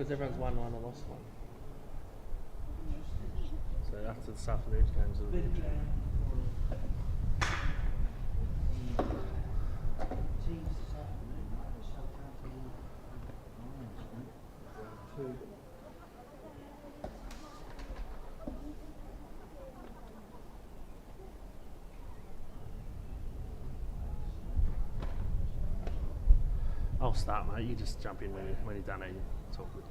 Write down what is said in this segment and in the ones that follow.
because everyone's won one and lost one. So after this afternoon's games, it'll be interesting. I'll start, mate. You just jump in when you're done eating. It's all good.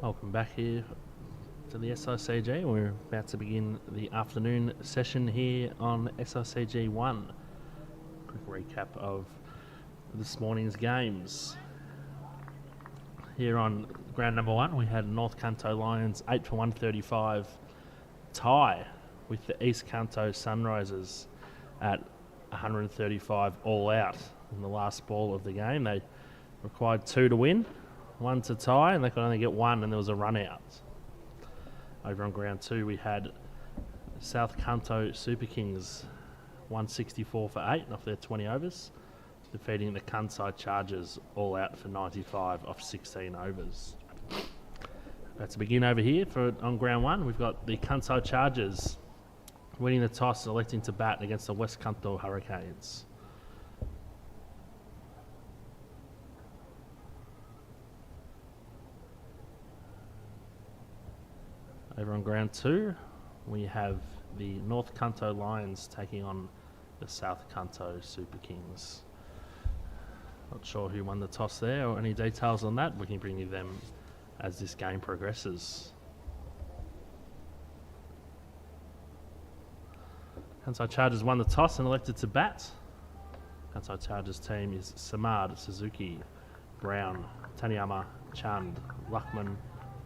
Welcome back here to the SICG. We're about to begin the afternoon session here on SICG 1. Quick recap of this morning's games. Here on ground number 1, we had North Kanto Lions 8 for 135 tie with the East Kanto Sunrisers at 135 all out in the last ball of the game. They required 2 to win, 1 to tie, and they could only get 1, and there was a run out. Over on ground 2, we had South Kanto Super Kings 164 for 8 off their 20 overs, defeating the Kansai Chargers all out for 95 off 16 overs. About to begin over here on ground 1. We've got the Kansai Chargers winning the toss, electing to bat against the West Kanto Hurricanes. Over on ground 2, we have the North Kanto Lions taking on the South Kanto Super Kings. Not sure who won the toss there or any details on that. We can bring you them as this game progresses. Kansai Chargers won the toss and elected to bat. Kansai Chargers team is Samad, Suzuki, Brown, Taniyama, Chand, Luckman,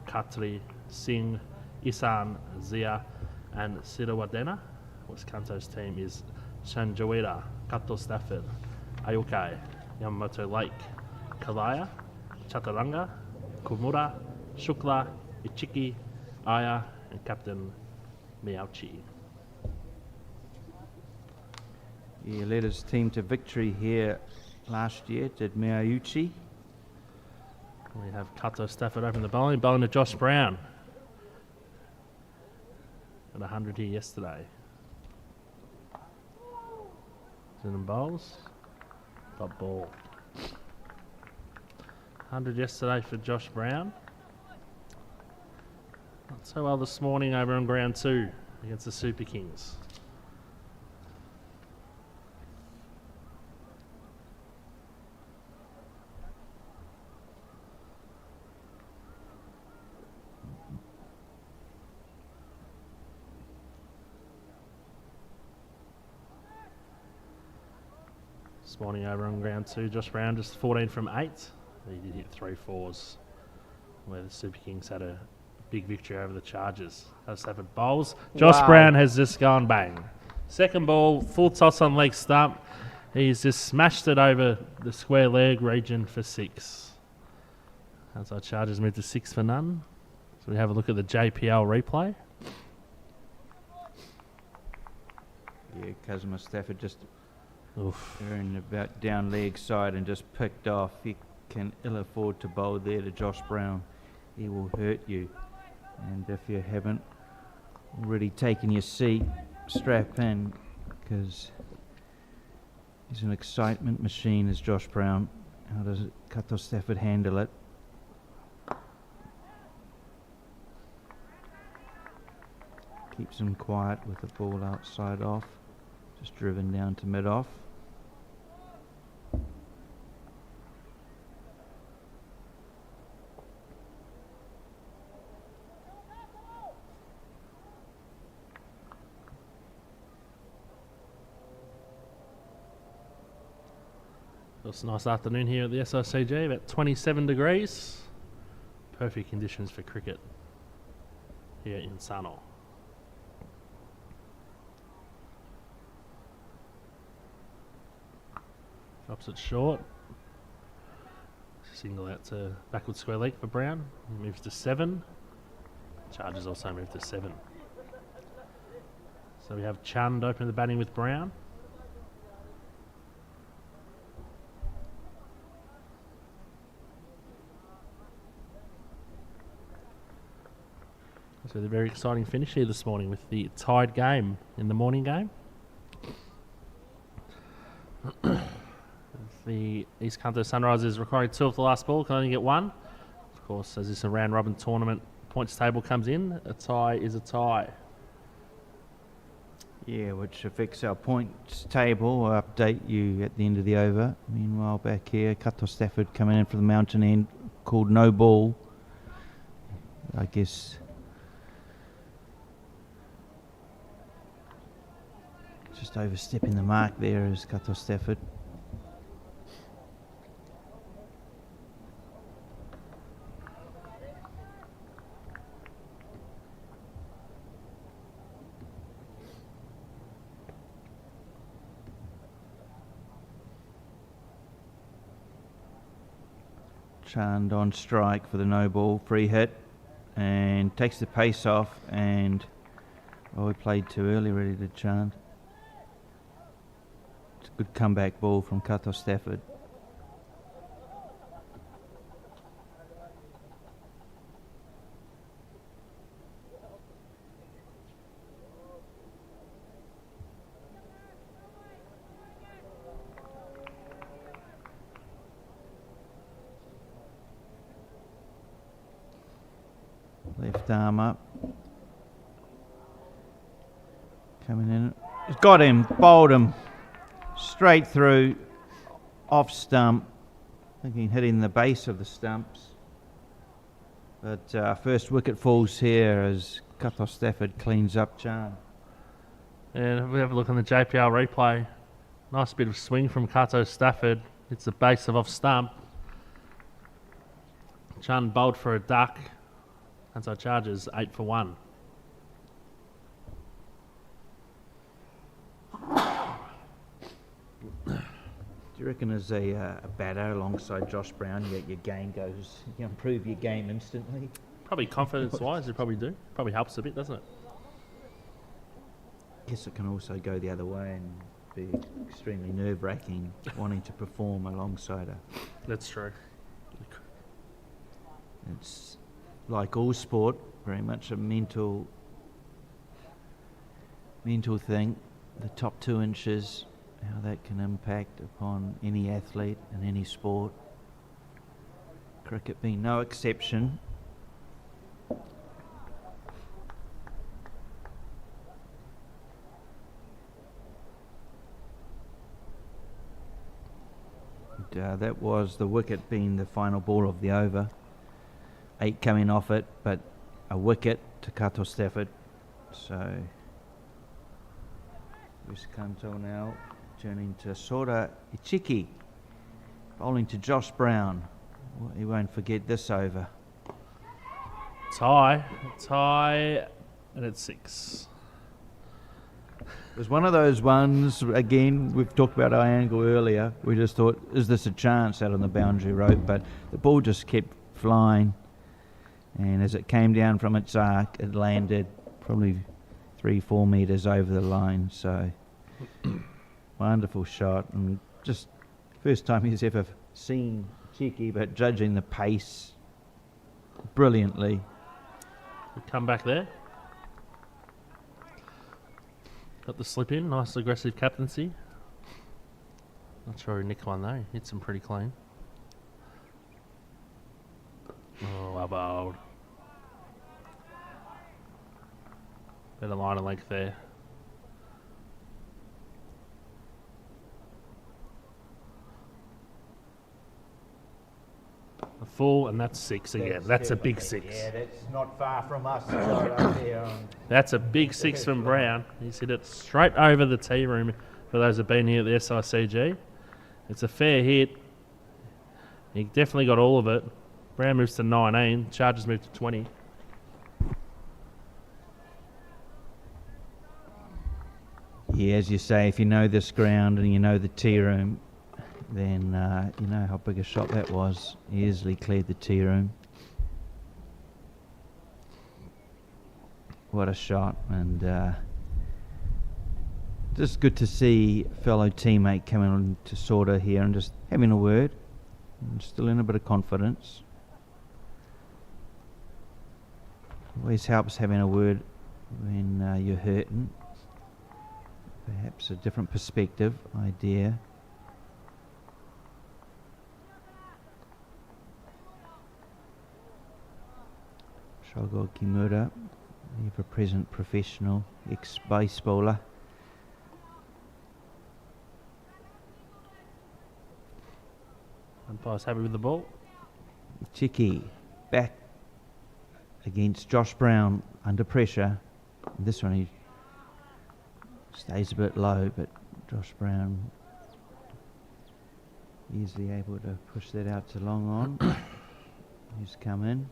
Khatri, Singh, Isan, Zia, and Sirawadena. West Kanto's team is Shanjaweda, Kato Stafford, Ayokai, Yamamoto Lake, Kalaya, Chaturanga, Kumura, Shukla, Ichiki, Aya, and Captain Miyauchi. He led his team to victory here last year, did Miyauchi. We have Kato Stafford open the bowling to Josh Brown. At 100 here yesterday. Zinham bowls. Top ball. 100 yesterday for Josh Brown. Not so well this morning over on ground 2 against the Super Kings. This morning over on ground 2, Josh Brown just 14 from 8. He did hit 3 fours, where the Super Kings had a big victory over the Chargers. Stafford bowls. Josh Brown has just gone bang. Second ball, full toss on leg stump. He's just smashed it over the square leg region for 6. As our Chargers moved to 6 for none. So we have a look at the JPL replay. Yeah, Kazuma Stafford just earned about down leg side and just picked off. He can ill afford to bowl there to Josh Brown. He will hurt you. And if you haven't already taken your seat, strap in, because he's an excitement machine, is Josh Brown. How does Kato Stafford handle it? Keeps him quiet with the ball outside off. Just driven down to mid-off. It's a nice afternoon here at the SICG, about 27 degrees. Perfect conditions for cricket here in Sano. Drops it short. Single out to backward square leg for Brown. He moves to 7. Chargers also move to 7. So we have Chand opening the batting with Brown. So the very exciting finish here this morning with the tied game in the morning game. The East Kanto Sunrisers requiring 2 off the last ball, can only get 1. Of course, as this a round robin tournament, points table comes in, a tie is a tie. Yeah, which affects our points table. I'll update you at the end of the over. Meanwhile, back here, Kato Stafford coming in for the mountain end, called no ball. I guess just overstepping the mark there is Kato Stafford. Chand on strike for the no ball, free hit, and takes the pace off, and we played too early really to Chand. It's a good comeback ball from Kato Stafford. Left arm up. Coming in. He's got him, bowled him. Straight through, off stump. Thinking hitting the base of the stumps. But first wicket falls here as Kato Stafford cleans up Chand. And if we have a look on the JPL replay, nice bit of swing from Kato Stafford. It's the base of off stump. Chand bowled for a duck. Kansai Chargers 8 for 1. Do you reckon as a batter alongside Josh Brown, your game goes, you improve your game instantly? Probably confidence-wise, you probably do. Probably helps a bit, doesn't it? I guess it can also go the other way and be extremely nerve-wracking, wanting to perform alongside her. That's true. It's like all sport, very much a mental thing. The top 2 inches, how that can impact upon any athlete in any sport. Cricket being no exception. And, that was the wicket being the final ball of the over. 8 coming off it, but a wicket to Kato Stafford. So West Kanto now turning to Sora Ichiki, bowling to Josh Brown. Well, he won't forget this over. Tie, and it's 6. It was one of those ones, again, we've talked about our angle earlier. We just thought, is this a chance out on the boundary rope? But the ball just kept flying. And as it came down from its arc, it landed probably 3-4 metres over the line. So, wonderful shot. And just first time he's ever seen Cheeky, but judging the pace brilliantly. We come back there. Got the slip in, nice aggressive captaincy. Not sure who nicked one though, hits him pretty clean. Oh, well bowled. Better line of length there. A full, and that's 6 again. That's a big 6. Yeah, that's not far from us. Right up there. That's a big 6 from Brown. He's hit it straight over the tea room for those who've been here at the SICG. It's a fair hit. He definitely got all of it. Brown moves to 19. Chargers move to 20. Yeah, as you say, if you know this ground and you know the tea room, then you know how big a shot that was. He easily cleared the tea room. What a shot, and just good to see a fellow teammate coming on to Sorta here and just having a word. And still in a bit of confidence. Always helps having a word when you're hurting. Perhaps a different perspective, idea. Shogo Kimura, ever-present professional, ex-baseballer. Umpire's happy with the ball. Chiki back against Josh Brown under pressure. This one he stays a bit low, but Josh Brown easily able to push that out to long on. Who's come in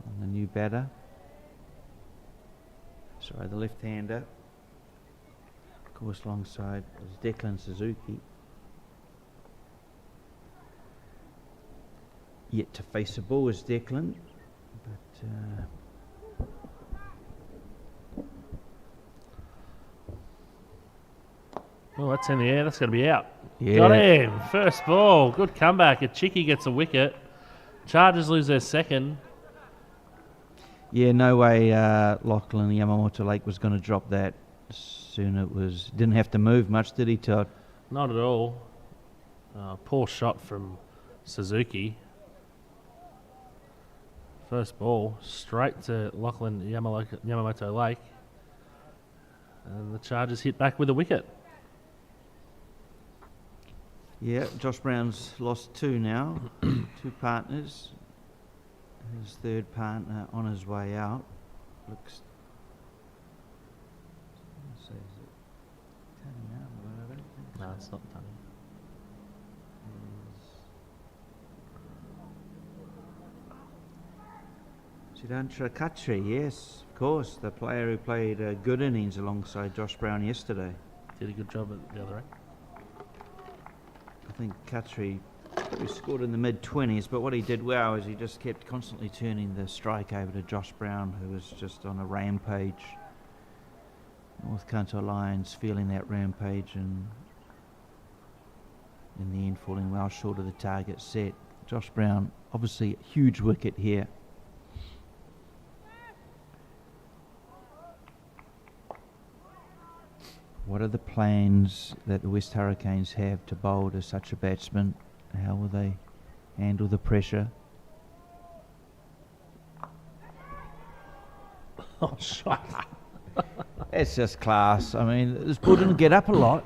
on the new batter. Sorry, the left-hander. Of course, alongside is Declan Suzuki. Yet to face a ball is Declan, but oh, that's in the air. That's going to be out. yeah. Got him. First ball. Good comeback. Chicky gets a wicket. Chargers lose their second. Yeah, no way Lachlan Yamamoto Lake was going to drop that. Soon it was. Didn't have to move much, did he, Todd? Not at all. Poor shot from Suzuki. First ball, straight to Lachlan Yamamoto Lake. And the Chargers hit back with a wicket. Yeah, Josh Brown's lost two now. Two partners. His third partner on his way out. Looks. So is it turning out? I don't think No, so. it's not funny. Siddhartha Khatri, yes, of course, the player who played a good innings alongside Josh Brown yesterday. Did a good job at the other end. I think Khatri scored in the mid-20s, but what he did well is he just kept constantly turning the strike over to Josh Brown, who was just on a rampage. North Kanto Lions feeling that rampage and in the end falling well short of the target set. Josh Brown, obviously a huge wicket here. What are the plans that the West Hurricanes have to bowl to such a batsman? How will they handle the pressure? Oh, shot. It's just class. I mean, this ball didn't get up a lot.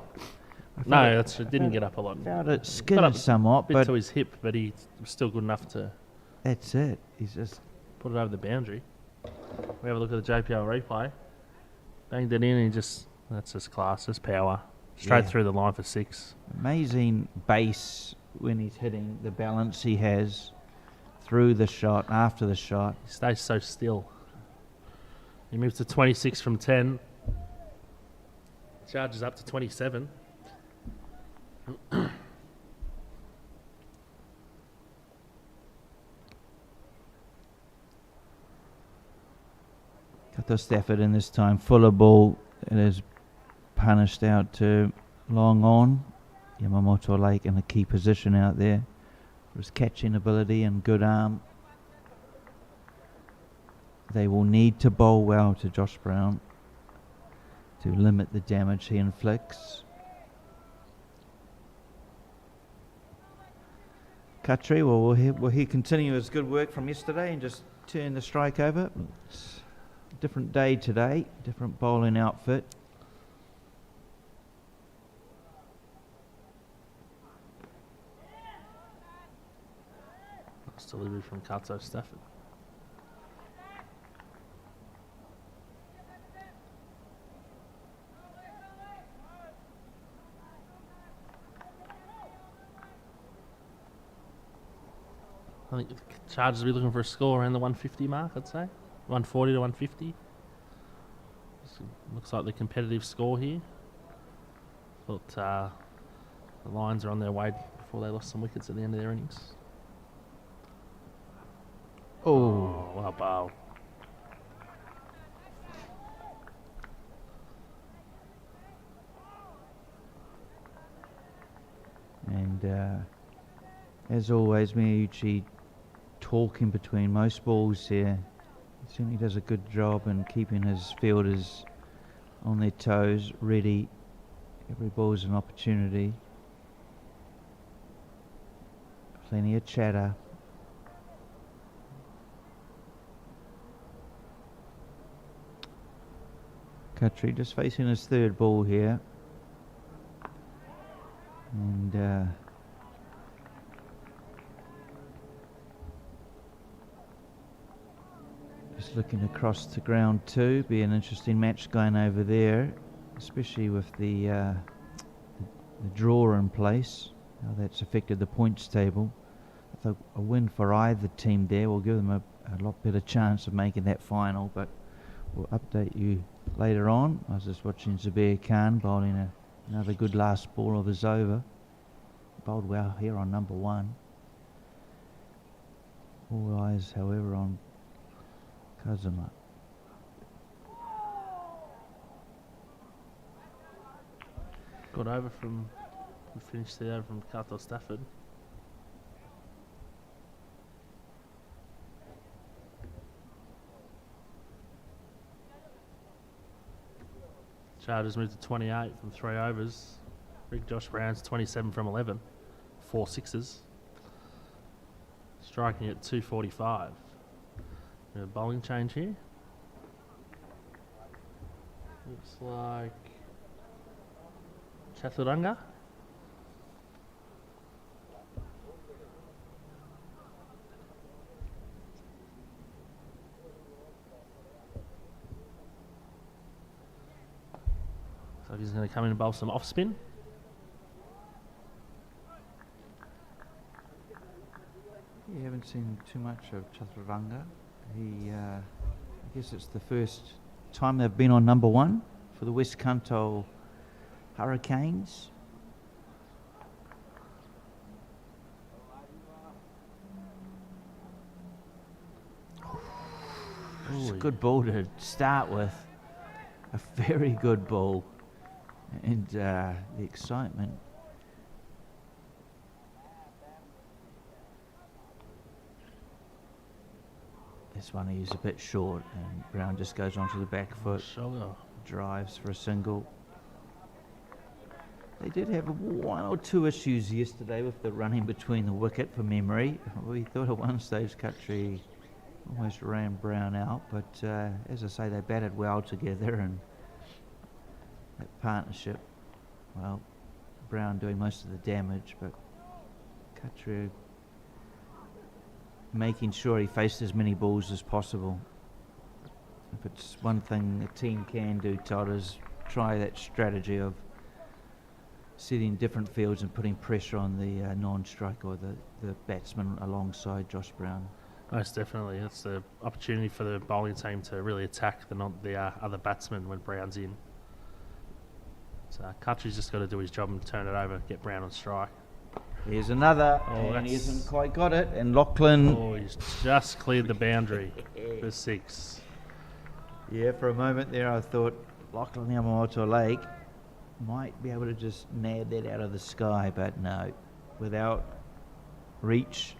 No, it didn't get up a lot. Found it skidded Got up somewhat, a bit but to his hip, but he was still good enough to that's it. He's just put it over the boundary. We have a look at the JPL replay. Banged it in and that's just class, just power. Straight through the line for 6. amazing base when he's hitting, the balance he has through the shot, after the shot. He stays so still. He moves to 26 from 10. Charges up to 27. Kato Stafford in this time, fuller ball. It is punished out to long on. Yamamoto Lake in a key position out there for his catching ability and good arm. They will need to bowl well to Josh Brown to limit the damage he inflicts. Khatri, will he continue his good work from yesterday and just turn the strike over? It's a different day today, different bowling outfit. Nice delivery from Kanto Stafford. I think the Chargers will be looking for a score around the 150 mark, I'd say. 140 to 150. Looks like the competitive score here. But the Lions are on their way before they lost some wickets at the end of their innings. Oh, well bowled. And as always, Miyuchi talking between most balls here. He certainly does a good job in keeping his fielders on their toes, ready. Every ball's an opportunity. Plenty of chatter. Khatri just facing his third ball here. And just looking across to ground 2, be an interesting match going over there, especially with the draw in place, how that's affected the points table. I think a win for either team there will give them a lot better chance of making that final, but we'll update you later on. I was just watching Zubair Khan bowling another good last ball of his over. Bowled well here on number 1. All eyes, however, on Kazuma. Got over from, we finished the over from Kanto Stafford. Chargers moved to 28 from 3 overs. Big Josh Brown's 27 from 11. 4 sixes. Striking at 245. A bowling change here. Looks like Chaturanga. So he's going to come in and bowl some off spin. You haven't seen too much of Chaturanga. I guess it's the first time they've been on number 1 for the West Kanto Hurricanes. It's a good ball to start with. A very good ball. And the excitement. This one he's a bit short, and Brown just goes onto the back foot. Sugar. Drives for a single. They did have 1 or 2 issues yesterday with the running between the wicket, for memory. We thought at one stage Khatri almost ran Brown out, but as I say, they batted well together, and that partnership, well, Brown doing most of the damage, but Khatri making sure he faced as many balls as possible. If it's one thing a team can do, Todd, is try that strategy of setting different fields and putting pressure on the non-striker or the batsman alongside Josh Brown. Most definitely. That's the opportunity for the bowling team to really attack the other batsman when Brown's in. So Khatri's just got to do his job and turn it over, get Brown on strike. Here's another, and he hasn't quite got it, and Lachlan... Oh, he's just cleared the boundary for 6. Yeah, for a moment there I thought Lachlan Yamamoto Lake might be able to just nab that out of the sky, but no, without reach.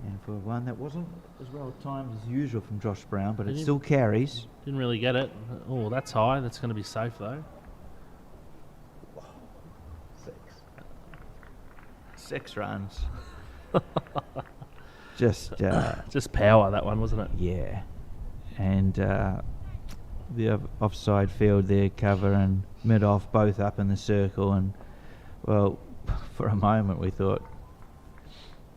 And for one that wasn't as well timed as usual from Josh Brown, but it still carries. Didn't really get it. Oh, that's high. That's going to be safe though. 6 runs. Just power, that one, wasn't it? Yeah. And the offside field there, cover and mid-off, both up in the circle. And, well, for a moment we thought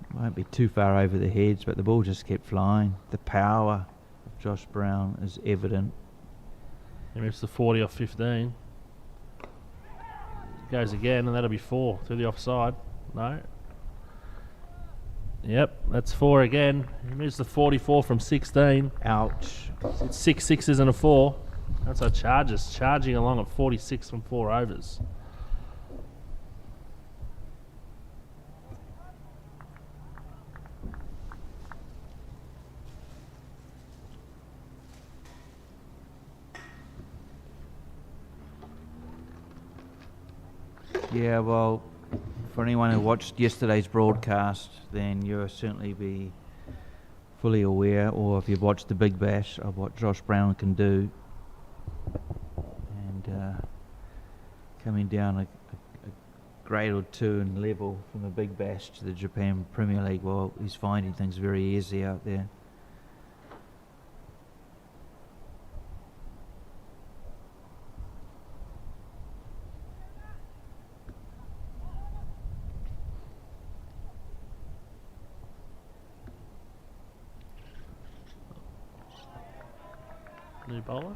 it won't be too far over the heads, but the ball just kept flying. The power of Josh Brown is evident. He moves to 40 off 15. Goes again, and that'll be 4 through the offside. No. Yep, that's 4 again. He moves to 44 from 16. Ouch. It's 6 sixes and a 4. That's our Chargers charging along at 46 from 4 overs. Yeah, well, for anyone who watched yesterday's broadcast, then you'll certainly be fully aware, or if you've watched the Big Bash, of what Josh Brown can do. And coming down a grade or two in level from the Big Bash to the Japan Premier League, well, he's finding things very easy out there. New bowler.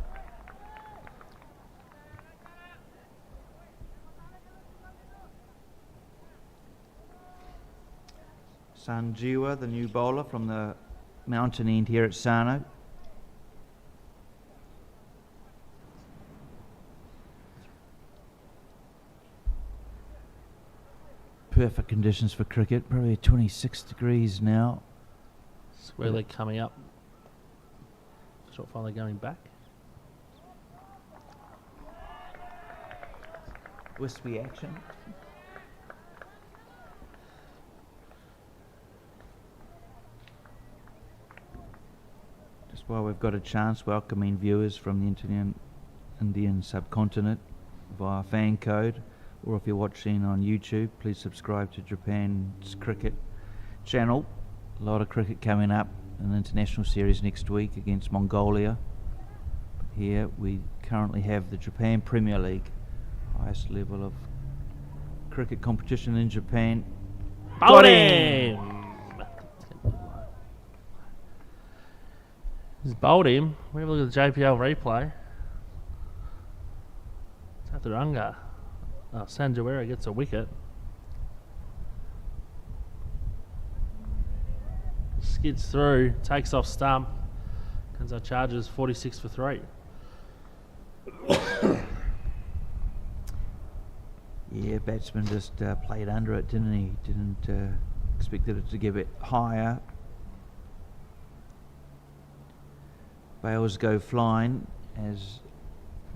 Sanjiwa, the new bowler from the mountain end here at Sano. Perfect conditions for cricket, probably 26 degrees now. Where they're coming up. Short finally going back. Wispy action. Just while we've got a chance, welcoming viewers from the Indian subcontinent via fan code, or if you're watching on YouTube, please subscribe to Japan's cricket channel. A lot of cricket coming up. An international series next week against Mongolia. Here we currently have the Japan Premier League, highest level of cricket competition in Japan. Got him! He's bowled him. We have a look at the JPL replay. Tathuranga. Oh, Sanjawera gets a wicket. Skids through, takes off stump. Kansai Chargers 46 for 3. Yeah, batsman just played under it, didn't he? Didn't expected it to give it higher. Bales go flying as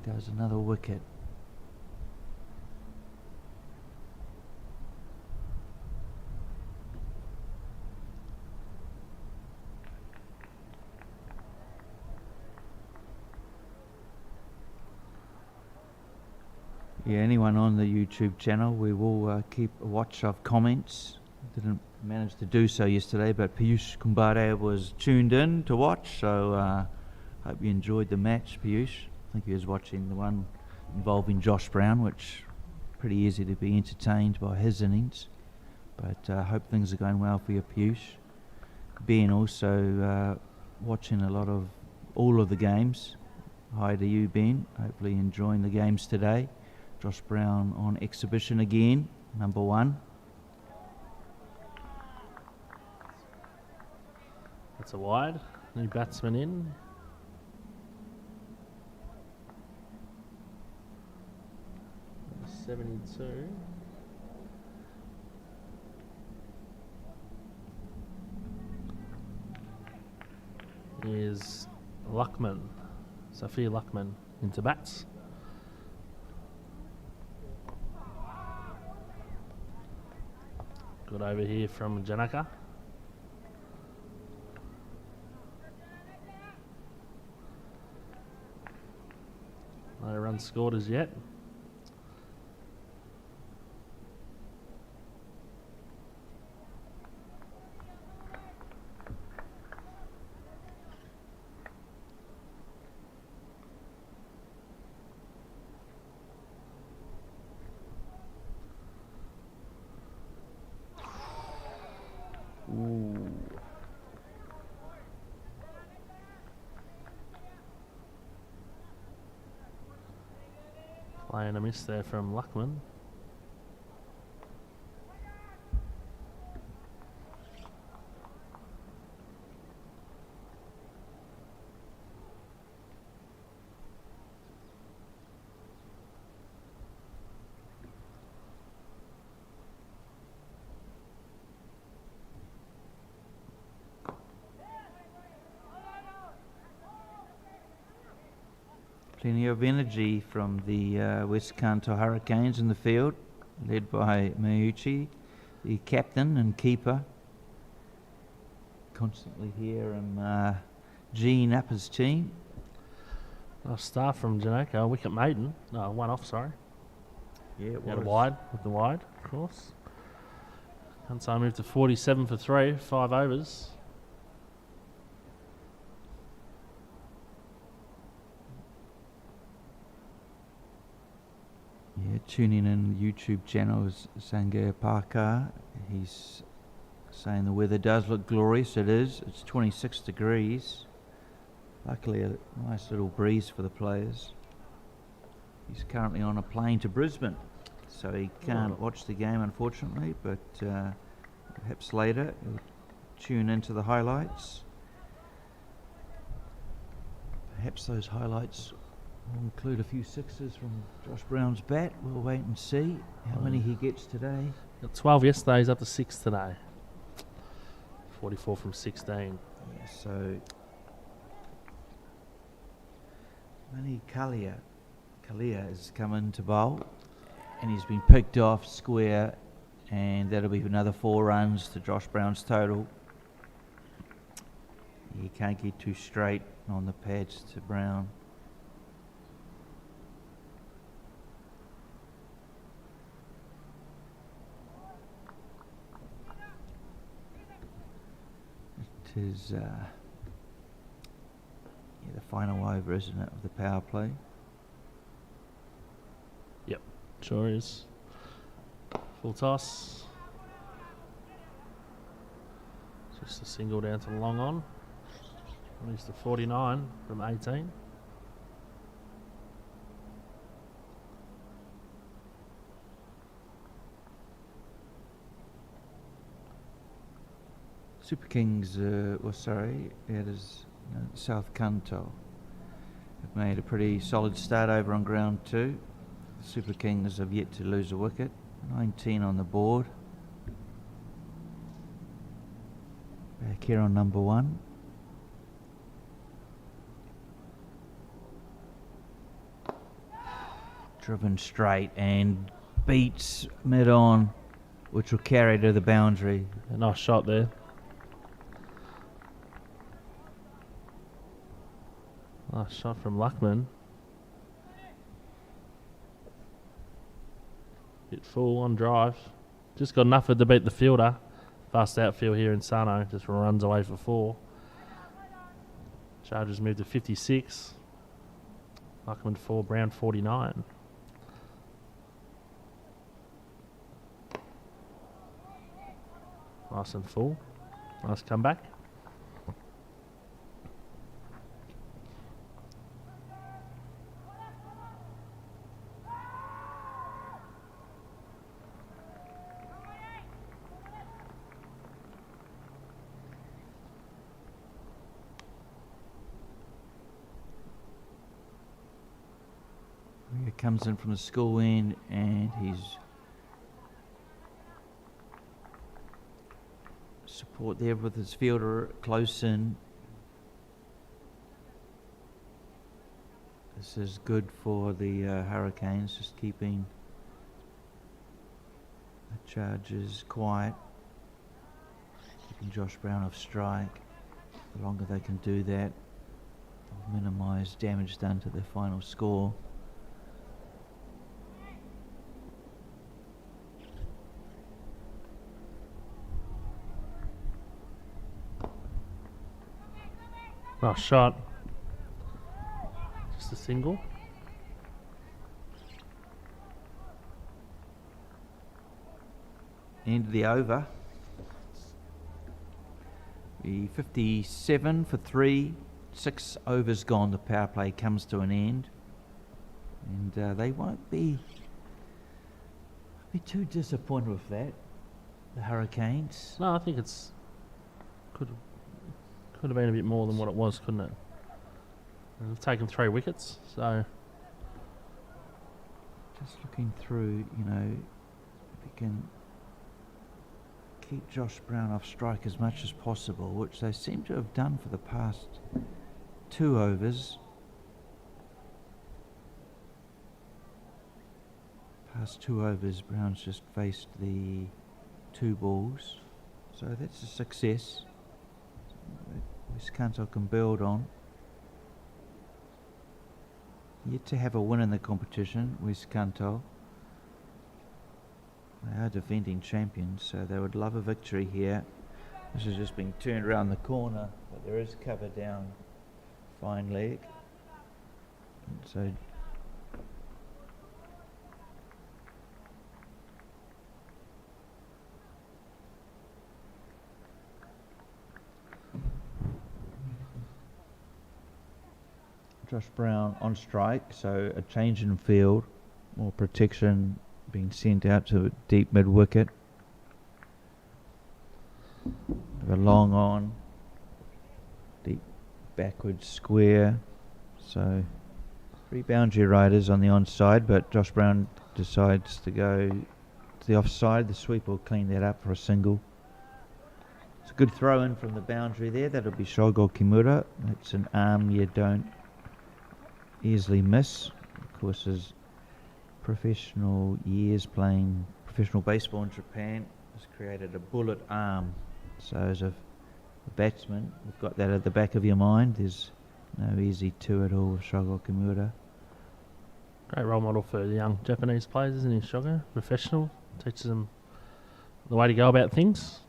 goes another wicket. Yeah, anyone on the YouTube channel, we will keep a watch of comments. Didn't manage to do so yesterday, but Piyush Kumbare was tuned in to watch, so hope you enjoyed the match, Piyush. I think he was watching the one involving Josh Brown, which pretty easy to be entertained by his innings. But hope things are going well for you, Piyush. Ben also watching a lot of all of the games. Hi to you, Ben. Hopefully enjoying the games today. Josh Brown on exhibition again, number 1. That's a wide. New batsman in. Number 72. Is Luckman. Sophia Luckman into bats. Good over here from Janaka. No runs scored as yet. Ooh. Playing a miss there from Luckman. Plenty of energy from the West Kanto Hurricanes in the field, led by Miyuchi, the captain and keeper. Constantly hear him Gene up his team. Nice start from Janeko. Wicket maiden. No, one off, sorry. Yeah, it Had was. a wide with the wide, of course. Kansai moved to 47 for 3, 5 overs. Yeah, tuning in the YouTube channel is Sangaya Parker. He's saying the weather does look glorious. It is. It's 26 degrees. Luckily, a nice little breeze for the players. He's currently on a plane to Brisbane, so he can't watch the game, unfortunately, but perhaps later he'll tune into the highlights. Perhaps those highlights will include a few sixes from Josh Brown's bat. We'll wait and see how many he gets today. Got 12 yesterday, he's up to 6 today. 44 from 16. Yeah, so Mani Kalia has come in to bowl, and he's been picked off square, and that'll be another 4 runs to Josh Brown's total. He can't get too straight on the pads to Brown. It is the final over, isn't it, of the power play? Yep, sure is. Full toss. Just a single down to the long on. Release to 49 from 18. Super Kings, it is South Kanto. Have made a pretty solid start over on ground 2. The Super Kings have yet to lose a wicket. 19 on the board. Back here on number 1. Driven straight and beats mid-on, which will carry to the boundary. A nice shot there. Nice shot from Luckman. Hit full on drive. Just got enough to beat the fielder. Fast outfield here in Sano. Just runs away for 4. Chargers moved to 56. Luckman 4, Brown 49. Nice and full. Nice comeback. He comes in from the school end, and he's support there with his fielder close in. This is good for the Hurricanes, just keeping the Chargers quiet, keeping Josh Brown off strike. The longer they can do that, they'll minimise damage done to their final score. Nice shot. Just a single. End of the over. The 57 for 3, 6 overs gone. The power play comes to an end, and they won't be too disappointed with that. The Hurricanes. No, I think it's could have been a bit more than what it was, couldn't it? They've taken 3 wickets, so Just looking through, if we can keep Josh Brown off strike as much as possible, which they seem to have done for the past 2 overs. Past 2 overs, Brown's just faced the 2 balls. So that's a success. West Kanto can build on. Yet to have a win in the competition, West Kanto. They are defending champions, so they would love a victory here. This has just been turned around the corner, but there is cover down fine leg. And so Josh Brown on strike, so a change in field, more protection being sent out to deep mid wicket. A long on, deep backward square. So 3 boundary riders on the onside, but Josh Brown decides to go to the offside. The sweep will clean that up for a single. It's a good throw in from the boundary there. That'll be Shogo Kimura. That's an arm you don't easily miss. Of course, his professional years playing professional baseball in Japan has created a bullet arm. So as a batsman, you've got that at the back of your mind. There's no easy two at all with Shogo Kimura. Great role model for the young Japanese players, isn't he, Shogo? Professional, teaches them the way to go about things.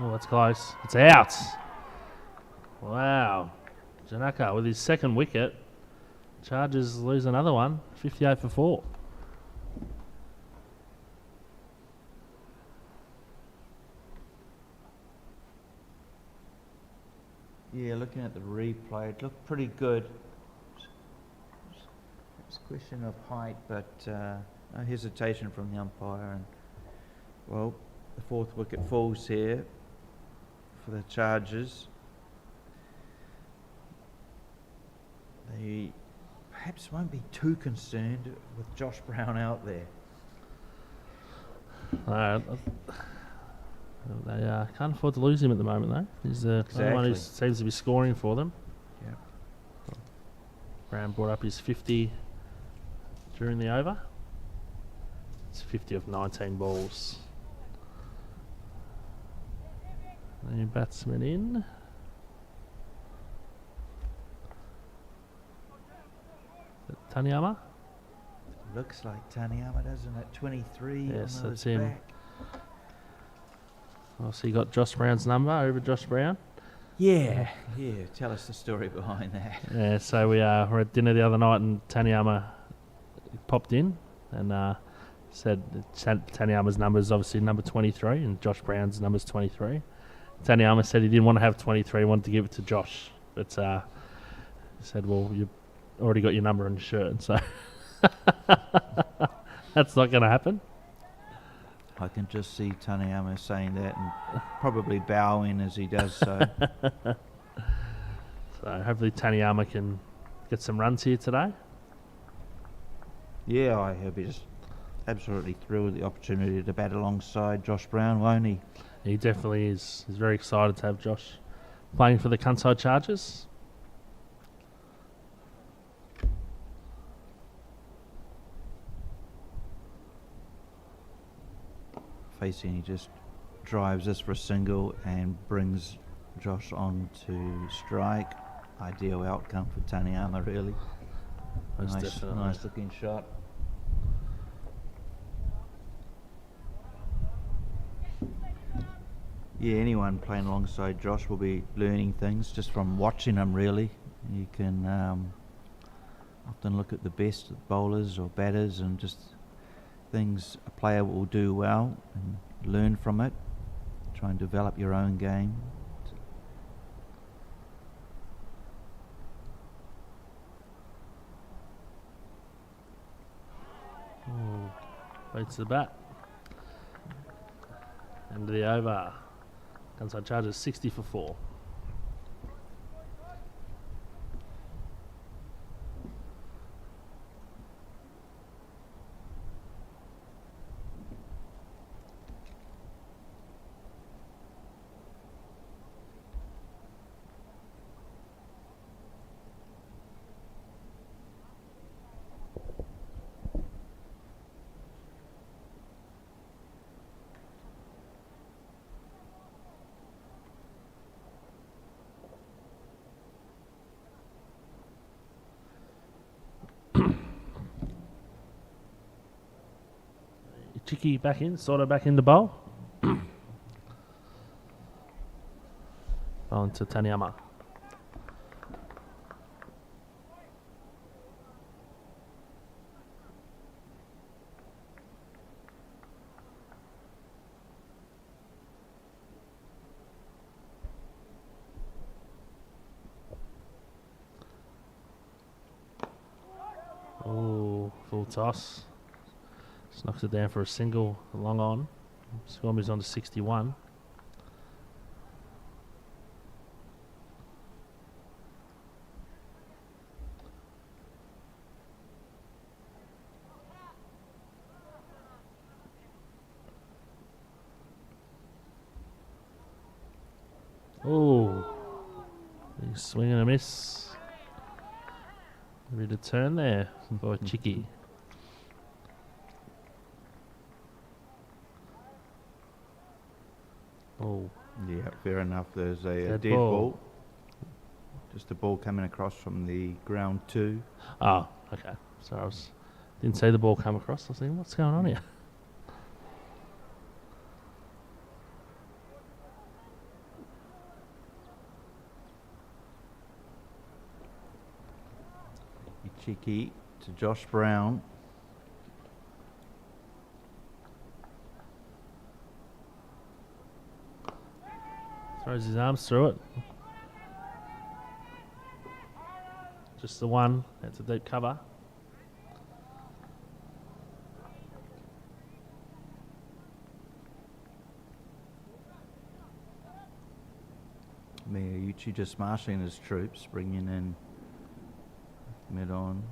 Oh, that's close. It's out. Wow. Janaka with his second wicket. Chargers lose another one. 58 for 4. Yeah, looking at the replay, it looked pretty good. It's a question of height, but no hesitation from the umpire. And well, the 4th wicket falls here for the Chargers. They perhaps won't be too concerned with Josh Brown out there. They can't afford to lose him at the moment, though. He's the only one who seems to be scoring for them. Yeah. Brown brought up his 50 during the over. It's 50 of 19 balls. New batsman in. Taniyama? Looks like Taniyama, doesn't it? 23. Yes, that's him. Back. Oh, so you got Josh Brown's number over Josh Brown? Yeah. Tell us the story behind that. Yeah, so we were at dinner the other night and Taniyama popped in and said Taniyama's number is obviously number 23 and Josh Brown's number is 23. Taniyama said he didn't want to have 23, he wanted to give it to Josh. But he said, well, you already got your number on your shirt, so that's not going to happen. I can just see Taniyama saying that and probably bowing as he does so. So hopefully Taniyama can get some runs here today. Yeah, he'll be just absolutely thrilled with the opportunity to bat alongside Josh Brown, won't he? He definitely is. He's very excited to have Josh playing for the Kansai Chargers. Facing, he just drives this for a single and brings Josh on to strike. Ideal outcome for Taniyama, really. Nice looking shot. Yeah, anyone playing alongside Josh will be learning things just from watching him, really. You can often look at the best bowlers or batters and just things a player will do well and learn from it. Try and develop your own game. Baits the bat. End of the over. Kansai Chargers 60 for 4. Chicky back in, sort of back in the bowl. On to Taniyama. Oh, full toss. Just knocks it down for a single, long on. Score moves on to 61. Oh, big swing and a miss. A bit of turn there for Chicky. Oh, Yeah, fair enough. There's a Dead dead ball. ball. Just a ball coming across from the ground 2. oh, okay. Sorry, didn't see the ball come across. I was thinking, what's going on here? Cheeky to Josh Brown. Throws his arms through it. Just the one. That's a deep cover. Miyuchi just marshalling his troops, bringing in mid-on,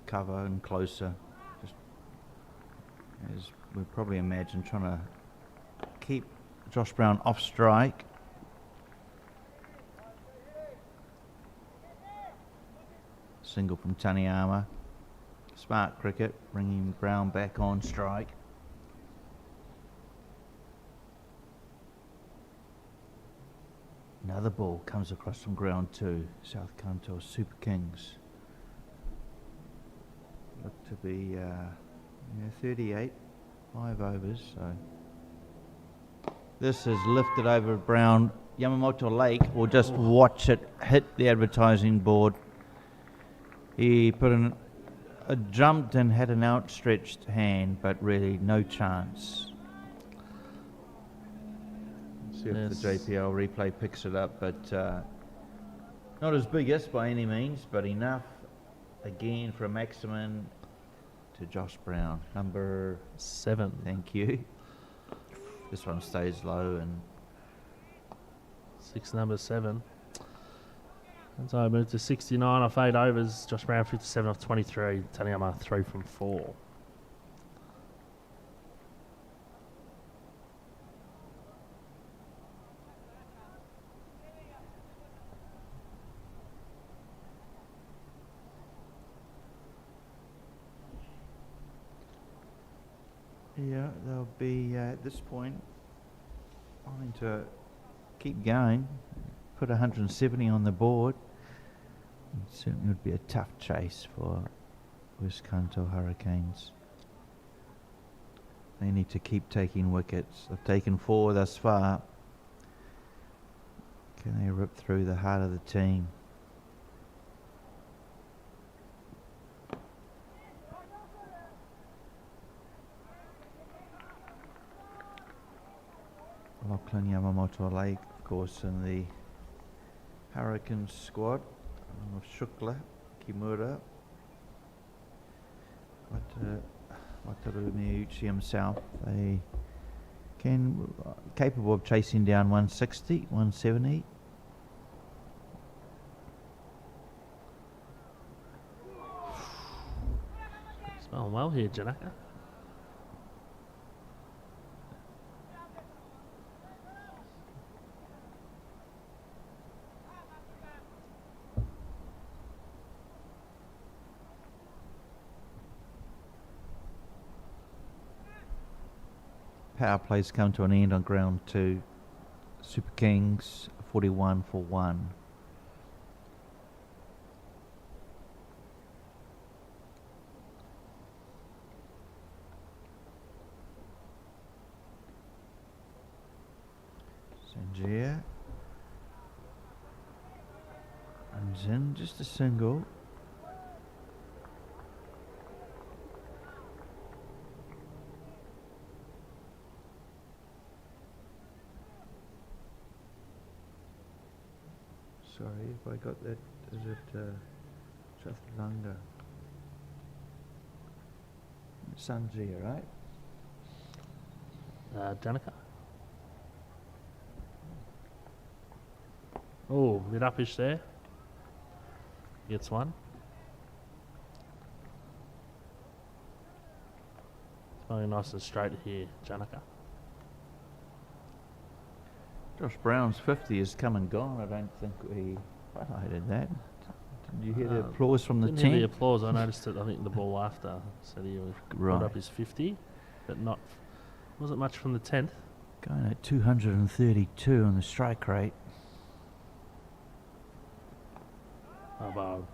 cover and closer. Just as we probably imagine, trying to keep Josh Brown off strike. Single from Taniyama. Smart cricket, bringing Brown back on strike. Another ball comes across from ground 2. South Kanto Super Kings. Look to be 38, 5 overs. So this is lifted over Brown. Yamamoto Lake will just watch it hit the advertising board. He put in jumped and had an outstretched hand, but really no chance. See if the JPL replay picks it up, but not his biggest by any means, but enough again for a maximum to Josh Brown. Number 7. Thank you. This one stays low and 6, number 7. And so I moved to 69 off 8 overs. Josh Brown 57 off 23. Taniyama 3 from 4. yeah, they'll be at this point wanting to keep going, put 170 on the board. It certainly would be a tough chase for West Kanto Hurricanes. They need to keep taking wickets. They've taken 4 thus far. Can they rip through the heart of the team? Lachlan Yamamoto Lake, of course, in the Hurricanes squad of Shukla, Kimura, Wataru Miyuchi himself. They capable of chasing down 160, 170. Smelling well here, Janaka. Power plays come to an end on ground 2. Super Kings 41 for 1. Sanjaya. Runs in, just a single. Sorry if I got that. Is it Chaturanga? Sanjaya, right? Danica. Oh, bit uppish there. Gets one. It's going nice and straight here, Danica. Josh Brown's 50 has come and gone. I don't think we highlighted that. Did you hear the applause from the Didn't team? hear the applause. I noticed it. I think the ball after said he was put up his 50, but wasn't much from the 10th. Going at 232 on the strike rate. Above.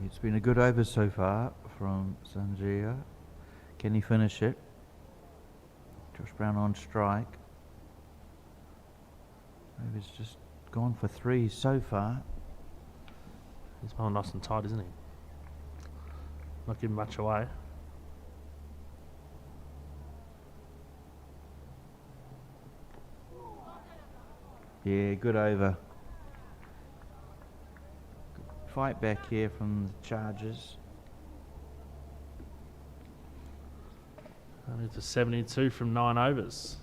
It's been a good over so far from Sanjaya. Can he finish it? Josh Brown on strike. He's just gone for 3 so far. He's well nice and tight, isn't he? Not giving much away. Yeah, good over. Fight back here from the Chargers. Only to 72 from 9 overs.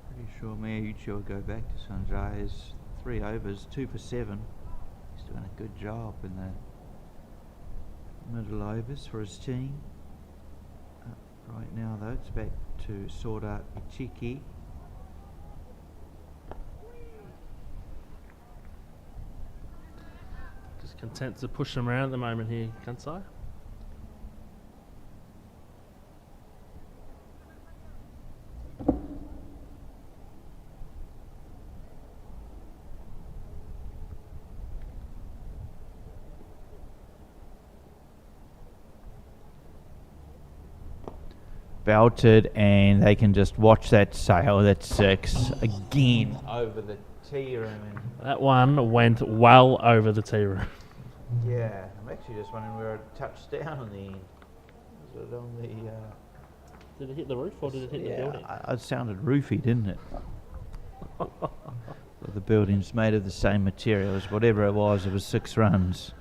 Pretty sure Mayuchi will go back to Sanjaya's 3 overs, 2 for 7. He's doing a good job in the middle overs for his team. Right now though, it's back to Sorda Ichiki. Just content to push them around at the moment here, Kansai. Belted, and they can just watch that sail. That's 6 again over the tee room. That one went well over the tee room. Yeah, I'm actually just wondering where it touched down in the end. Was it on the? Did it hit the roof or did it hit the building? It sounded roofy, didn't it? Well, the building's made of the same materials. Whatever it was 6 runs.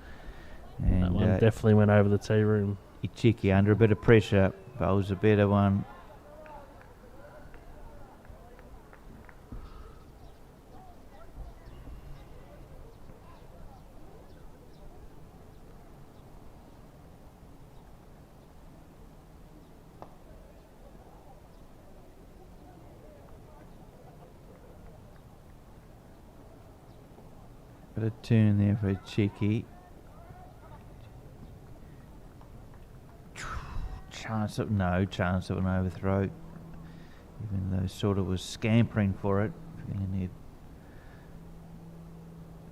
And that one definitely went over the tee room. Ichiki under a bit of pressure. Bowls a better one. Bit of turn there for Ichiki. No chance of an overthrow, even though Sorta was scampering for it.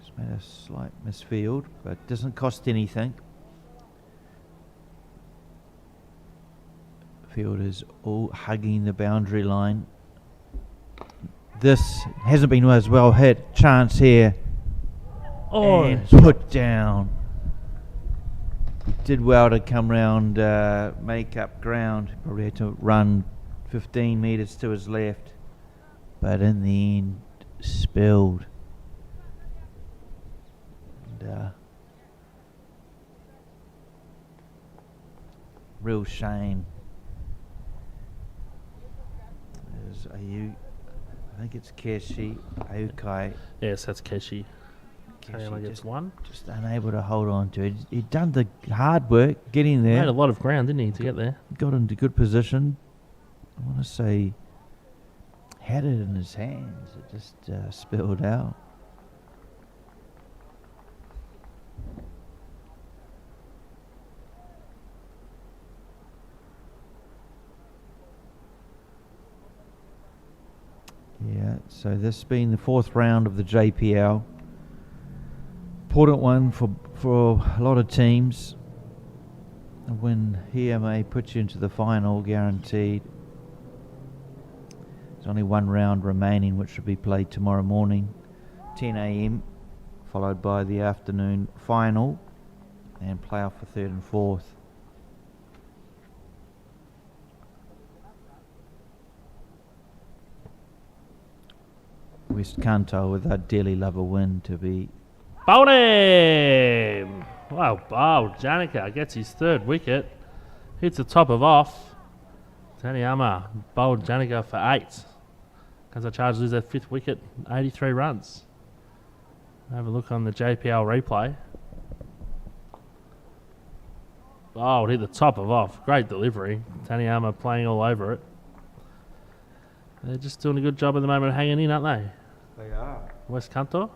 Just made a slight misfield, but doesn't cost anything. Fielders all hugging the boundary line. This hasn't been as well hit. Chance here. Oh, and put down. Did well to come round, make up ground. Probably had to run 15 metres to his left, but in the end, spilled. And, real shame. I think it's Keshi Aukai. yes, that's Keshi. Taniyama gets one. Just unable to hold on to it. He'd done the hard work getting there. Made a lot of ground, didn't he, to get there? Got into good position. I want to say had it in his hands. It just spilled out. Yeah, so this being the fourth round of the JPL. Important one for a lot of teams. A win here may put you into the final, guaranteed. There's only one round remaining, which will be played tomorrow morning, 10 a.m, followed by the afternoon final and playoff for third and fourth. West Kanto with that dearly love a win to be. Bowled him! Wow, bowled. Janica gets his third wicket. Hits the top of off. Taniyama bowled Janica for 8. Kansai Chargers lose their 5th wicket, 83 runs. Have a look on the JPL replay. Bowled, hit the top of off. Great delivery. Taniyama playing all over it. They're just doing a good job at the moment of hanging in, aren't they? They are. West Kanto.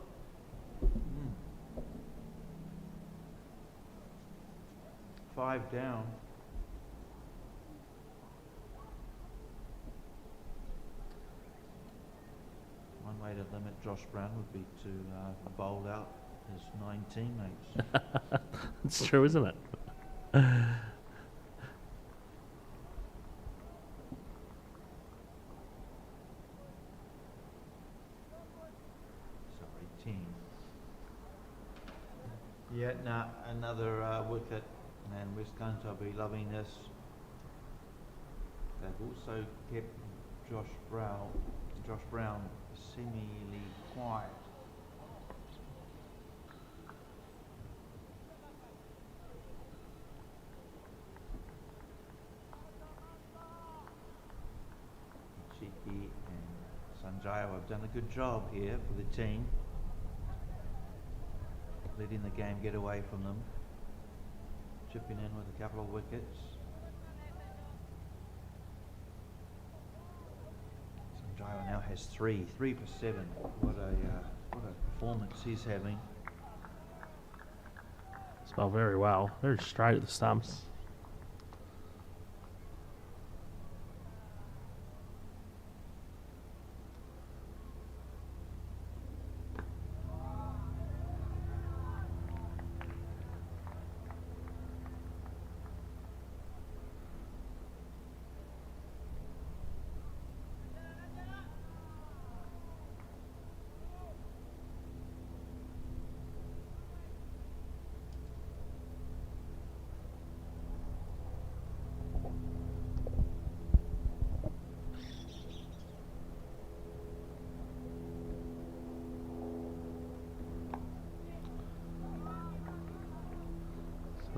5 down. One way to limit Josh Brown would be to bowl out his 9 teammates. It's true, isn't it? Sorry, 10. Yeah, another wicket, and West Kanto will be loving this. They've also kept Josh Brown seemingly quiet. Chiki and Sanjaya have done a good job here for the team, letting the game get away from them, chipping in with a couple of wickets. Sanjaya now has 3 for 7. What a performance he's having. Spelled very well. Very straight at the stumps.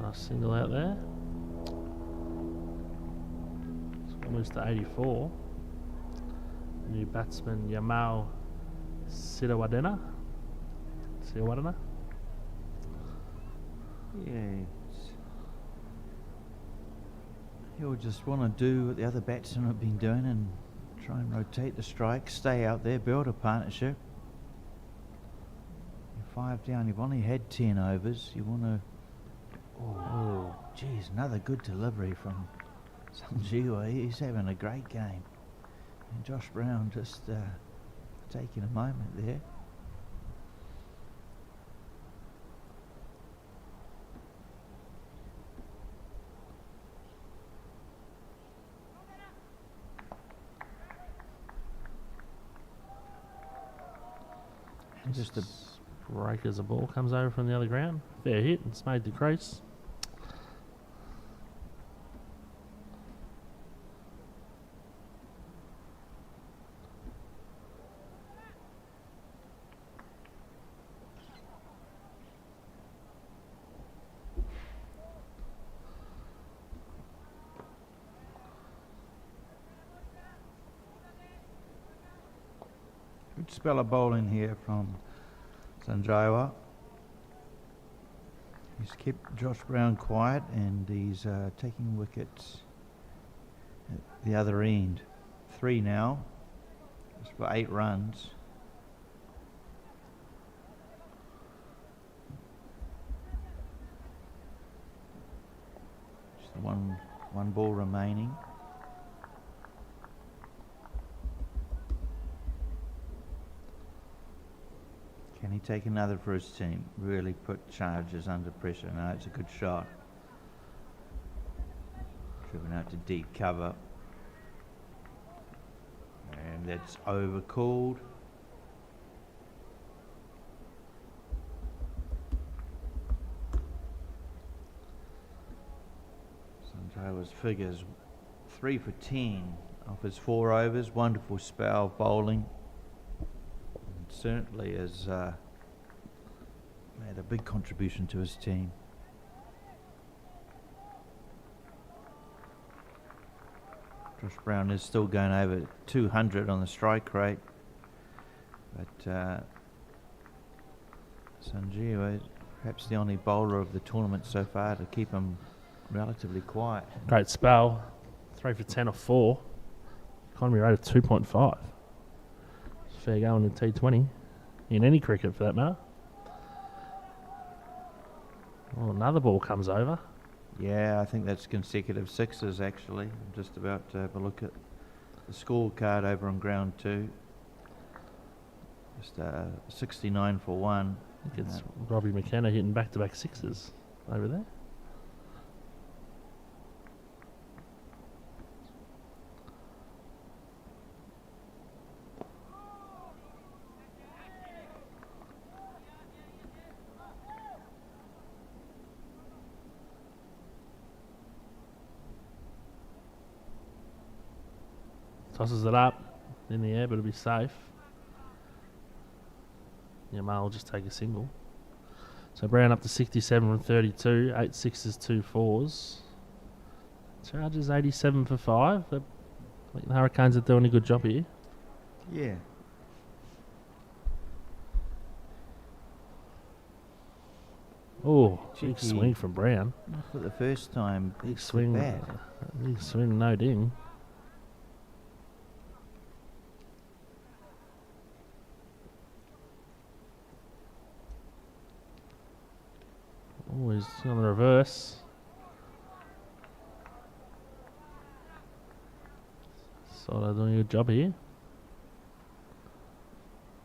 Nice single out there. So we moves to 84. New batsman Yamal Sidawadena. Yeah. He'll just want to do what the other batsmen have been doing and try and rotate the strike, stay out there, build a partnership. You're 5 down, you've only had 10 overs. You want to. Oh, geez, another good delivery from Sanjiwa. He's having a great game. And Josh Brown just taking a moment there. And just a break as the ball comes over from the other ground. Fair hit. It's made the crease. Good spell of bowling here from Sanjaya. He's kept Josh Brown quiet, and he's taking wickets at the other end. 3 now. It's for 8 runs. Just the one ball remaining. Can he take another for his team? Really put Chargers under pressure. No, it's a good shot. Driven out to deep cover. And that's overcalled. Sanjay's figures 3 for 10 off his 4 overs. Wonderful spell of bowling. Certainly has made a big contribution to his team. Josh Brown is still going over 200 on the strike rate, but Sanjeev is perhaps the only bowler of the tournament so far to keep him relatively quiet. Great spell. 3 for 10 off 4. Economy rate of 2.5. Fair going in T20. In any cricket for that matter. Oh, another ball comes over. Yeah, I think that's consecutive 6s actually. I'm just about to have a look at the scorecard over on ground 2. Just 69 for 1. I think it's Robbie McKenna hitting back-to-back 6s over there. Tosses it up in the air, but it'll be safe. Yamal will just take a single. So Brown up to 67 from 32, 8 6s, 2 4s. Charges 87 for 5. The Hurricanes are doing a good job here. Yeah. Oh, big Cheeky. swing from Brown. Not for the first time. Big It's swing. bad. Big swing, no ding. Oh, he's on the reverse. So they're doing a good job here.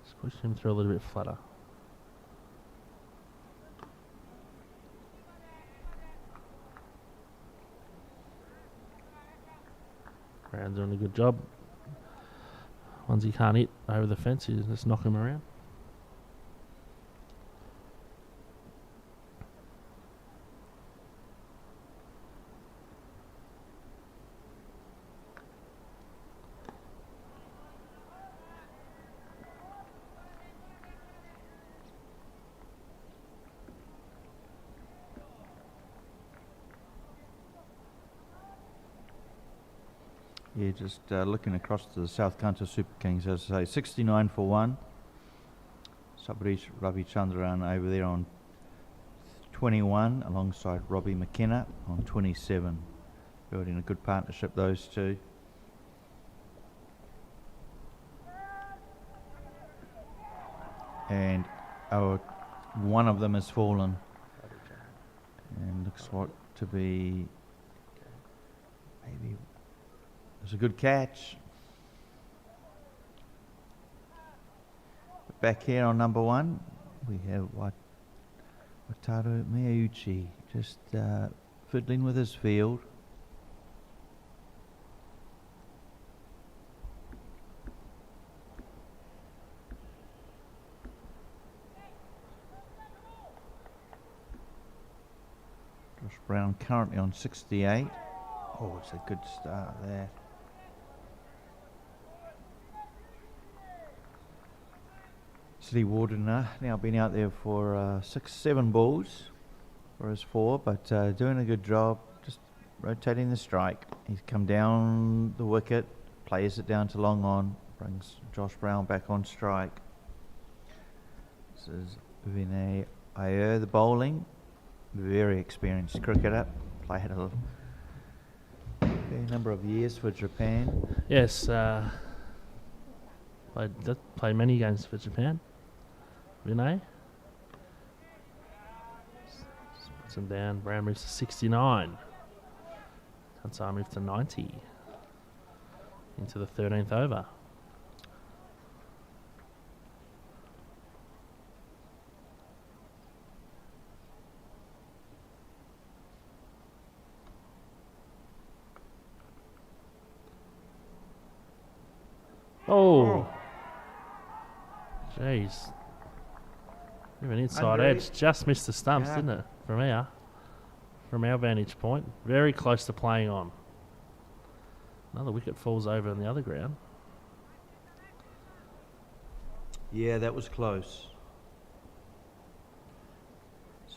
Just push him through a little bit flatter. Brown's doing a good job. Ones he can't hit over the fence, you just knock him around. Yeah, just looking across to the South Kanto Super Kings, as I say, 69 for 1. Sabarish Ravichandran over there on 21, alongside Robbie McKenna on 27. Building a good partnership, those two. And one of them has fallen. And looks like to be maybe... It's a good catch. But back here on number 1, we have Wataru Miyauchi just fiddling with his field. Josh Brown currently on 68. Oh, it's a good start there. City Warden now been out there for 6-7 balls for his 4, but doing a good job, just rotating the strike. He's come down the wicket, plays it down to long on, brings Josh Brown back on strike. This is Vinay Iyer, the bowling. very experienced cricketer. Played a number of years for Japan. Yes, played many games for Japan. Vinay. Puts him down. Brown moves to 69. Kansai moves to 90. Into the 13th over. Oh. Jeez. Even inside edge. Just missed the stumps, didn't it? From our vantage point. Very close to playing on. Another wicket falls over on the other ground. Yeah, that was close.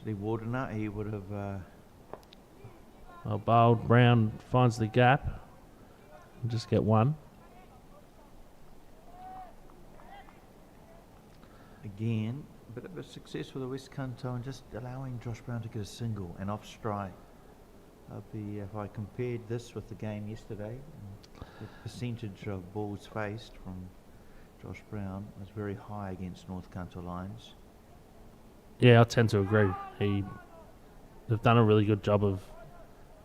Lee Wardener, he would have... Well, bowled. Brown finds the gap. Just get one. Again, a bit of a success for the West Kanto and just allowing Josh Brown to get a single and off strike. If I compared this with the game yesterday, the percentage of balls faced from Josh Brown was very high against North Kanto Lions. Yeah, I tend to agree. They've done a really good job of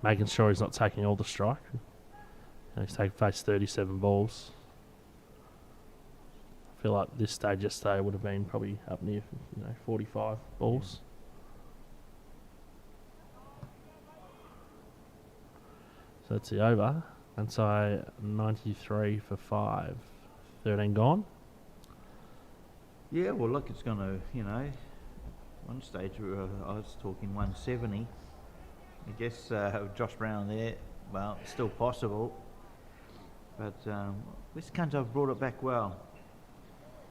making sure he's not taking all the strike. He's faced 37 balls. I feel like this stage yesterday would have been probably up near 45 balls. So that's the over. Kansai 93 for 5. 13 gone. Yeah, well, look, it's going to, one stage I was talking 170. I guess Josh Brown there, well, it's still possible. But West Kanto have brought it back well.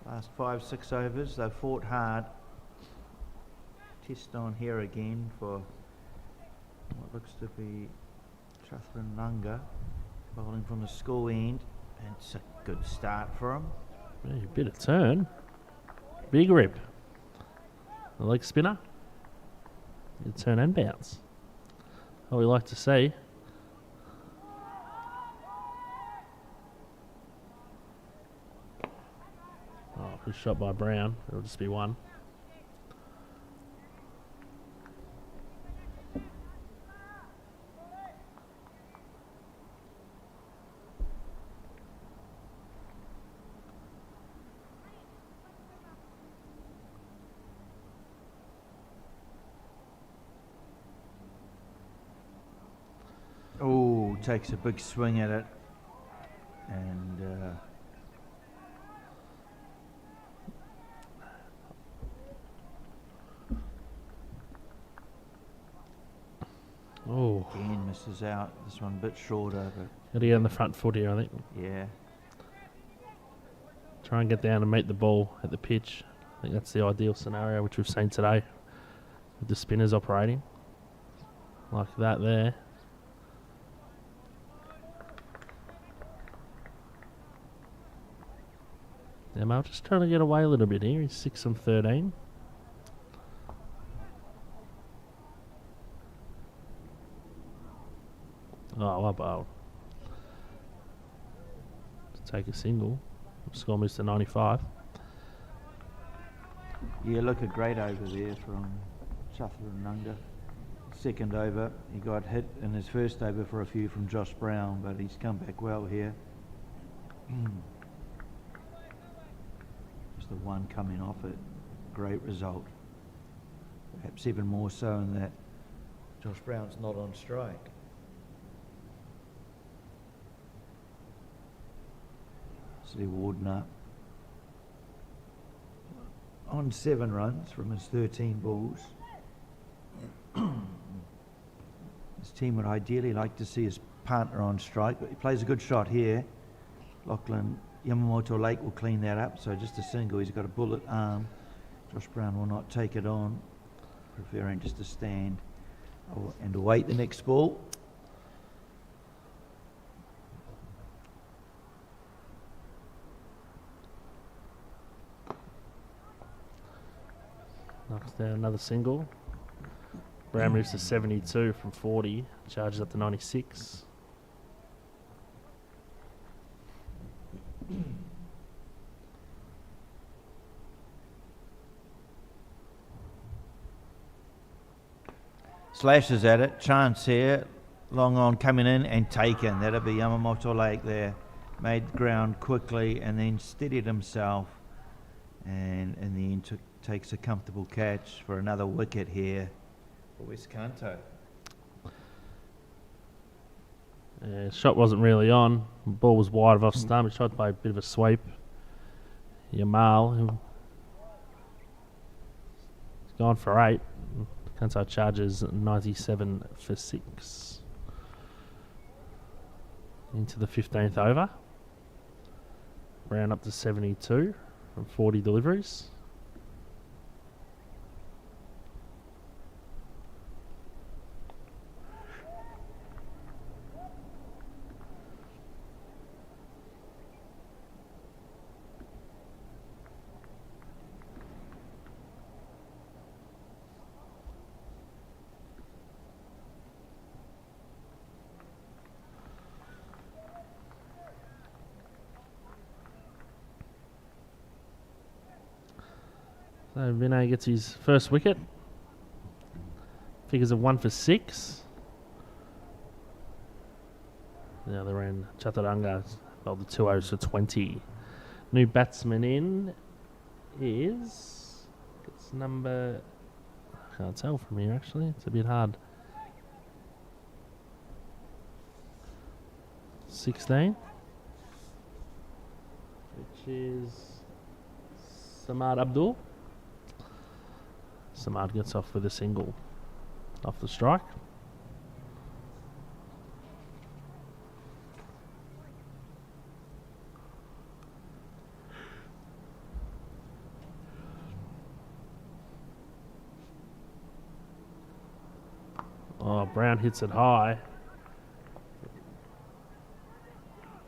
Last 5-6 overs, they fought hard. Test on here again for what looks to be Chathrananga, bowling from the school end. And it's a good start for him. Yeah, a bit of turn. Big rip. The leg spinner. Good turn and bounce. What we like to see. Oh, good shot by Brown. It'll just be one. Oh, takes a big swing at it. And again misses out. This one a bit shorter, but Got to get on the front foot here, I think. yeah. Try and get down and meet the ball at the pitch. I think that's the ideal scenario, which we've seen today with the spinners operating like that there. Yeah, Mal just trying to get away a little bit here. He's 6 and 13. Oh, well bowled. Take a single. Score moves to 95. Yeah, look, a great over there from Chathrananga. Second over, he got hit in his first over for a few from Josh Brown, but he's come back well here. Just the one coming off it. Great result. Perhaps even more so in that Josh Brown's not on strike. Lee Wardener on 7 runs from his 13 balls. His team would ideally like to see his partner on strike, but he plays a good shot here. Lachlan Yamamoto Lake will clean that up, so just a single. He's got a bullet arm. Josh Brown will not take it on, preferring just to stand and await the next ball. Knocks down another single. Brown moves to 72 from 40. Charges up to 96. Slashes at it. Chance here. Long on coming in and taken. That'll be Yamamoto Lake there. Made ground quickly and then steadied himself. And in the end takes a comfortable catch for another wicket here for West Kanto. Shot wasn't really on. Ball was wide of off stump. He tried to play a bit of a sweep. Yamal, who's gone for 8. Kansai charges 97 for 6. Into the 15th over. Brown up to 72 from 40 deliveries. So Vinay gets his first wicket. Figures of 1 for 6. The other end, Chaturanga held the 2 overs for 20. New batsman in is... It's number... I can't tell from here actually. It's a bit hard. 16. Which is Samad Abdul. Samad gets off with a single off the strike. Oh, Brown hits it high.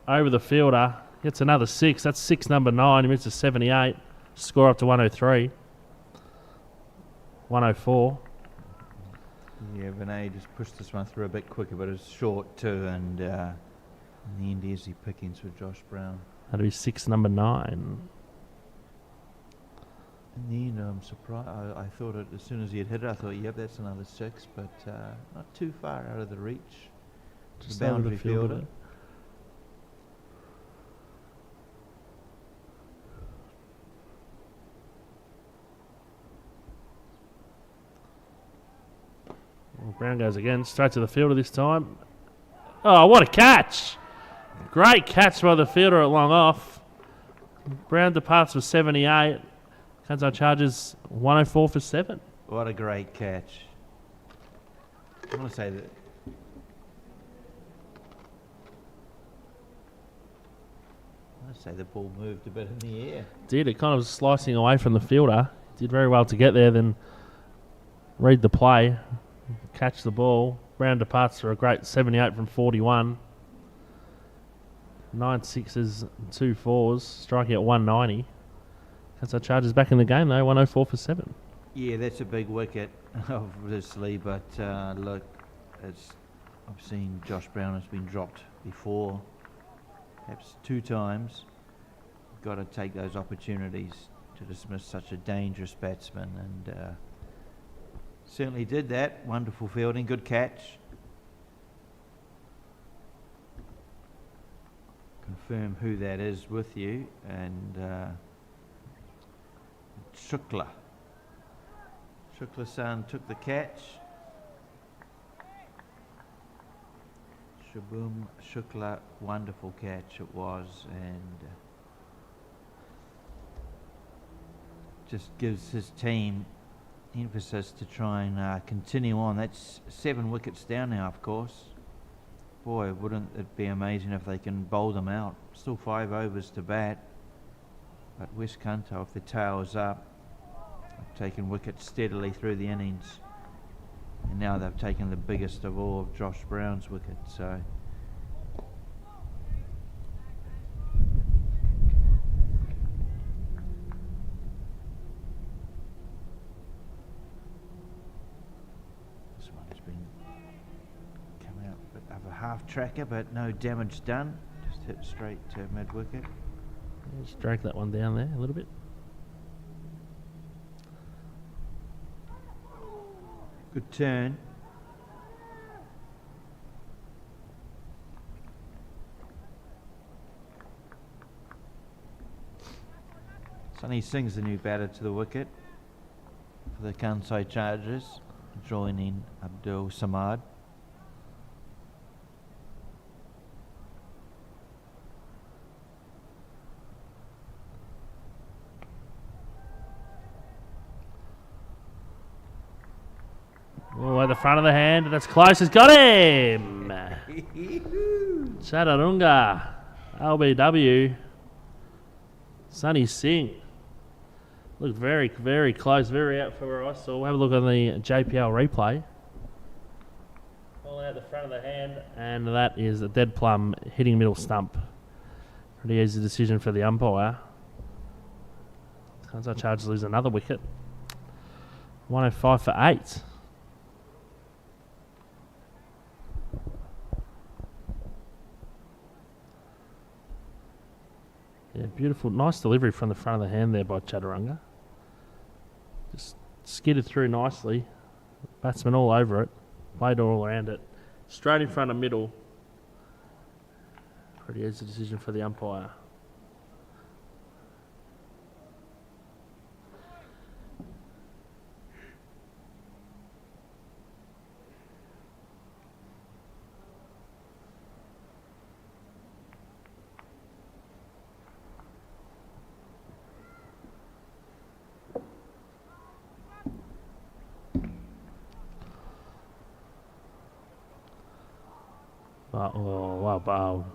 Over the fielder. Gets another 6. That's 6 number 9. He moves to 78. Score up to 103. 104. Yeah, Vinay just pushed this one through a bit quicker, but it's short too, and in the end, easy pickings with Josh Brown. That'll be 6 number 9. In the end, I'm surprised. I thought it as soon as he had hit it, I thought, yep, that's another 6, but not too far out of the reach. Just The boundary over the fielder. fielder. Brown goes again, straight to the fielder this time. Oh, what a catch! Great catch by the fielder at long off. Brown departs for 78. Kansai charges 104 for 7. What a great catch. I want to say that. I want to say the ball moved a bit in the air. Did, it kind of was slicing away from the fielder. Did very well to get there, then read the play. Catch the ball. Brown departs for a great 78 from 41. 9 sixes, 2 fours, striking at 190. Kansai charges back in the game though, 104 for 7. Yeah, that's a big wicket, obviously, but look, I've seen Josh Brown has been dropped before, perhaps 2 times. Got to take those opportunities to dismiss such a dangerous batsman, and certainly did that. Wonderful fielding, good catch. Confirm who that is with you, and Shukla. Shukla-san took the catch. Shabum Shukla, wonderful catch it was, and just gives his team emphasis to try and continue on. That's 7 wickets down now, of course. Boy, wouldn't it be amazing if they can bowl them out. Still 5 overs to bat, but West Kanto, if the tail is up, have taken wickets steadily through the innings, and now they've taken the biggest of all of Josh Brown's wickets. So He's been coming out a bit of a half tracker, but no damage done. Just hit straight to mid wicket. Just drag that one down there a little bit. Good turn. Sonny Singh's the new batter to the wicket for the Kansai Chargers, joining Abdul Samad. Oh, at the front of the hand, that's close. It's got him! Chaturanga, LBW, Sonny Singh. Looked very, very close, very out for where I saw. We'll have a look on the JPL replay. All out the front of the hand, and that is a dead plumb hitting middle stump. Pretty easy decision for the umpire. Kansai Chargers lose another wicket. 105 for 8. Yeah, beautiful. Nice delivery from the front of the hand there by Chaturanga. Just skidded through nicely. Batsman all over it. Played all around it. Straight in front of middle. Pretty easy decision for the umpire. Oh, wow.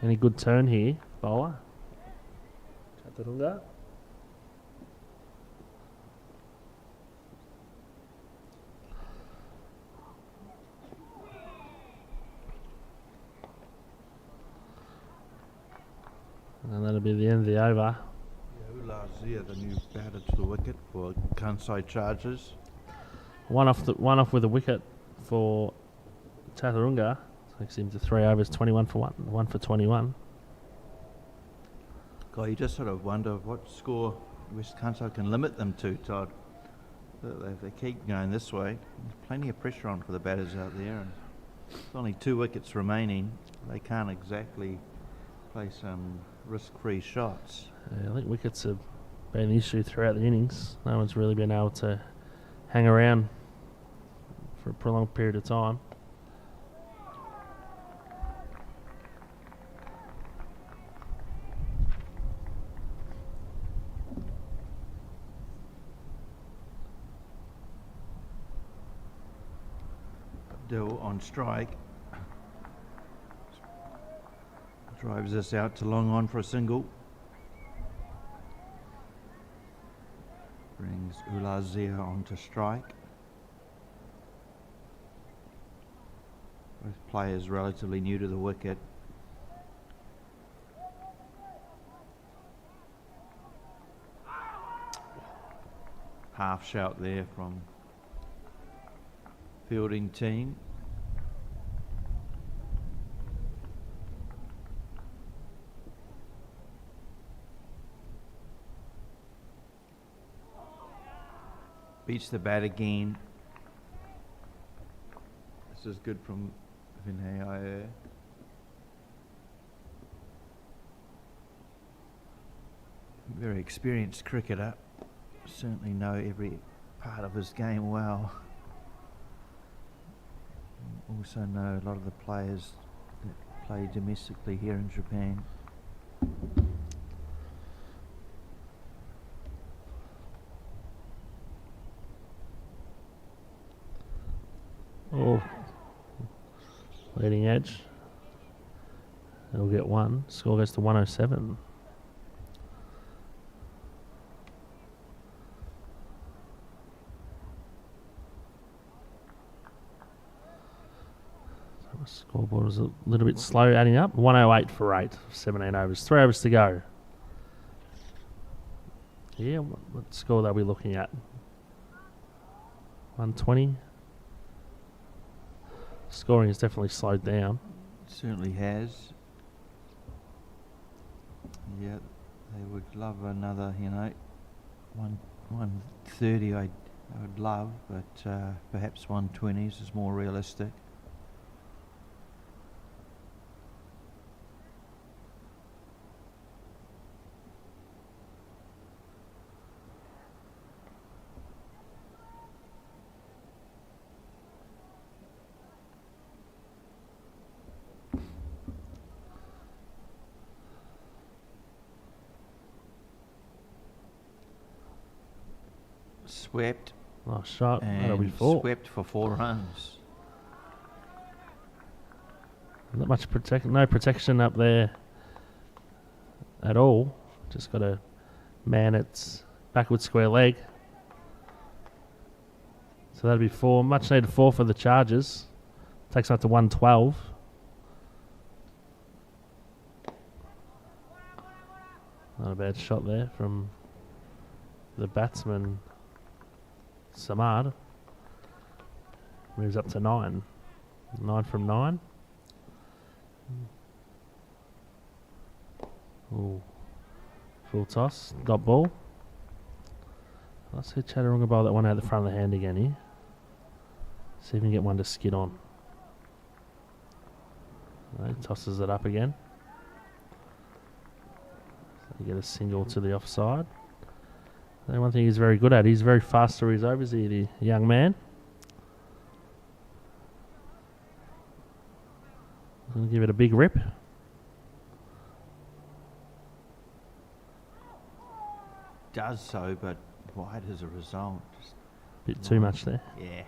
Any good turn here, bowler? Chaturanga. And that'll be the end of the over. Zia, the new batter to the wicket for Kansai Chargers. One off with a wicket for Chaturanga. Takes him to 3 overs, 21 for 1 for 21. God, you just sort of wonder what score West Kansai can limit them to, Todd. If they keep going this way, there's plenty of pressure on for the batters out there. And there's only 2 wickets remaining. They can't exactly play some risk-free shots. Yeah, I think wickets have been an issue throughout the innings. No one's really been able to hang around for a prolonged period of time. Dill on strike. Drives this out to long on for a single. Brings Ulazia onto strike. Both players relatively new to the wicket. Half shout there from fielding team. Beats the bat again. This is good from Vinay Iyer. Very experienced cricketer. Certainly know every part of his game well. Also know a lot of the players that play domestically here in Japan. Oh, leading edge. They'll get 1. Score goes to 107. The scoreboard was a little bit slow adding up. 108 for 8. 17 overs. 3 overs to go. Yeah, what score are we looking at? 120. Scoring has definitely slowed down. Certainly has. Yeah, they would love another, 130 I would love, but perhaps 120s is more realistic. Swept. Oh, shot. That'll be And 4. swept for 4 runs. Not much no protection up there at all. Just got to man its backward square leg. So that'll be 4. Much needed 4 for the Chargers. Takes up to 112. Not a bad shot there from the batsman Samad. Moves up to 9. 9 from 9. Ooh. Full toss. Dot ball. Let's see Chaturanga bowl that one out the front of the hand again here. See if we can get one to skid on. No, he tosses it up again. So you get a single to the offside. And one thing he's very good at, he's very fast through his overs here, the young man. Gonna give it a big rip. Does so, but wide as a result. Just Bit too much there. yeah.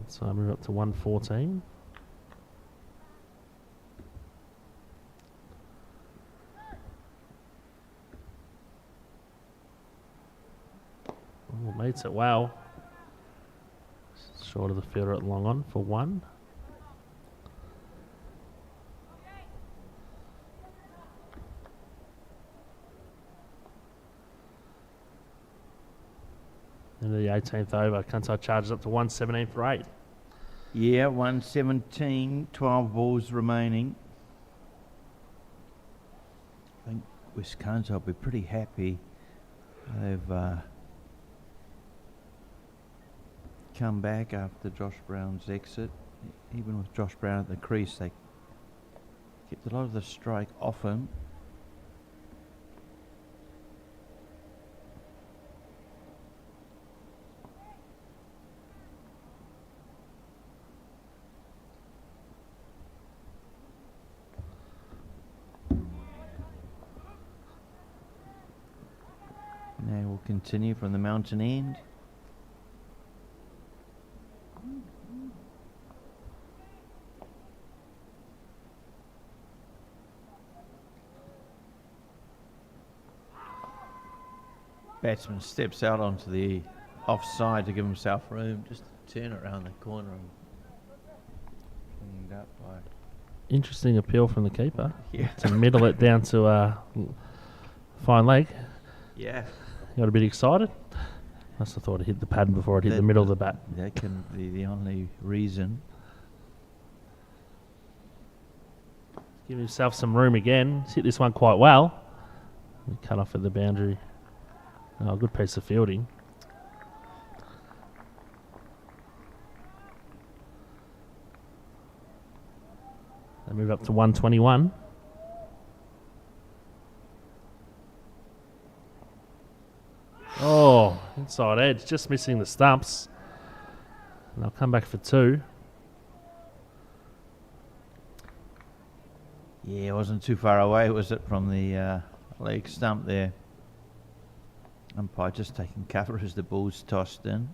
So I move up to 114. Oh, mates it well. Short of the fielder at long on for 1. Into the 18th over, Kansai charges up to 117 for 8. Yeah, 117, 12 balls remaining. I think Wisconsin will be pretty happy. They've come back after Josh Brown's exit. Even with Josh Brown at the crease, they kept a lot of the strike off him. Now we'll continue from the mountain end. Batsman steps out onto the offside to give himself room, just to turn around the corner and cleaned up by. Interesting appeal from the keeper. Yeah. To middle it down to a fine leg. Yeah. Got a bit excited. Must have thought it hit the pad before it hit the middle of the bat. That can be the only reason. Give himself some room again. He's hit this one quite well. Cut off at the boundary. Oh, good piece of fielding. They move up to 121. Oh, inside edge, just missing the stumps. And they'll come back for 2. Yeah, it wasn't too far away, was it, from the leg stump there? Umpire just taking cover as the ball's tossed in.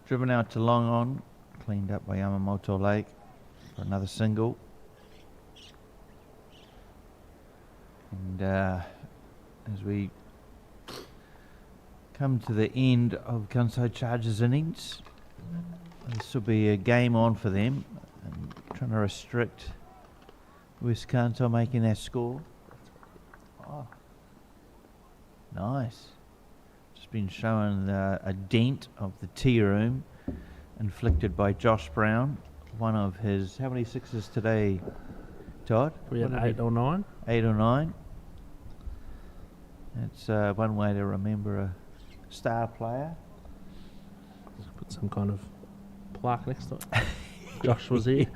Driven out to long on, cleaned up by Yamamoto Lake for another single. And as we come to the end of Kansai Chargers innings, this will be a game on for them. And trying to restrict West Kanto making their score. Oh, nice. Just been shown a dent of the tea room inflicted by Josh Brown. One of his, how many sixes today, Todd? We had 8 or 9. 8 or 9. That's one way to remember a star player. Just put some kind of plaque next to it. Josh was here.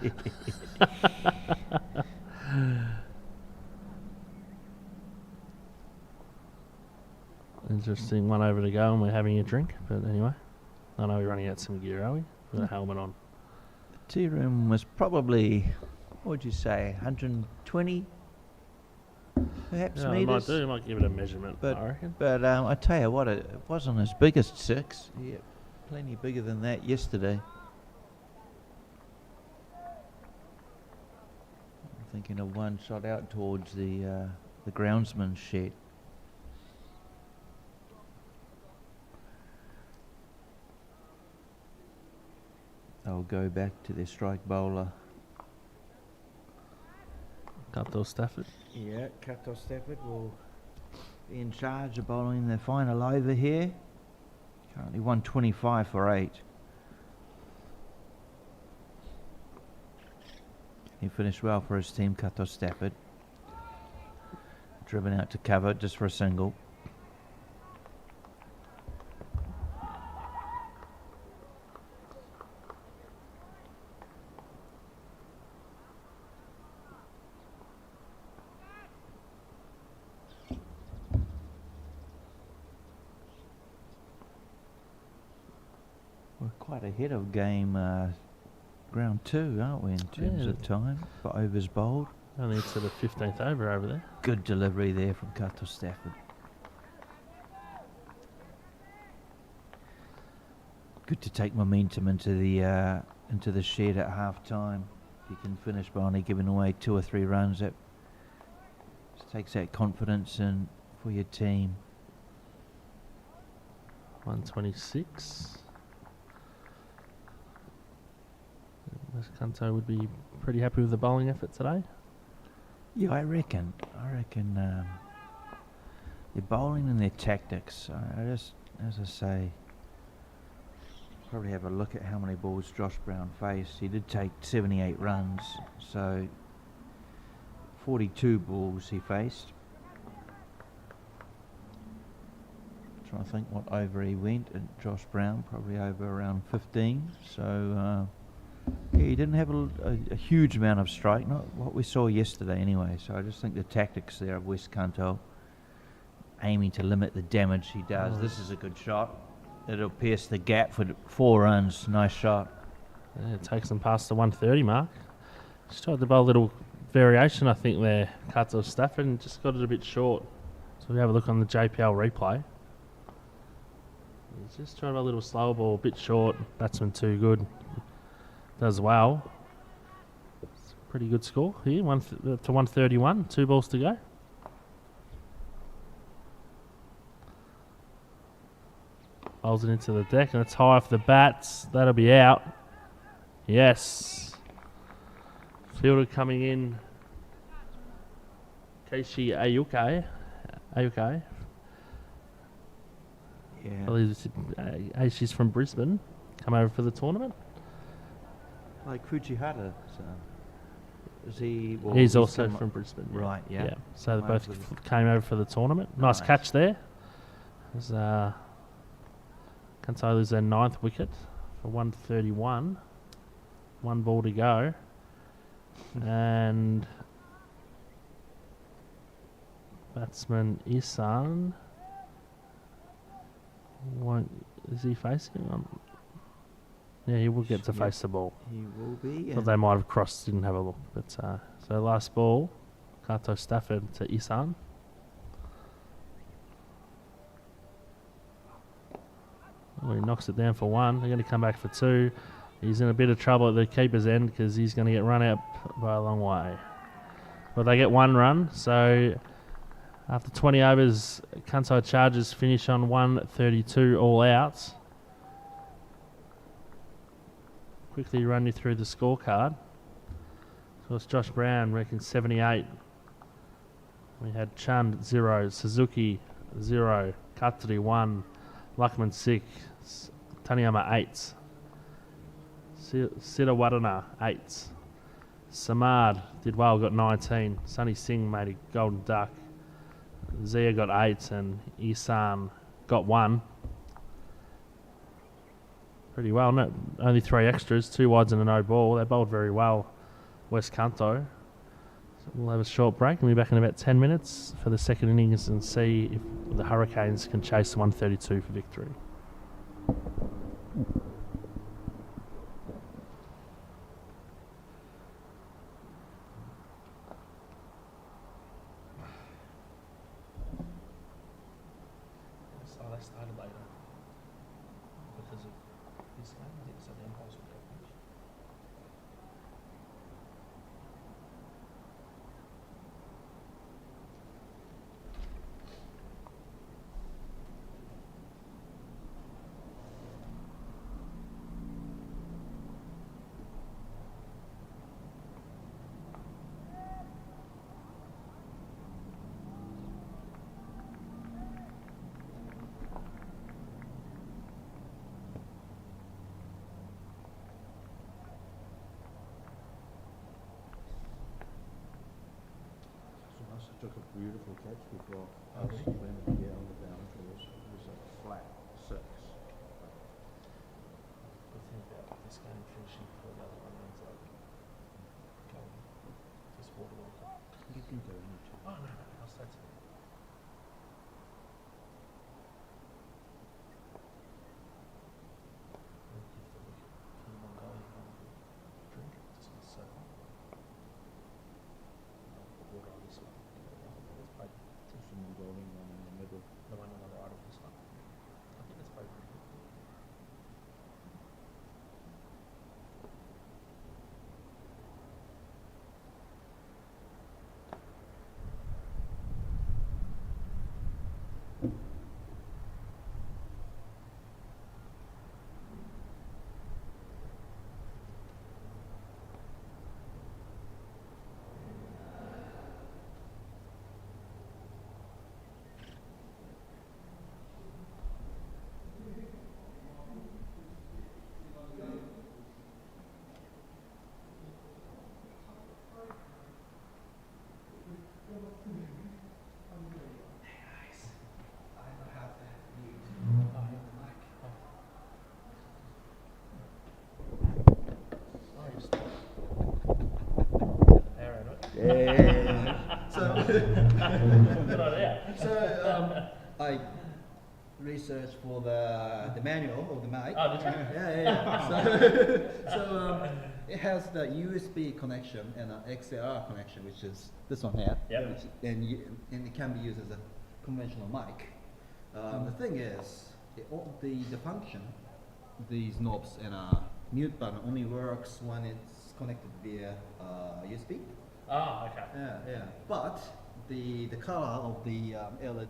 Interesting one over to go and we're having a drink. But anyway, I know we're running out some gear, are we? With a helmet on. The tea room was probably, what would you say, 120 perhaps Yeah, metres? I might give it a measurement, But- I reckon. But I tell you what, it wasn't his biggest 6. Yeah, plenty bigger than that yesterday. I'm thinking of one shot out towards the groundsman's shed. They'll go back to their strike bowler. Kanto Stafford. Yeah, Kanto Stafford will be in charge of bowling the final over here. Currently 125 for 8. He finished well for his team, Kanto Stafford. Driven out to cover just for a single. We're quite ahead of game ground 2, aren't we, in terms Yeah. of time for overs bowled. Only to the 15th over there. Good delivery there from Kanto Stafford. Good to take momentum into the shed at half time. If you can finish by only giving away 2 or 3 runs, that just takes that confidence in for your team. 126. West Kanto would be pretty happy with the bowling effort today. Yeah, I reckon their bowling and their tactics. I just, as I say, probably have a look at how many balls Josh Brown faced. He did take 78 runs, so 42 balls he faced. Trying to think what over he went, and Josh Brown probably over around 15. So yeah, he didn't have a huge amount of strike, not what we saw yesterday anyway. So I just think the tactics there of West Kanto, aiming to limit the damage he does. Oh. This is a good shot. It'll pierce the gap for 4 runs. Nice shot. Yeah, it takes them past the 130 mark. Just tried to bowl a little variation, I think, there, Kanto Stafford, and just got it a bit short. So we have a look on the JPL replay. He's just tried a little slower ball, a bit short. Batsman too good. Does well. It's a pretty good score here, to 131. 2 balls to go. Bowls it into the deck, and it's high off the bats. That'll be out. Yes. Fielder coming in. Keishi Ayuke. Yeah. I believe she's from Brisbane. Come over for the tournament. Like Fujihara. So is he? Well, He's also come from Brisbane. Yeah. Right, yeah. So they Come both over for came over for the tournament. Nice Nice. catch there. Kansai lose their 9th wicket for 131. 1 ball to go. And batsman Isan is he facing him? Yeah, he will get to Yep. face the ball. He will be. Thought they might have crossed, didn't have a look. But so last ball, Kanto Stafford to Isan. Oh, he knocks it down for 1. They're going to come back for 2. He's in a bit of trouble at the keeper's end because he's going to get run out by a long way. But they get 1 run, so After 20 overs, Kansai Chargers finish on 132 all outs. Quickly run you through the scorecard. So it's Josh Brown making 78. We had Chand 0, Suzuki 0, Katri 1, Luckman 6, Taniyama 8, Sita Wadana 8, Samad did well, got 19, Sunny Singh made a golden duck, Zia got 8 and Isan got 1. Pretty well, no, only 3 extras, 2 wides and a no ball. They bowled very well, West Kanto. So we'll have a short break and be back in about 10 minutes for the second innings and see if the Hurricanes can chase the 132 for victory. They started later because of this game. I think so the umpires will go first. Took a beautiful catch before. I was on the boundary. It was a flat 6. The thing about this game finishing before the other one ends up going just water. You can go into. Oh no, I'll stay to the one on the right of this one. I think that's probably pretty good. I researched for the manual of the mic. Oh, did you? Yeah. So it has the USB connection and an XLR connection, which is this one here. Yep. And it can be used as a conventional mic. The thing is, the function, these knobs and a mute button only works when it's connected via USB. Oh, okay. Yeah. But the color of the LED changes.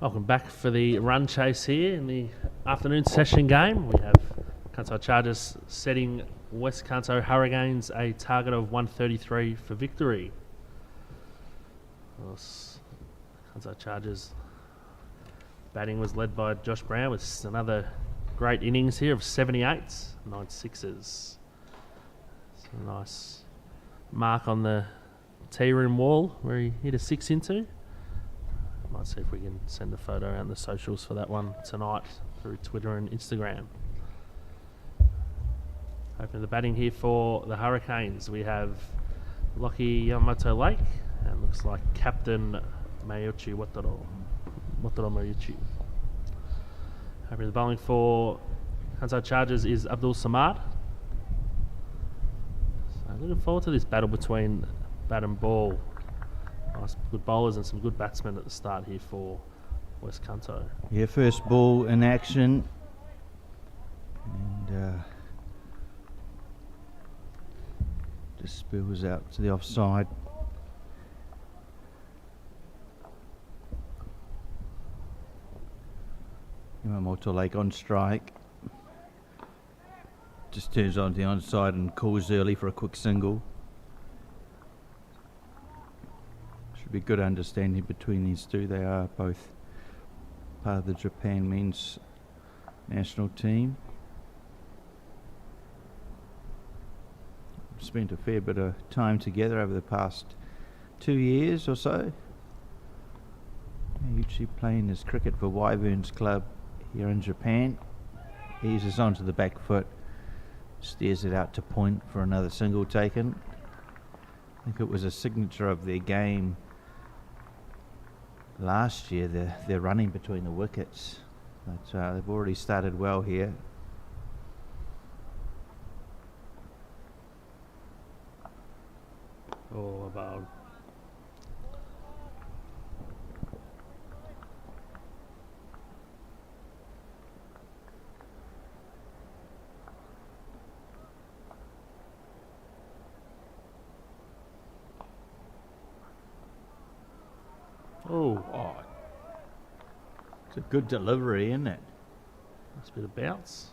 Welcome back for the run chase here in the afternoon session game. We have Kanto Chargers setting West Kanto Hurricanes a target of 133 for victory. Kanto Chargers batting was led by Josh Brown with another great innings here of 78s, 9 sixes. So a nice mark on the tea room wall where he hit a 6 into. Might see if we can send a photo out in the socials for that one tonight through Twitter and Instagram. Opening the batting here for the Hurricanes, we have Lockie Yamamoto Lake and looks like Captain Mayuchi Wataro Mayuchi. Opening the bowling for Kanto Chargers is Abdul Samad. So looking forward to this battle between bat and ball. Nice, good bowlers and some good batsmen at the start here for West Kanto. Yeah, first ball in action. And just spills out to the offside. Yamamoto Lake on strike. Just turns on the onside and calls early for a quick single. Should be good understanding between these two. They are both part of the Japan men's national team. Spent a fair bit of time together over the past 2 years or so. Usually playing his cricket for Wyverns Club here in Japan. Eases onto the back foot, steers it out to point for another single taken. I think it was a signature of their game last year, they're running between the wickets. But they've already started well here. All about. Oh, it's a good delivery, isn't it? nice bit of bounce.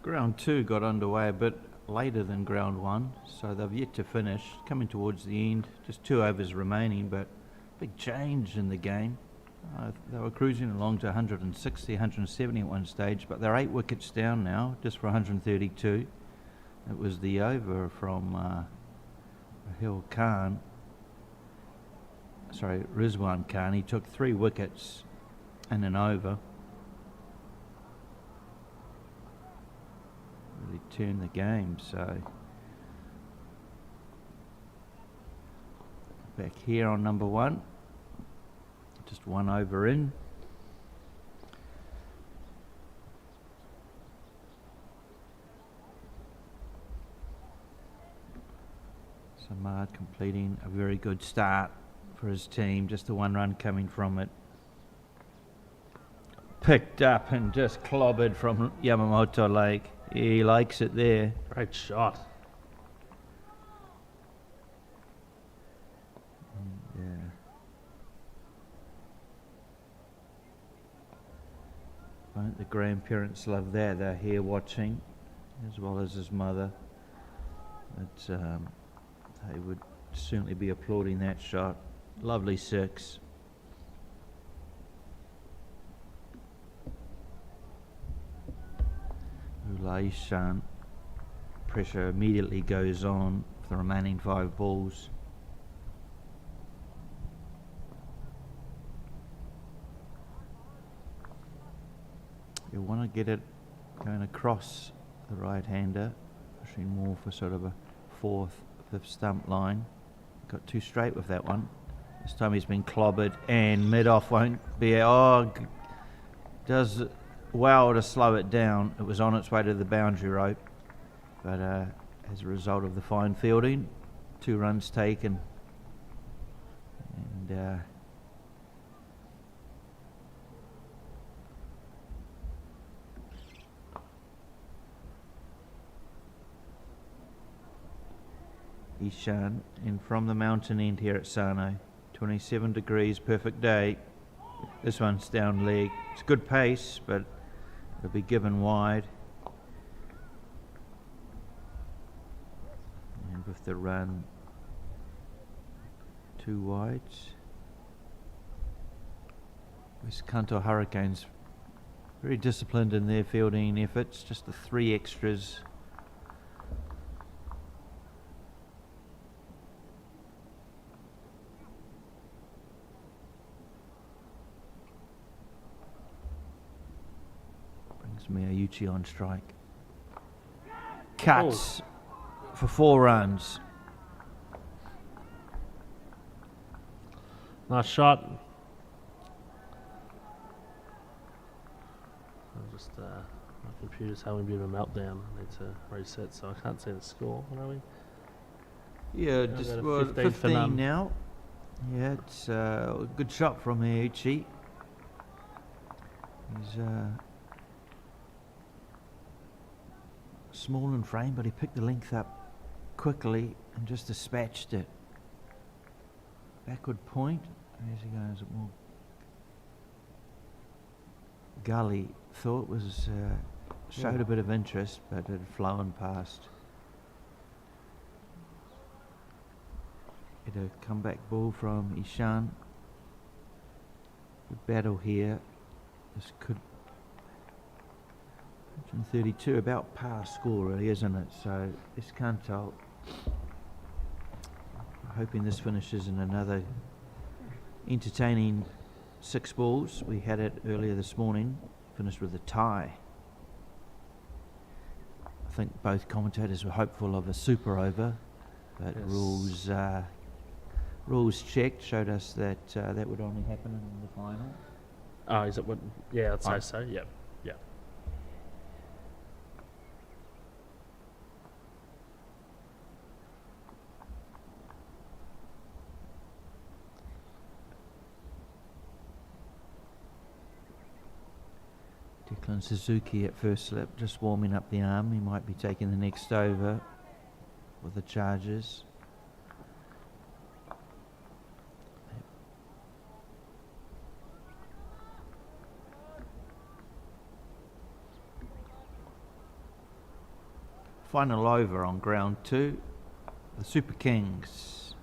Ground 2 got underway a bit later than ground 1, so they've yet to finish. Coming towards the end, just 2 overs remaining, but big change in the game. They were cruising along to 160, 170 at one stage, but they're 8 wickets down now, just for 132. It was the over from Rizwan Khan. He took 3 wickets and an over. Really turned the game, so back here on number 1, just 1 over in. Samad completing a very good start for his team, just the 1 run coming from it. Picked up and just clobbered from Yamamoto Lake. He likes it there. Great shot. Yeah. Won't the grandparents love that? They're here watching, as well as his mother. But they would certainly be applauding that shot. Lovely 6. Ulai-shan. Pressure immediately goes on for the remaining 5 balls. You want to get it going across the right-hander, pushing more for sort of a 4th, 5th stump line. Got too straight with that one. This time he's been clobbered, and mid-off won't be... does well to slow it down. It was on its way to the boundary rope, but as a result of the fine fielding. 2 runs taken. And Ishan in from the mountain end here at Sano. 27 degrees, perfect day. This one's down leg. It's good pace, but it'll be given wide. And with the run, 2 wides. West Kanto Hurricanes very disciplined in their fielding efforts, just the 3 extras. Miyauchi on strike. Cuts for 4 runs. Nice shot. My computer's having a bit of a meltdown. I need to reset, so I can't see the score. What are we? Yeah, I've just got a well, 15 for 15 none. now. Yeah, it's a good shot from Miyauchi. He's small in frame, but he picked the length up quickly and just dispatched it. Backward point. As he goes, more gully. Thought was showed a bit of interest, but it had flown past. Get a comeback ball from Ishan. Good battle here. This could 132, about par score really, isn't it? So this Kanto, hoping this finishes in another entertaining 6 balls. We had it earlier this morning, finished with a tie. I think both commentators were hopeful of a super over, but Yes. rules checked showed us that that would only happen in the final. Oh, is it what? Yeah, I'd say so. Yep. Declan Suzuki at first slip, just warming up the arm. He might be taking the next over with the Chargers. Final over on ground 2. The Super Kings.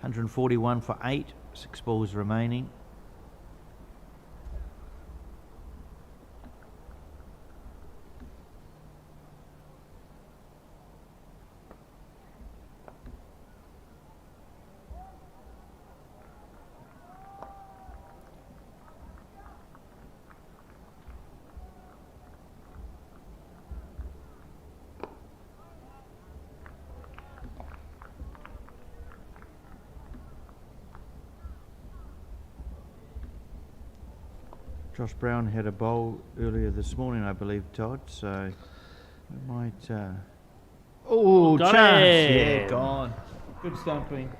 141 for 8, 6 balls remaining. Josh Brown had a bowl earlier this morning, I believe, Todd, so we might... Oh, Got chance! it. Yeah, gone. Good stumping.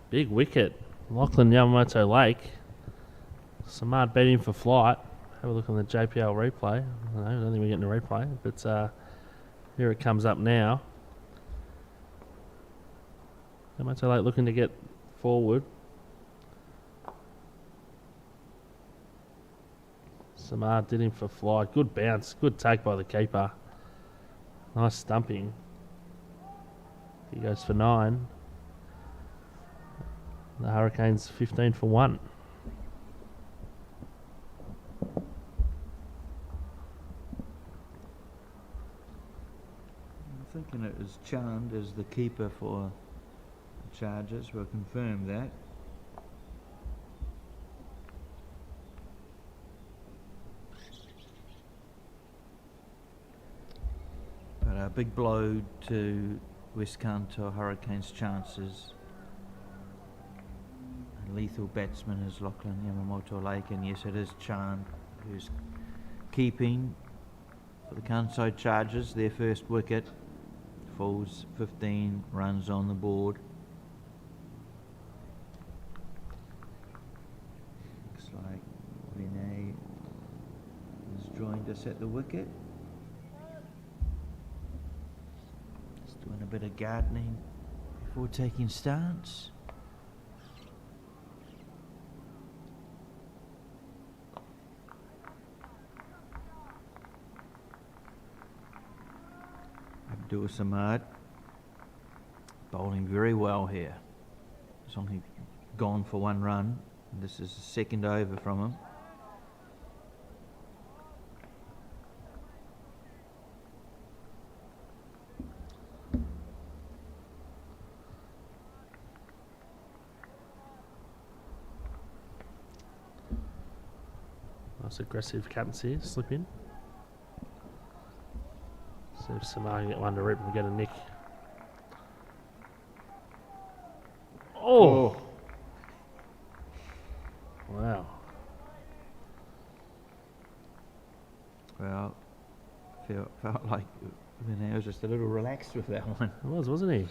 Big wicket. Lachlan Yamamoto Lake. Samad beat him for flight. Have a look on the JPL replay. I don't think we're getting a replay, but here it comes up now. Yamamoto Lake looking to get forward. Samad did him for flight. Good bounce. Good take by the keeper. Nice stumping. He goes for 9. The Hurricanes 15 for 1. I'm thinking it was Chand as the keeper for the Chargers. We'll confirm that. But a big blow to West Kanto Hurricanes' chances. A lethal batsman is Lachlan Yamamoto Lake, and yes, it is Chand who's keeping for the Kansai Chargers, their first wicket. Falls 15 runs on the board. Looks like Vinay has joined us at the wicket. Just doing a bit of gardening before taking stance. Abdul Samad bowling very well here. He's only gone for 1 run. This is the second over from him. Nice aggressive captaincy, slip in. See if Samar can get one to rip and get a nick. Oh! Wow. Well, felt like Vinay was just a little relaxed with that one. It was, wasn't he?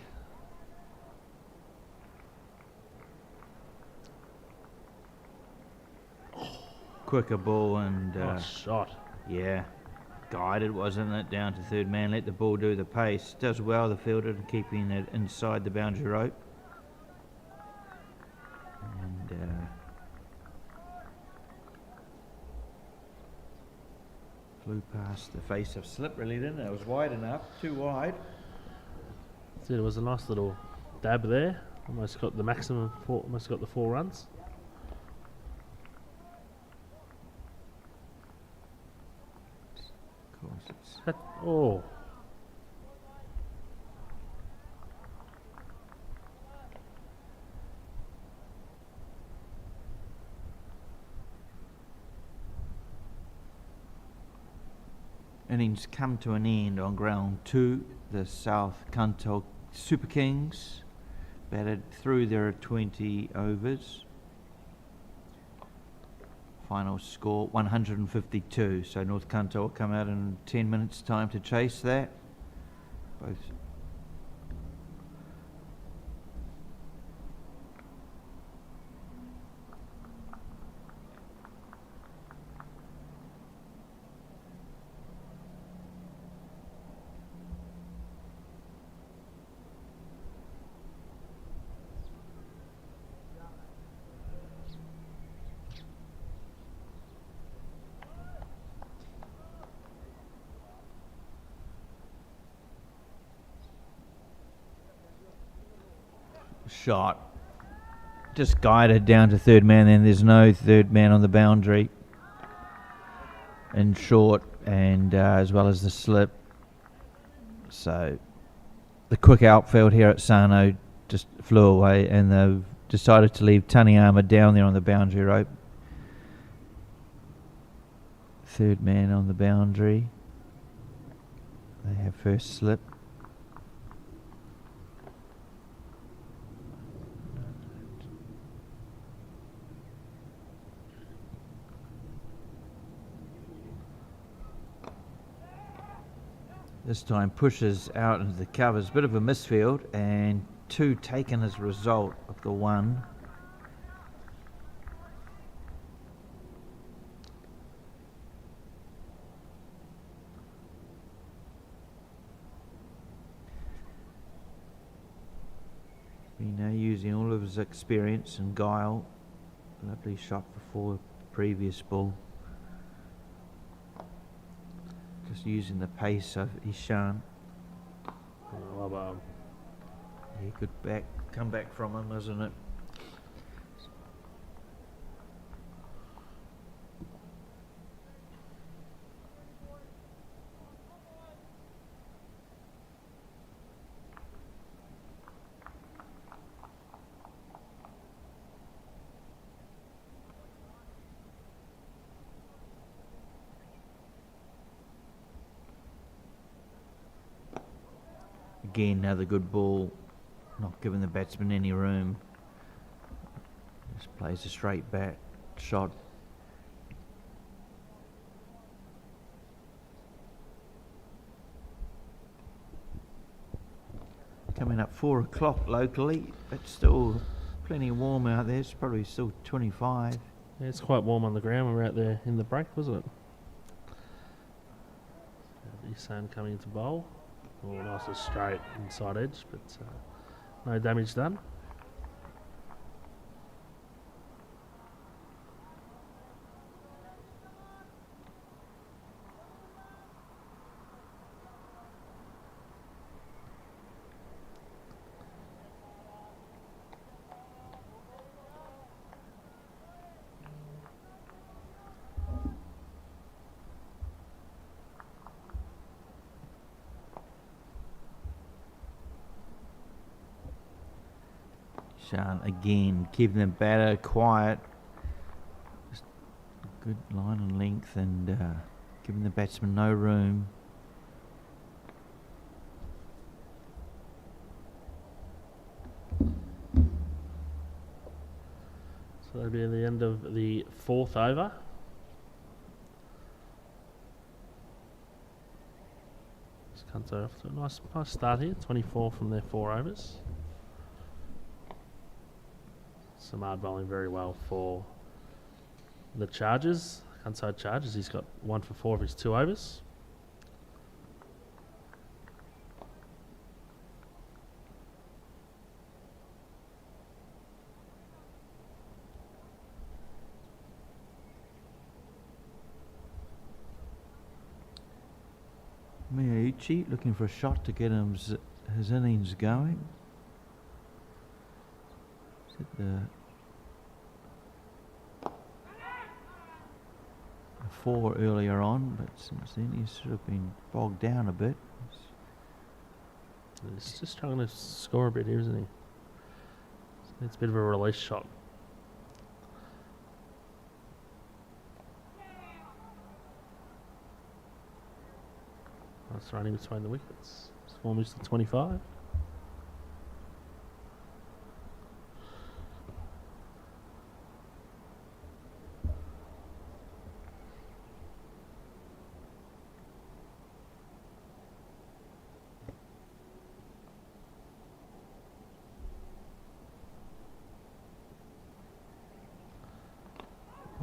Quicker ball and Nice shot. yeah, guided, wasn't it? Down to third man, let the ball do the pace. Does well, the fielder, in keeping it inside the boundary rope. And flew past the face of slip, really, didn't it? It was wide enough, too wide. See, it was a nice little dab there. Almost got the maximum, almost got the 4 runs. Of course, it's Oh. innings come to an end on ground 2. The South Kanto Super Kings batted through their 20 overs. Final score 152. So North Kanto will come out in 10 minutes' time to chase that. Both shot. Just guided down to third man, then there's no third man on the boundary. And short, and as well as the slip. So the quick outfield here at Sano just flew away, and they've decided to leave Taniyama down there on the boundary rope. Third man on the boundary. They have first slip. This time pushes out into the covers. Bit of a misfield, and 2 taken as a result of the 1. Now using all of his experience and guile. Lovely shot before the previous ball. Just using the pace of Ishan. He could come back from him, isn't it? Again, another good ball, not giving the batsman any room. Just plays a straight bat shot. coming up 4 o'clock locally, but still plenty warm out there. It's probably still 25. Yeah, it's quite warm on the ground. We were out there in the break, wasn't it? Isan coming into bowl. Oh, nice and straight inside edge, but no damage done. Sean again keeping the batter quiet. Just a good line and length and giving the batsman no room. So that'll be the end of the 4th over. Just Kanto off to a nice start here. 24 from their 4 overs. Samad bowling very well for the Chargers. Kansai Chargers. He's got 1 for 4 of his 2 overs. Miyauchi looking for a shot to get his innings going. The 4 earlier on, but since then he's sort of been bogged down a bit. He's just trying to score a bit here, isn't he? It's a bit of a release shot. Nice running between the wickets. Score moves to 25.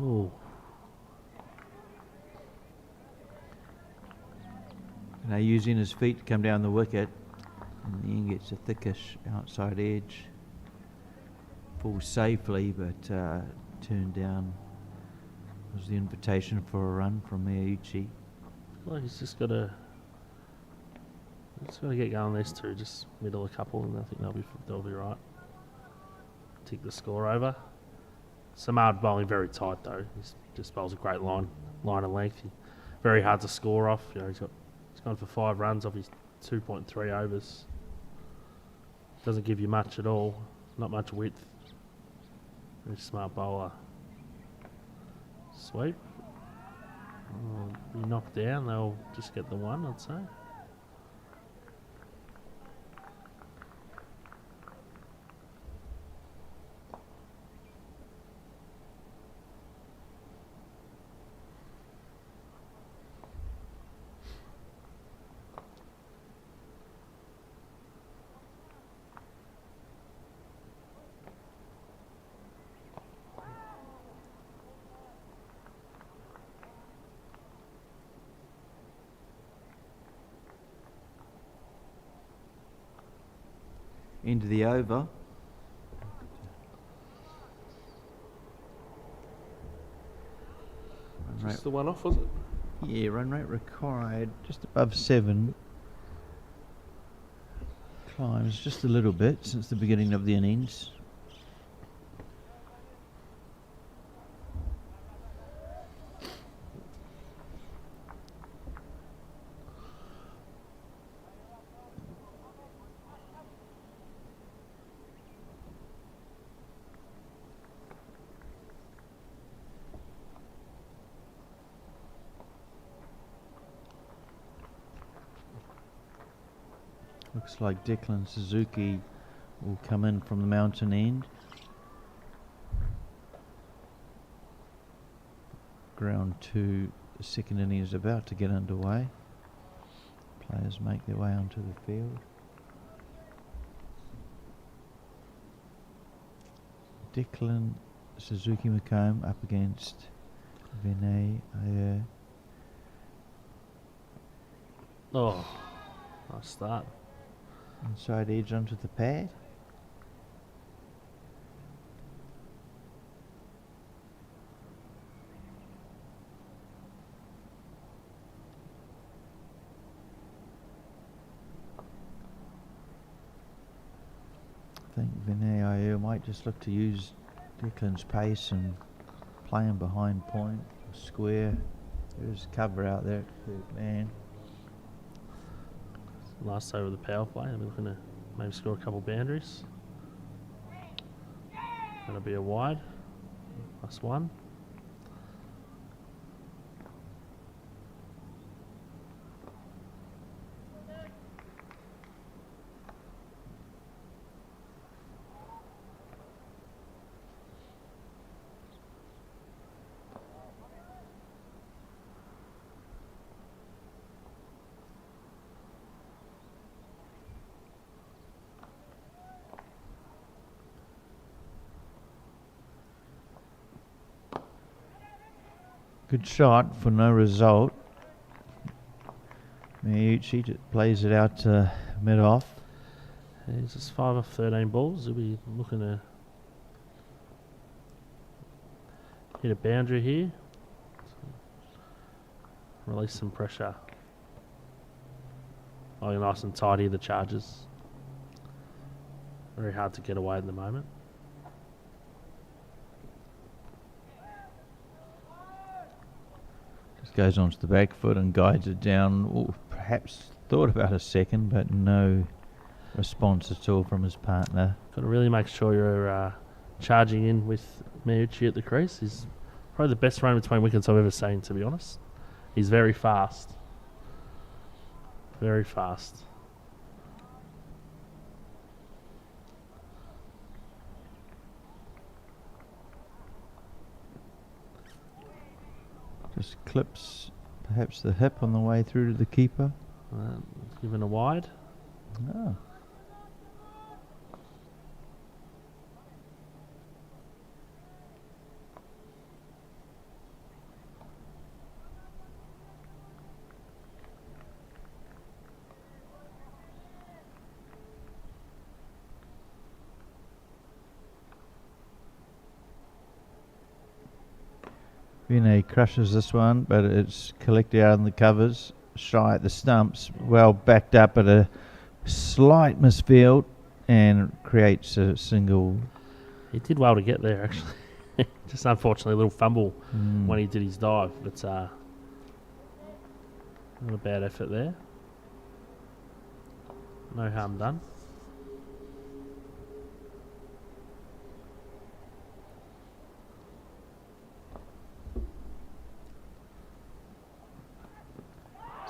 Oh. Now using his feet to come down the wicket, and then gets a thickish outside edge. Falls safely, but turned down. Was the invitation for a run from Miyauchi. Well, he's just got to get going. These two, just middle a couple, and I think they'll be right. Tick the score over. Samad bowling very tight though. He just bowls a great line of length. Very hard to score off. You know, he's gone for 5 runs off his 2.3 overs. Doesn't give you much at all. Not much width. Very smart bowler. Sweep. Be knocked down. They'll just get the 1, I'd say. Into the over. Just the 1 off, was it? Yeah, run rate required just above 7. Climbs just a little bit since the beginning of the innings. Looks like Declan Suzuki will come in from the mountain end. Ground 2, the second inning is about to get underway. Players make their way onto the field. Declan Suzuki McComb up against Vinay Iyer. Oh, nice start. Inside edge onto the pad. I think Vinay Iyer might just look to use Declan's pace and play him behind point, square. There's cover out there at third man. Last over the power play. They're looking to maybe score a couple boundaries. That'll be a wide. +1. Good shot for no result. Miyuchi just plays it out to mid-off. He's just 5 of 13 balls. He'll be looking to hit a boundary here. Release some pressure. Oh, you're nice and tidy, the Chargers. Very hard to get away at the moment. Just goes onto the back foot and guides it down. Ooh, perhaps thought about a second, but no response at all from his partner. Got to really make sure you're charging in with Miyuchi at the crease. He's probably the best run between wickets I've ever seen, to be honest. He's very fast. Very fast. Just clips perhaps the hip on the way through to the keeper. Given a wide. Oh. Vinay crushes this one, but it's collected out in the covers, shy at the stumps, well backed up at a slight misfield and creates a single. He did well to get there, actually. Just unfortunately a little fumble when he did his dive, but not a bad effort there. No harm done.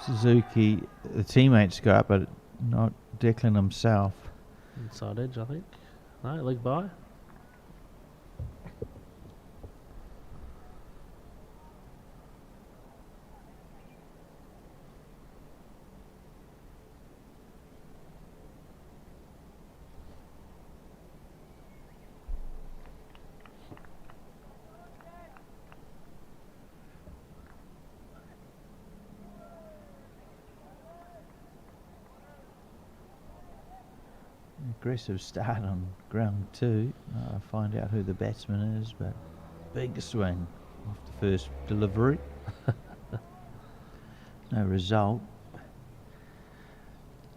Suzuki, the teammates go up, but not Declan himself. Inside edge, I think. No, leg by. Aggressive start on ground 2. I'll find out who the batsman is, but big swing off the first delivery. No result.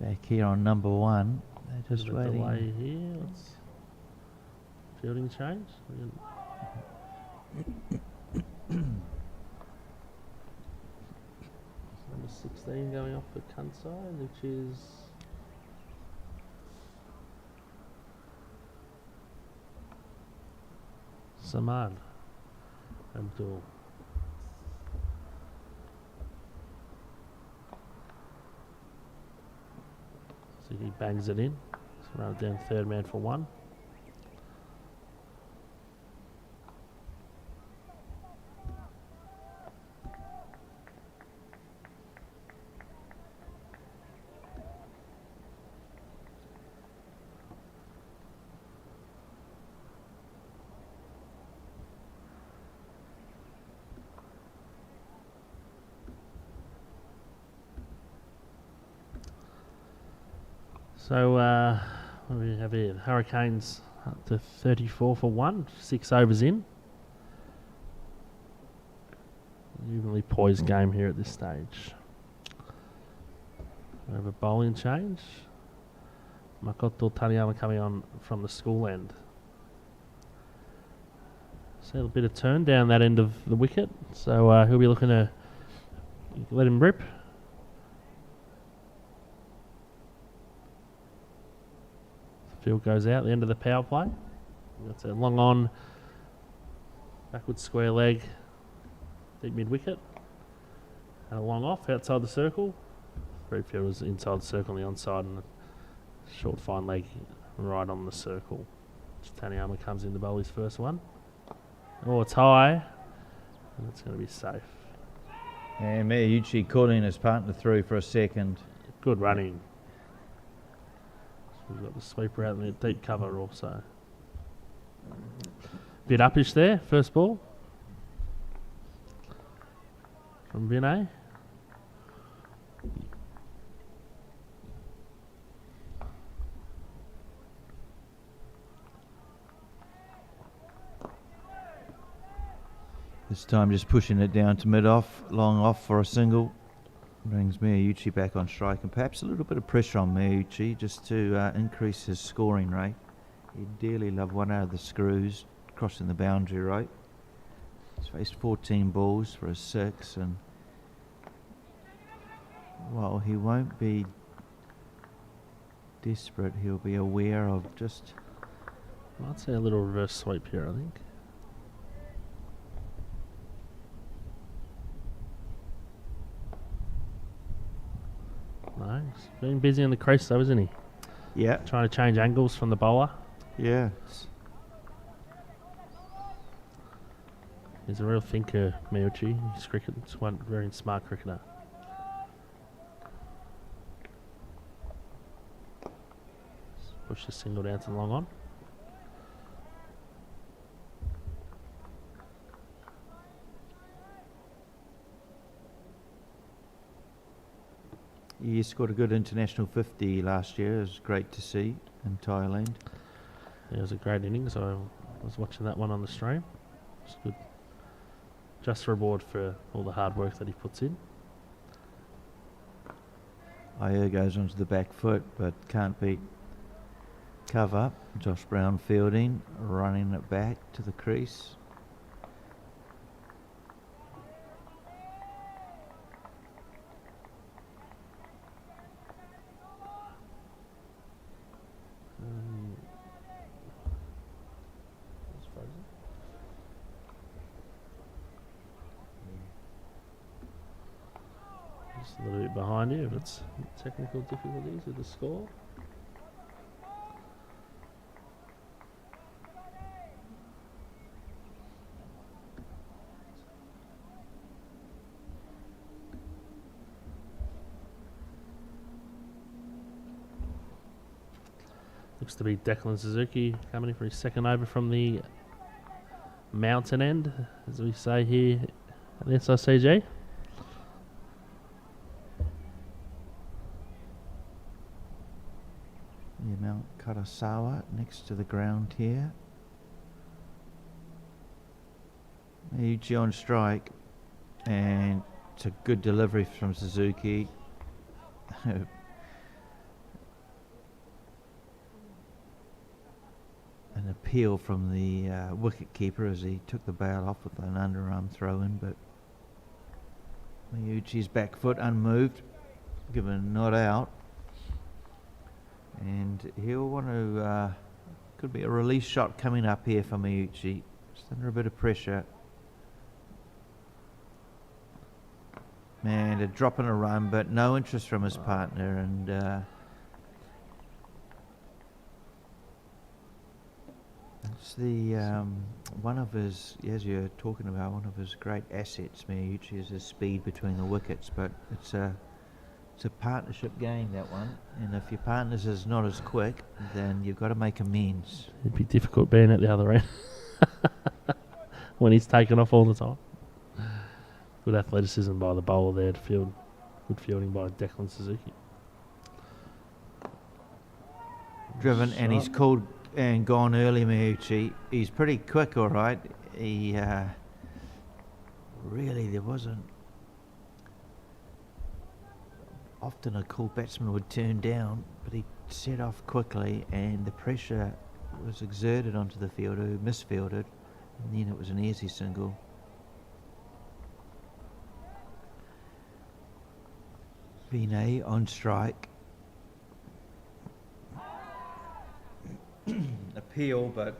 Back here on number 1. They're just waiting. Delay here. Let's fielding change. Number 16 going off for Kansai, which is Samad Abdul. So he bangs it in. So run it down third man for 1. So, what do we have here? The Hurricanes up to 34 for 1, 6 overs in. Evenly poised game here at this stage. We have a bowling change. Makoto Taniyama coming on from the school end. See a bit of turn down that end of the wicket. So he'll be looking to let him rip. Field goes out, the end of the power play. That's a long on, backward square leg, deep mid wicket. And a long off outside the circle. Redfield was inside the circle on the onside and a short fine leg right on the circle. Taniyama comes in to bowl his first one. Oh, it's high. And it's going to be safe. And Miyuchi calling his partner through for a second. Good running. So we've got the sweeper out in the deep cover also. Bit uppish there, first ball. From Vinay. This time just pushing it down to mid-off, long off for a single. Brings Miyuchi back on strike and perhaps a little bit of pressure on Miyuchi just to increase his scoring rate. He'd dearly love one out of the screws, crossing the boundary right. He's faced 14 balls for a 6 and while he won't be desperate, he'll be aware of just... I'd say a little reverse sweep here, I think. No, he's been busy on the crease though, isn't he? Yeah. Trying to change angles from the bowler. Yeah. He's a real thinker, Miyuchi. He's one very smart cricketer. Push the single down to the long on. He scored a good international 50 last year. It was great to see in Thailand. Yeah, it was a great innings. I was watching that one on the stream. It's good. Just reward for all the hard work that he puts in. Iyer goes onto the back foot, but can't beat cover. Josh Brown fielding, running it back to the crease. Just a little bit behind you, but it's technical difficulties with the score. Looks to be Declan Suzuki coming in for his second over from the mountain end, as we say here at the SICG. Yeah, Mount Karasawa next to the ground here. Miyuchi on strike, and it's a good delivery from Suzuki. An appeal from the wicket keeper as he took the bail off with an underarm throw in, but Miyuchi's back foot unmoved, given not out, and he'll want to could be a release shot coming up here for Miyuchi, just under a bit of pressure. And a drop and a run, but no interest from his partner, and it's the one of his, as you're talking about, one of his great assets, Miyuchi, is his speed between the wickets. But it's a partnership game, that one, and if your partner's is not as quick, then you've got to make amends. It'd be difficult being at the other end when he's taken off all the time. Good athleticism by the bowler there to field. Good fielding by Declan Suzuki. driven, and he's called and gone early, Miyuchi. He's pretty quick, all right. He really, there wasn't often a cool batsman would turn down, but he set off quickly, and the pressure was exerted onto the fielder who misfielded, and then it was an easy single. Vinay on strike. Appeal, but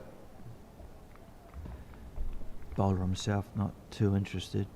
bowler himself not too interested.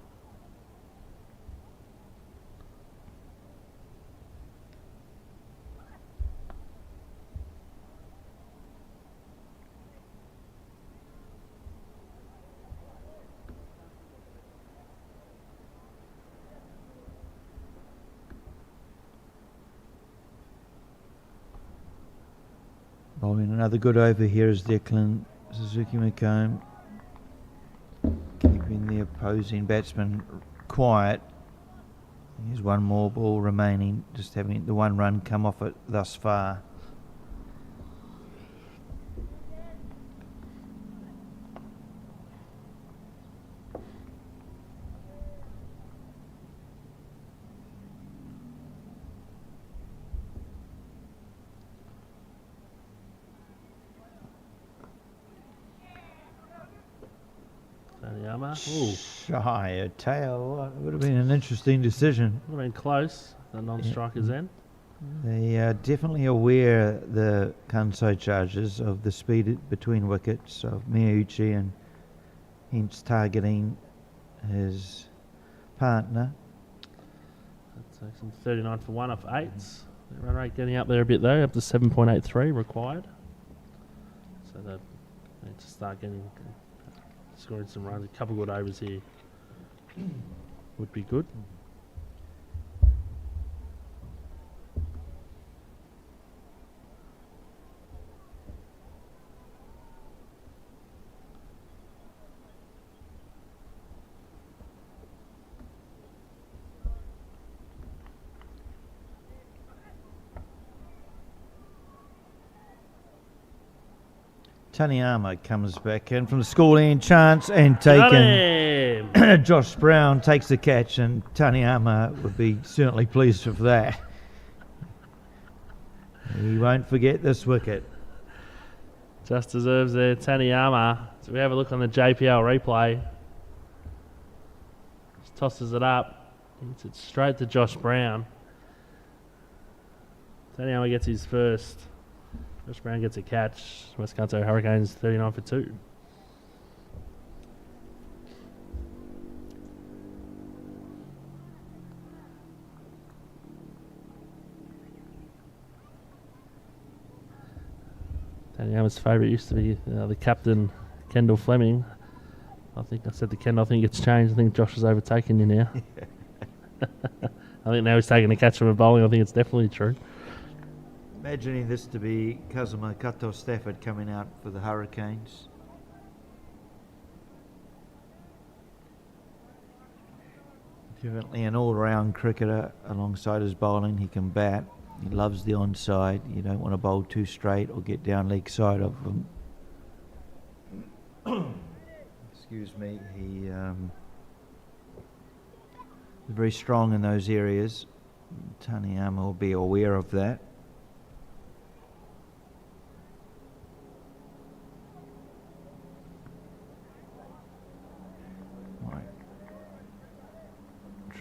Bowling another good over here is Declan Suzuki McComb, keeping the opposing batsman quiet. Here's one more ball remaining, just having the one run come off it thus far. Shy a tail. It would have been an interesting decision. Would have been close, the non-strikers end. They are definitely aware, the Kansai chargers, of the speed between wickets of Miyuchi, and hence targeting his partner. That's 39 for 1 off 8s. The run rate getting up there a bit though, up to 7.83 required. So they need to start scoring some runs. A couple good overs here would be good. Taniyama comes back in from the scoreline chance and taken. Josh Brown takes the catch, and Taniyama would be certainly pleased with that. He won't forget this wicket. Just deserves there, Taniyama. So we have a look on the JPL replay. Just tosses it up. Hits it straight to Josh Brown. Taniyama gets his first. Josh Brown gets a catch. West Kanto Hurricanes 39 for 2. Taniyama's favourite used to be the captain, Kendall Fleming. I think I said to Kendall, I think it's changed. I think Josh has overtaken you now. I think now he's taking a catch from a bowling. I think it's definitely true. Imagining this to be Kazuma Kato Stafford coming out for the Hurricanes. Definitely an all-round cricketer alongside his bowling. He can bat. He loves the onside. You don't want to bowl too straight or get down leg side of him. Excuse me. He is very strong in those areas. Taniyama will be aware of that.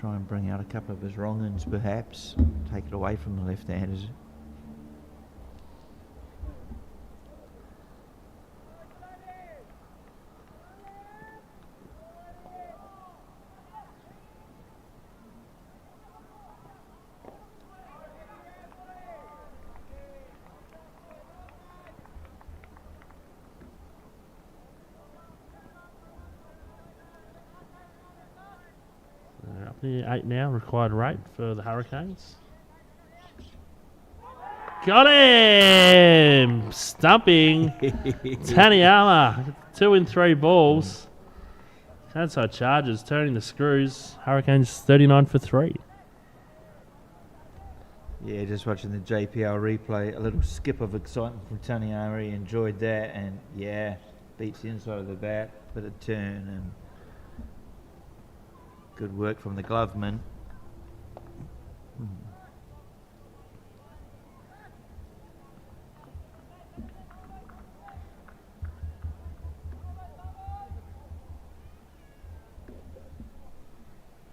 Try and bring out a couple of his wrong-ins perhaps. Take it away from the left-handers. The 8 now, required rate for the Hurricanes. Got him! Stumping Taniyama. 2 in 3 balls. Kansai Chargers turning the screws. Hurricanes 39 for 3. Yeah, just watching the JPL replay, a little skip of excitement from Taniyama. He enjoyed that, and yeah, beats the inside of the bat, bit of turn, and good work from the gloveman.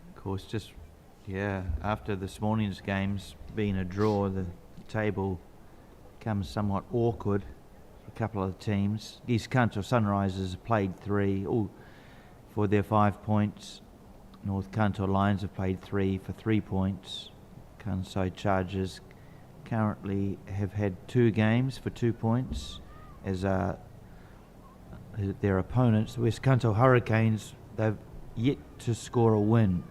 Of course, just after this morning's games being a draw, the table becomes somewhat awkward for a couple of the teams. East Kanto Sunrisers have played 3 all for their 5 points. North Kanto Lions have played 3 for 3 points. Kansai Chargers currently have had 2 games for 2 points, as their opponents, the West Kanto Hurricanes, they've yet to score a win,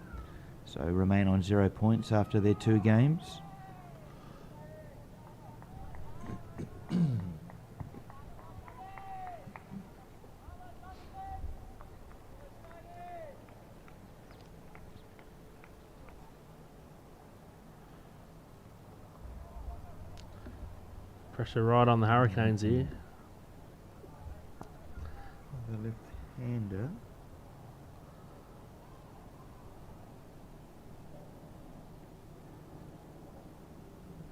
so remain on 0 points after their 2 games. Pressure right on the Hurricanes here. The left-hander.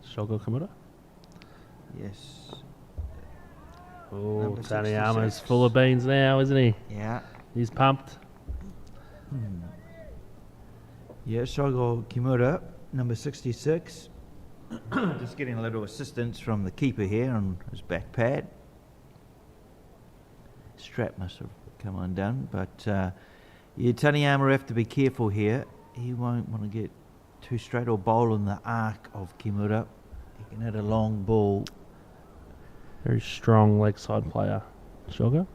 Shogo Kimura. Yes. Oh, Number Taniyama's 66. full of beans now, isn't he? Yeah. He's pumped. Yeah, Shogo Kimura, number 66. Just getting a little assistance from the keeper here on his back pad. Strap must have come undone, but Taniyama will have to be careful here. He won't want to get too straight or bowl in the arc of Kimura. He can hit a long ball. Very strong leg side player, Shogo.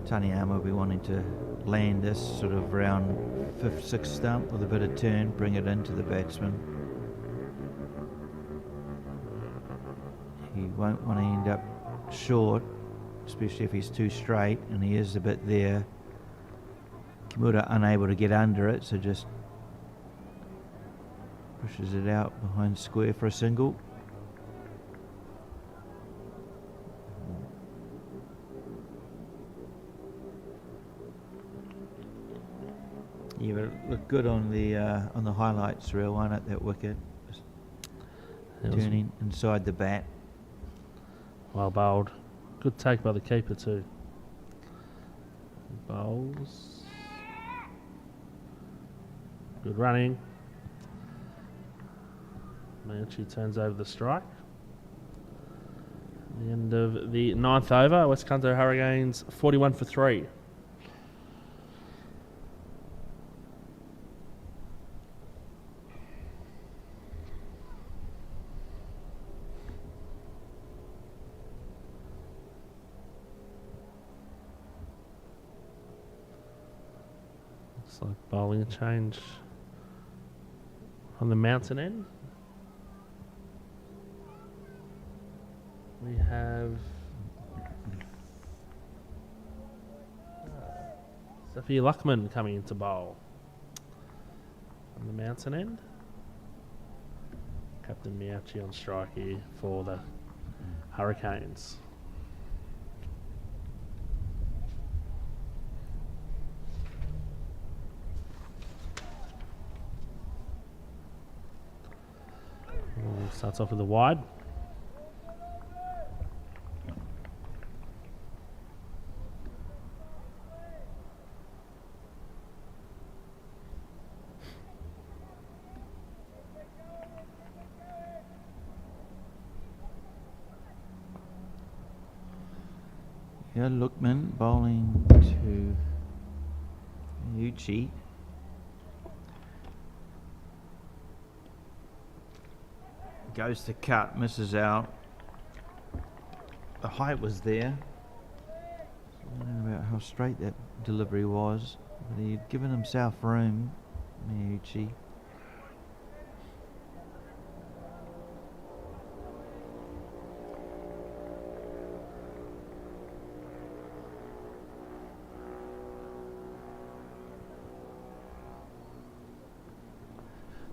Taniyama will be wanting to land this sort of round 5th, 6th stump with a bit of turn, bring it into the batsman. He won't want to end up short, especially if he's too straight, and he is a bit there. Kimura unable to get under it, so just pushes it out behind square for a single. Yeah, but it looked good on the highlights reel, won't it, that wicket? Just turning inside the bat. Well bowled. Good take by the keeper too. Bowls. Good running. Manchi turns over the strike. At the end of the 9th over, West Kanto Hurricanes 41 for 3. Looks like bowling change on the mountain end. We have Sophia Luckman coming into bowl on the mountain end. Captain Miyachi on strike here for the Hurricanes. Starts off with a wide. Yeah, Lookman bowling to Uchi. Goes to cut, misses out. The height was there. I don't know about how straight that delivery was, but he'd given himself room, Miyuchi.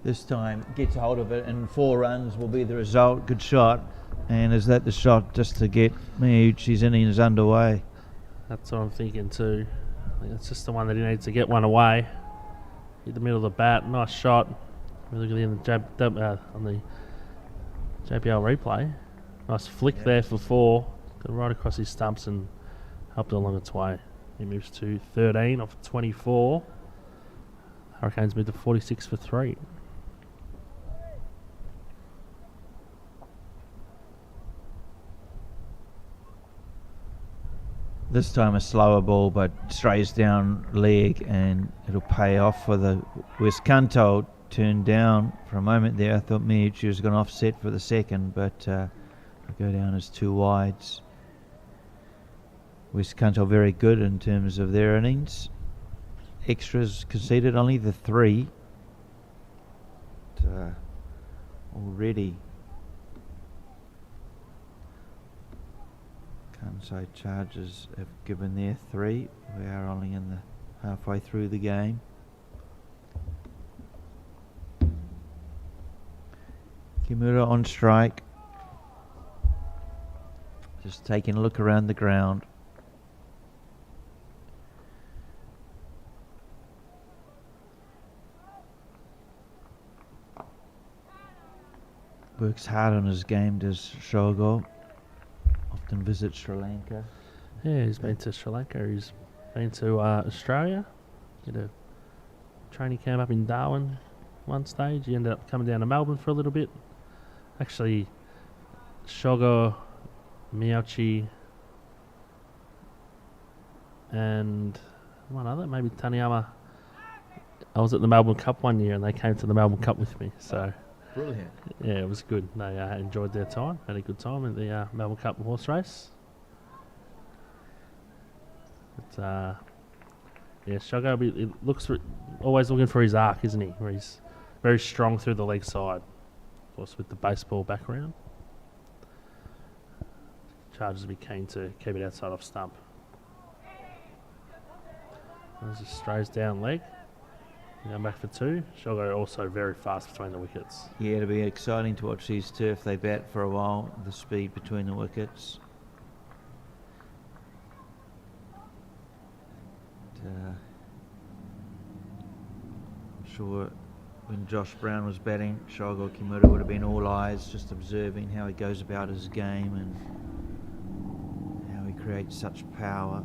This time gets hold of it, and 4 runs will be the result. Good shot. And is that the shot just to get Miyuchi's innings underway? That's what I'm thinking too. I think it's just the one that he needs to get one away. Hit the middle of the bat. Nice shot. We look at the on the JPL replay. Nice flick there for 4. Got right across his stumps and helped it along its way. He moves to 13 off 24. Hurricanes move to 46 for 3. This time a slower ball, but strays down leg, and it'll pay off for the West. Kanto turned down for a moment there. I thought Miyuchi was going to offset for the second, but go down as 2 wides. West Kanto very good in terms of their innings. Extras conceded only the 3. Already Kansai Chargers have given their 3. We are only in the halfway through the game. Kimura on strike. Just taking a look around the ground. Works hard on his game, does Shogo. Often visits Sri Lanka. Yeah, he's been to Sri Lanka. He's been to Australia. Did a training camp up in Darwin one stage. He ended up coming down to Melbourne for a little bit. Actually, Shogo, Miyuchi, and one other, maybe Taniyama. I was at the Melbourne Cup one year and they came to the Melbourne Cup with me. So, Brilliant. yeah, it was good. They enjoyed their time, had a good time at the Melbourne Cup horse race. But, yeah, Shogo, it looks always looking for his arc, isn't he? Where he's very strong through the leg side. Of course, with the baseball background. Chargers will be keen to keep it outside off stump. As it strays down leg. Going back for 2. Shogo also very fast between the wickets. Yeah, it'll be exciting to watch these two if they bat for a while. The speed between the wickets. I'm sure when Josh Brown was batting, Shogo Kimura would have been all eyes, just observing how he goes about his game and how he creates such power.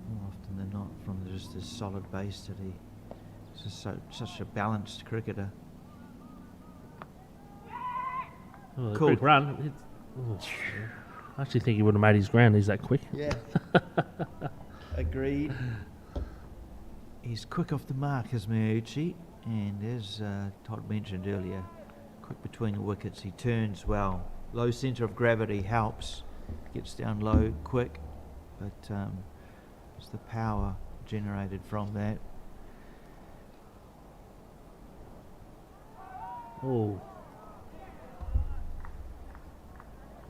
More often than not, from just his solid base that he's just such a balanced cricketer. Oh, Cool. Quick run. I actually think he would have made his ground. He's that quick. Yeah. Agreed. He's quick off the mark, is Miyuchi, and as Todd mentioned earlier, quick between the wickets. He turns well. Low centre of gravity helps. Gets down low quick, but it's the power generated from that. Oh.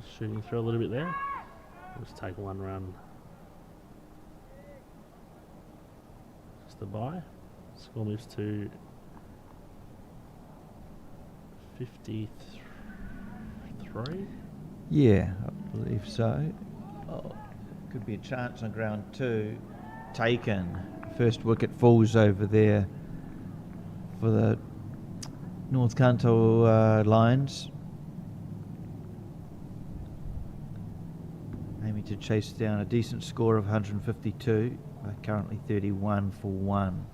Just shooting through a little bit there. Just take 1 run. Just the bye. Score moves to 53. Yeah, I believe so. Oh, could be a chance on ground 2. Taken. First wicket falls over there for the North Kanto Lions. Aiming to chase down a decent score of 152. Currently 31 for 1.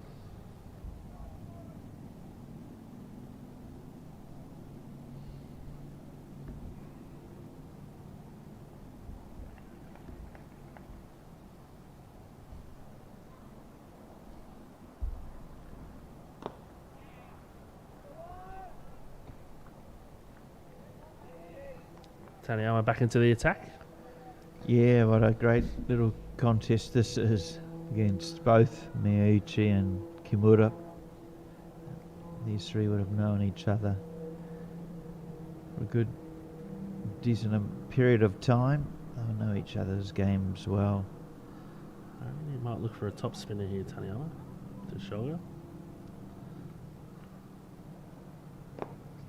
Taniyama back into the attack. Yeah, what a great little contest this is against both Miyuchi and Kimura. These 3 would have known each other for a good, decent period of time. They'll know each other's games well. I think he might look for a top spinner here, Taniyama, to Shogo.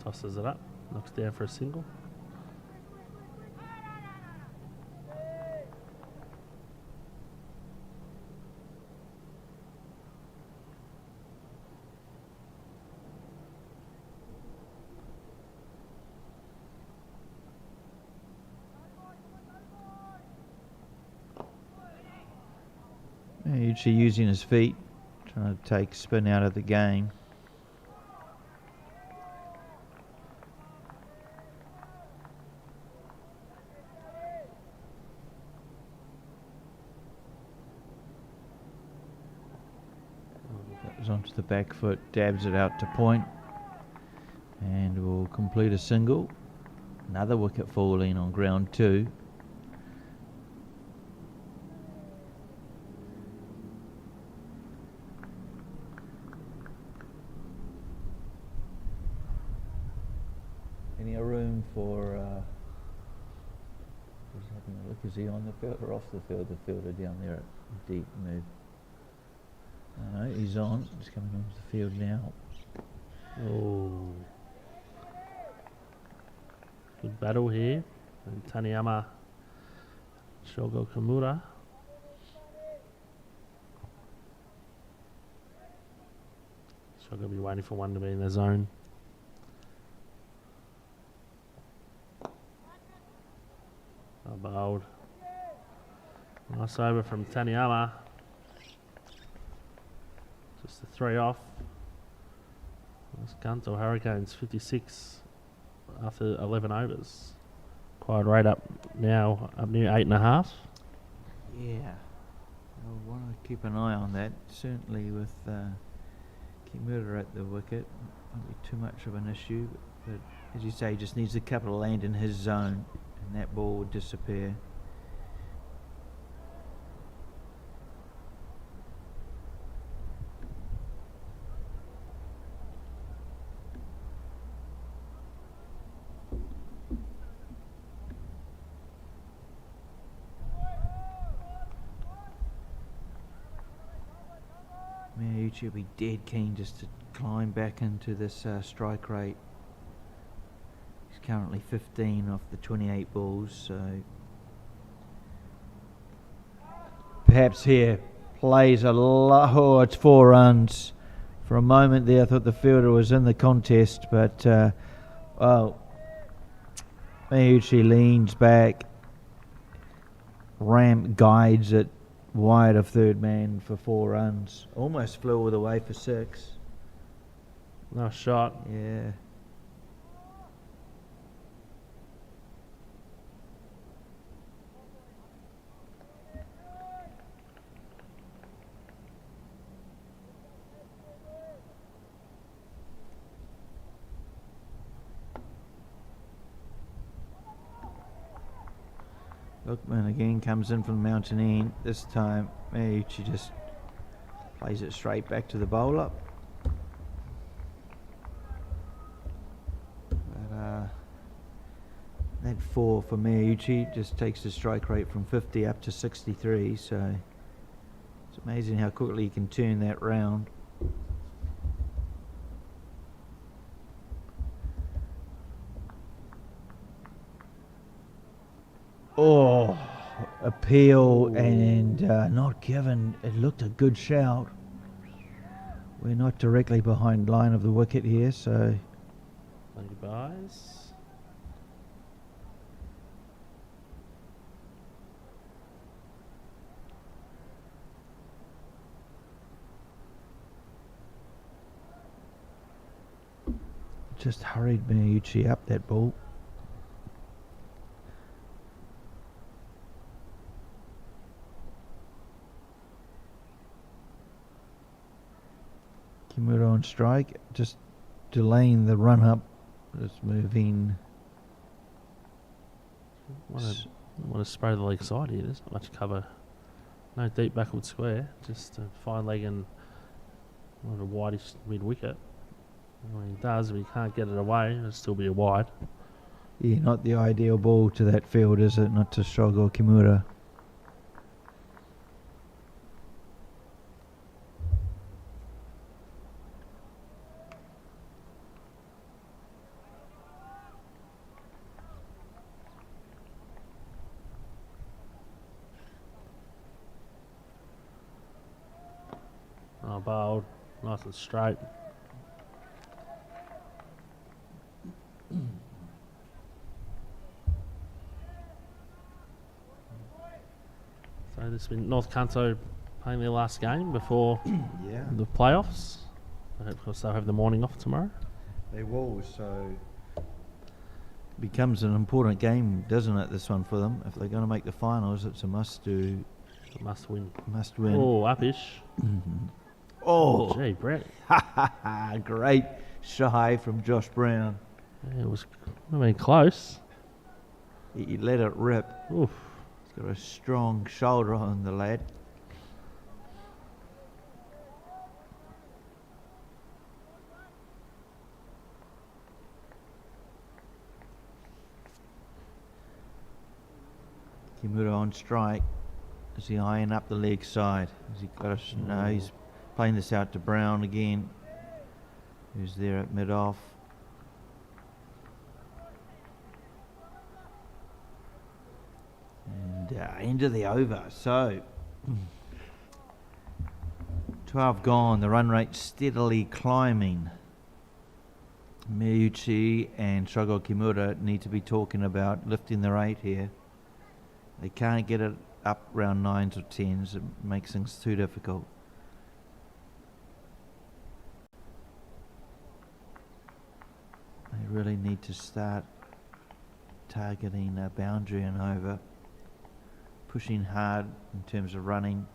Tosses it up. Knocks down for a single. Usually using his feet, trying to take spin out of the game. Goes onto the back foot, dabs it out to point, and will complete a single. Another wicket falling on ground 2. Any room for just having a look, is he on the field or off the field? The fielder down there at deep move. No, he's on. He's coming onto the field now. Oh. Good battle here. And Taniyama Shogo Kimura. Shogo will be waiting for one to be in the zone. Bowled. Nice over from Taniyama. Just the 3 off. That's Kanto Hurricanes 56 after 11 overs. Quite rate up now, up near 8.5. Yeah, I want to keep an eye on that. Certainly with Kimura at the wicket, won't be too much of an issue. But as you say, he just needs a couple of land in his zone, and that ball would disappear. Miyauchi will be dead keen just to climb back into this strike rate. He's currently 15 off the 28 balls, so perhaps here plays a lot. Oh, it's 4 runs. For a moment there I thought the fielder was in the contest, but well, Miyauchi leans back, ramp guides it wide of third man for 4 runs. Almost flew all the way for 6. Nice shot. Yeah. Lookman again comes in from the mountain end. This time Miyauchi just plays it straight back to the bowler. But that 4 for Miyauchi just takes the strike rate from 50 up to 63, so it's amazing how quickly you can turn that round. Oh, appeal. Ooh. And not given. It looked a good shout. We're not directly behind line of the wicket here, so Lady buys. just hurried Miyauchi up that ball. Kimura on strike, just delaying the run up. Just moving. Want to spray the leg side here. There's not much cover. No deep backward square. Just a fine leg and a wideish mid wicket. When he does, if he can't get it away, it'll still be a wide. Yeah, not the ideal ball to that field, is it? Not to Shogo Kimura. bowled, nice and straight. So this has been North Kanto playing their last game before Yeah, the playoffs. Of course, they'll have the morning off tomorrow. they will. So becomes an important game, doesn't it? This one for them. If they're going to make the finals, it's a must-do, Must win. must win. Oh, upish. Oh, Gee, Brett. great shy from Josh Brown. Yeah, it was, I mean, close. He let it rip. Oof. He's got a strong shoulder on the lad. Kimura on strike. Is he eyeing up the leg side? Has he got a no, he's playing this out to Brown again, who's there at mid-off. And end of the over. So 12 gone. The run rate steadily climbing. Miyuchi and Shogo Kimura need to be talking about lifting the rate here. They can't get it up around 9s or 10s. It makes things too difficult. They really need to start targeting a boundary and over. Pushing hard in terms of running.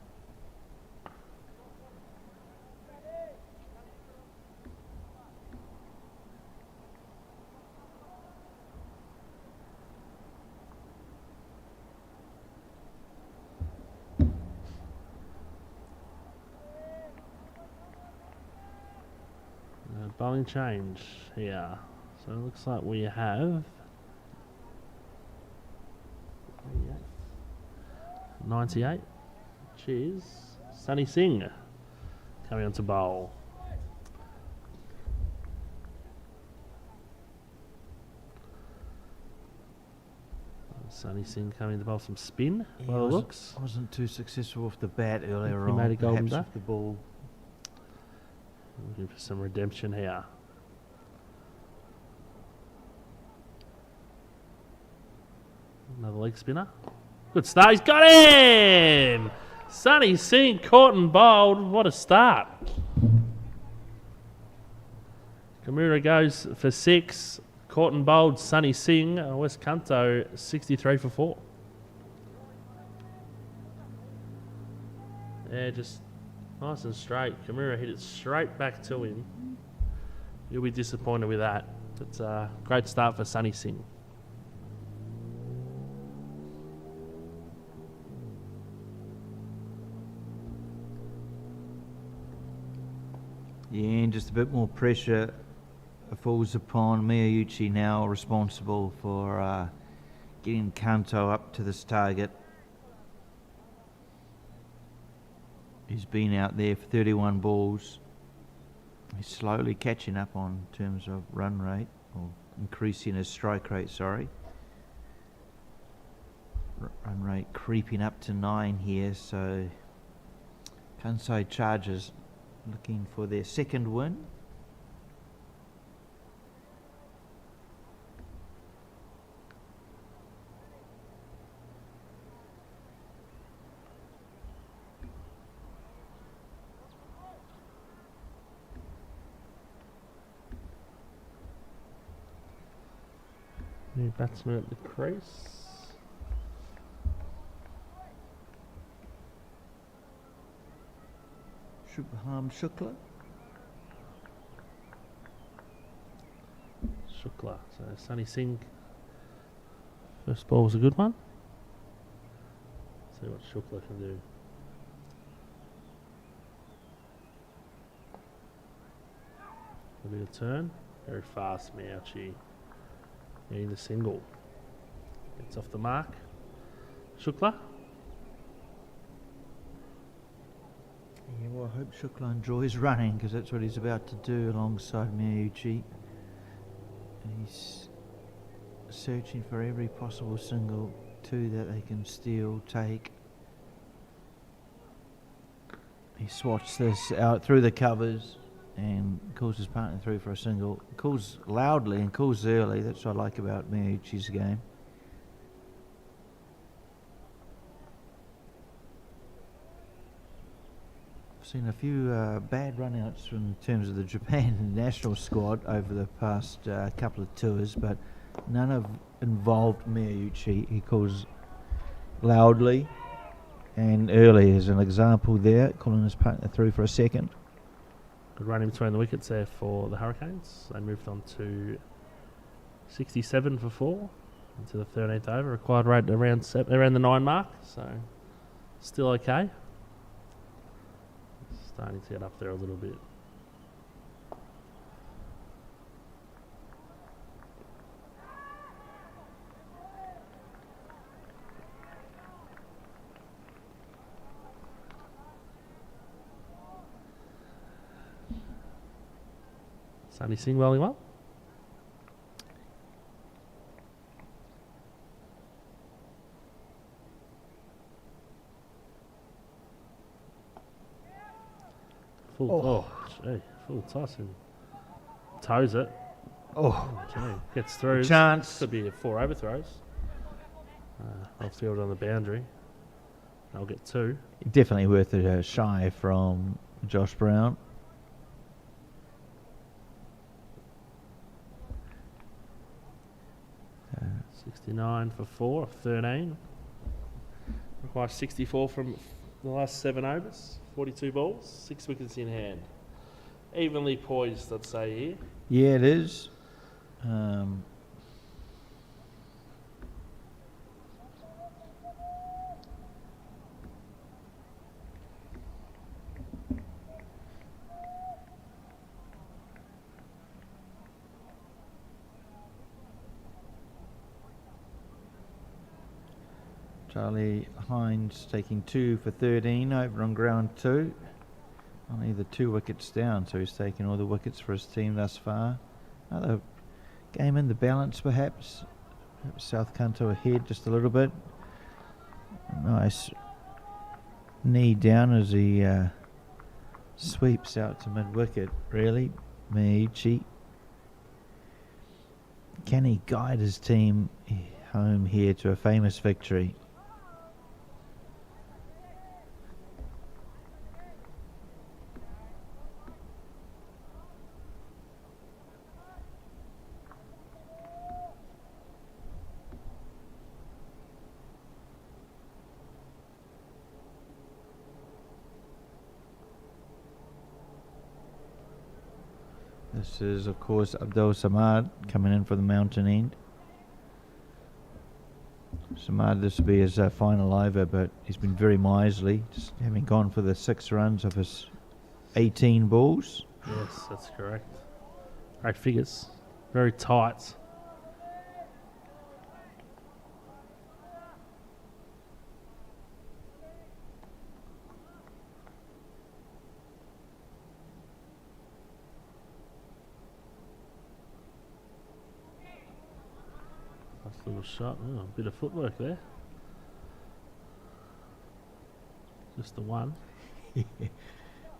Bowling change here. So it looks like we have 98. Cheers. Sunny Singh coming on to bowl. Sunny Singh coming to bowl some spin. Well, it looks. Wasn't too successful off the bat earlier He on. made a golden perhaps duck. with the ball. Looking for some redemption here. Another leg spinner. Good start. He's got him! Sunny Singh caught and bowled. What a start. Kimura goes for 6. Caught and bowled Sunny Singh. West Kanto 63 for 4. Yeah, just nice and straight. Kimura hit it straight back to him. You'll be disappointed with that. It's a great start for Sunny Singh. Yeah, and just a bit more pressure falls upon Miyauchi now, responsible for getting Kanto up to this target. He's been out there for 31 balls. He's slowly catching up on terms of run rate, or increasing his strike rate, sorry. Run rate creeping up to 9 here, so Kansai Chargers looking for their second win. New batsman at the crease. Shubham Shukla. Shukla. So Sunny Singh. First ball was a good one. See what Shukla can do. A bit of turn. Very fast, Miyauchi. Getting the single. Gets off the mark. Shukla. Yeah, well, I hope Shukla enjoys running, because that's what he's about to do alongside Miyauchi. He's searching for every possible single, 2 that they can steal, take. He swats this out through the covers and calls his partner through for a single. Calls loudly and calls early. That's what I like about Miyauchi's game. I've seen a few bad runouts in terms of the Japan national squad over the past couple of tours, but none have involved Miyauchi. He calls loudly and early as an example there, calling his partner through for a second. Good run in between the wickets there for the Hurricanes. They moved on to 67 for 4 into the 13th over. Required rate around the 9 mark, so still okay. Starting to get up there a little bit. Sunny Singh rolling well. Full toss and toes it. Oh, Okay, gets through. chance. Could be 4 overthrows. Off field on the boundary. I'll get 2. Definitely worth a shy from Josh Brown. Uh, 69 for 4 of 13. Requires 64 from the last 7 overs. 42 balls, 6 wickets in hand. Evenly poised, I'd say here. Yeah, it is. Charlie Hines taking 2 for 13 over on ground 2. Only the 2 wickets down, so he's taken all the wickets for his team thus far. Another game in the balance, perhaps. South Kanto ahead just a little bit. Nice knee down as he sweeps out to mid-wicket, really. Miyauchi. Can he guide his team home here to a famous victory? This is, of course, Abdul Samad coming in for the mountain end. Samad, this will be his final over, but he's been very miserly, just having gone for the 6 runs of his 18 balls. Yes, that's correct. Great figures. Very tight. Nice little shot. Oh, a bit of footwork there. Just the one.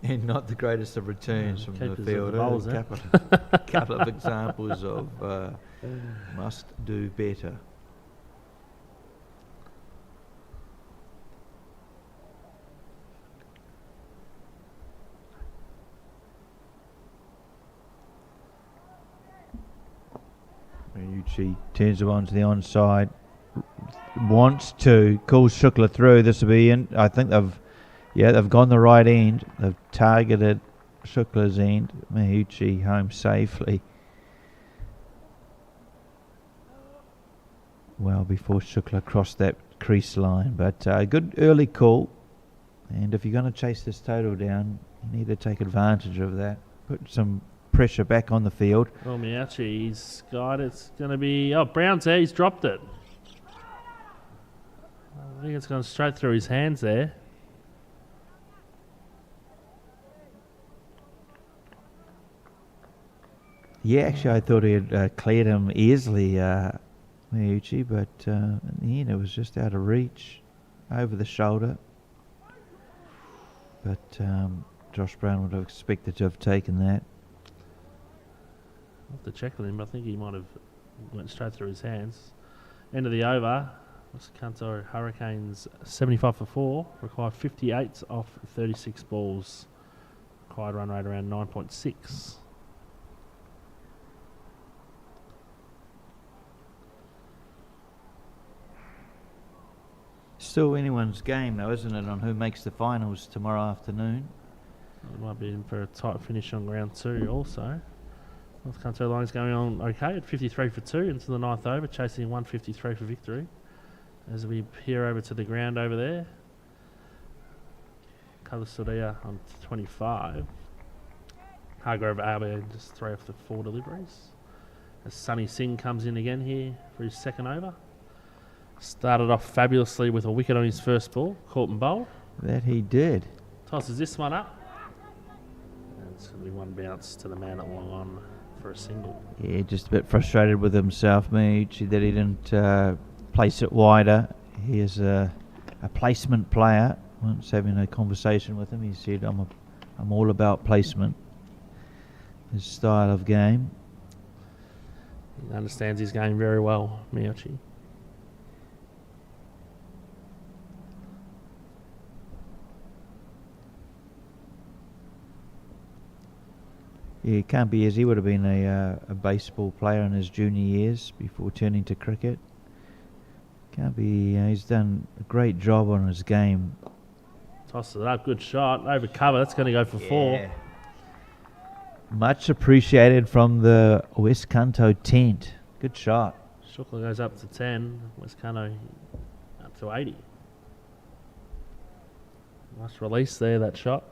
And not the greatest of returns from the keepers of the fielder. bowls, eh? Couple of examples of must do better. Miyauchi turns it on to the onside. Wants to, calls Shukla through. This will be in. I think they've gone the right end. They've targeted Shukla's end. Miyauchi home safely. Well before Shukla crossed that crease line. But a good early call. And if you're going to chase this total down, you need to take advantage of that. Put some pressure back on the field. Oh, Miyauchi, he's got it's going to be... Oh, Brown's there. He's dropped it. I think it's gone straight through his hands there. Yeah, actually, I thought he had cleared him easily, Miyauchi, but in the end, it was just out of reach, over the shoulder. but Josh Brown would have expected to have taken that. I'll have to check with him, but I think he might have went straight through his hands. End of the over. Kanto Hurricanes 75 for 4. Required 58 off 36 balls. Required run rate around 9.6. Still anyone's game though, isn't it, on who makes the finals tomorrow afternoon? It might be in for a tight finish on round 2 also. North Kanto Lions going on okay at 53 for 2 into the 9th over, chasing 153 for victory. As we peer over to the ground over there. Kalasoria on 25. Hargrove Abbey just 3 off the 4 deliveries. As Sonny Singh comes in again here for his second over. Started off fabulously with a wicket on his first ball, caught and bowled. That he did. Tosses this one up. And it's going to be one bounce to the man at long on for a single. Yeah, just a bit frustrated with himself, Miyuchi, that he didn't place it wider. He is a placement player. Once having a conversation with him, he said, I'm all about placement. His style of game. He understands his game very well, Miyuchi. Yeah, it can't be as he would have been a baseball player in his junior years before turning to cricket. Can't be. He's done a great job on his game. Tosses it up, good shot, over cover. That's going to go for 4. Much appreciated from the West Kanto tent. Good shot. Shukla goes up to 10. West Kanto up to 80. Nice release there, that shot.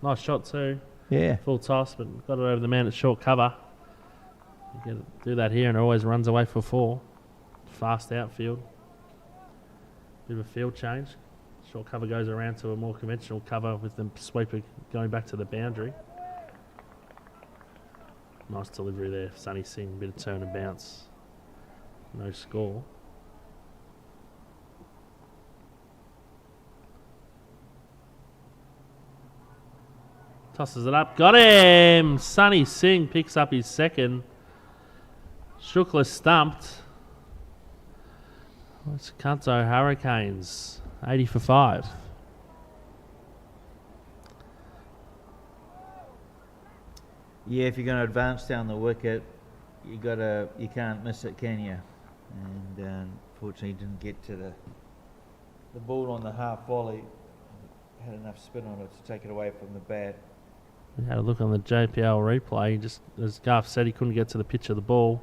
Nice shot too. Yeah. Full toss, but got it over the man at short cover. You can do that here and it always runs away for 4. Fast outfield. Bit of a field change. Short cover goes around to a more conventional cover with the sweeper going back to the boundary. Nice delivery there for Sonny Singh. Bit of turn and bounce. No score. Tosses it up. Got him! Sonny Singh picks up his second. Shukla stumped. It's Kanto Hurricanes. 80 for 5. Yeah, if you're going to advance down the wicket, you can't miss it, can you? And unfortunately, didn't get to the ball on the half volley. Had enough spin on it to take it away from the bat. We had a look on the JPL replay. Just as Garth said, he couldn't get to the pitch of the ball.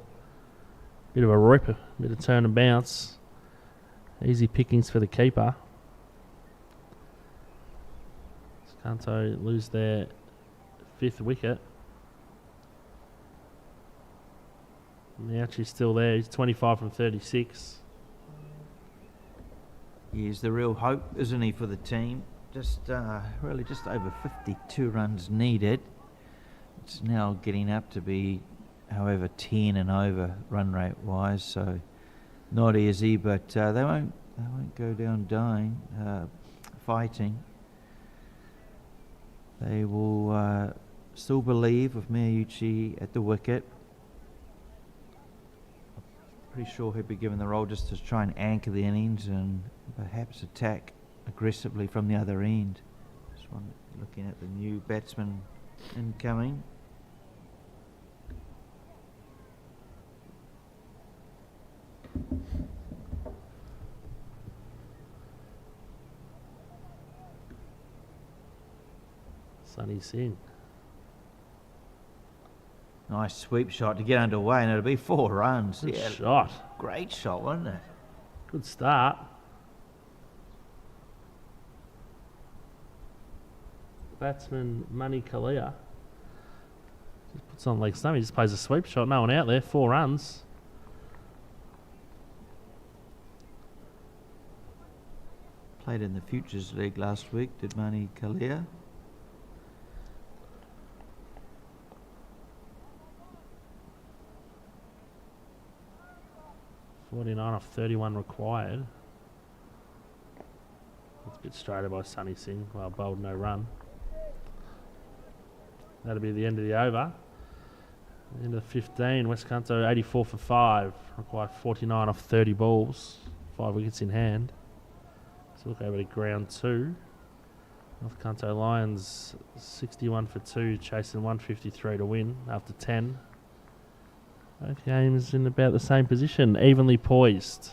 Bit of a rip, a bit of turn and bounce. Easy pickings for the keeper. Kanto lose their 5th wicket. Miyuchi's still there. He's 25 from 36. He's the real hope, isn't he, for the team? Really just over 52 runs needed. It's now getting up to be, however, 10 and over run rate wise. So not easy, but they won't go down dying, fighting. They will still believe with Miyuchi at the wicket. Pretty sure he'd be given the role just to try and anchor the innings and perhaps attack aggressively from the other end. Just looking at the new batsman incoming. Sonny Singh. Nice sweep shot to get underway, and it'll be 4 runs. Good shot. Great shot, wasn't it? Good start. Batsman Mani Kalia just puts on leg stump. He just plays a sweep shot. No one out there. 4 runs. Played in the Futures League last week, did Mani Kalia. (49 off 31 required). It's Bit straighter by Sunny Singh. Well, bowled no run. That'll be the end of the over. End of 15. West Kanto 84 for 5. Required 49 off 30 balls. 5 wickets in hand. So look over to ground 2. North Kanto Lions 61 for 2, chasing 153 to win after 10. Both games in about the same position, evenly poised.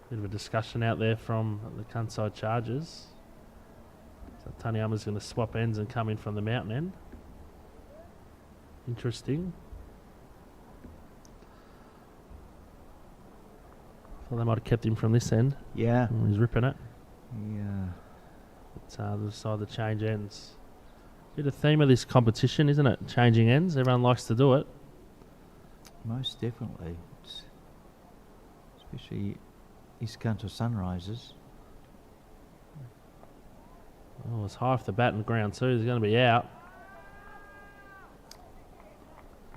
Bit of a discussion out there from the Kansai Chargers. So Taniyama's going to swap ends and come in from the mountain end. Interesting. Thought they might have kept him from this end. Yeah. He's ripping it. Yeah. It's they decided to change ends. Bit of theme of this competition, isn't it? Changing ends. Everyone likes to do it. Most definitely. Especially East Kanto Sunrisers. Oh, it's high off the bat in ground 2. He's going to be out.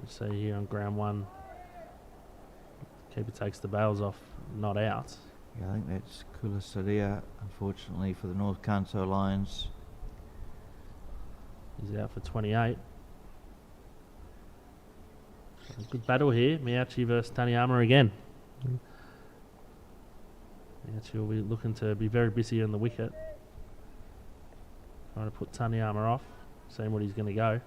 You see here on ground 1. Keeper takes the bails off, not out. Yeah, I think that's Kulasaria, unfortunately, for the North Kanto Lions. He's out for 28. A good battle here. Miyachi versus Taniyama again. Miyachi will be looking to be very busy on the wicket. Trying to put Taniyama off, seeing what he's going to go.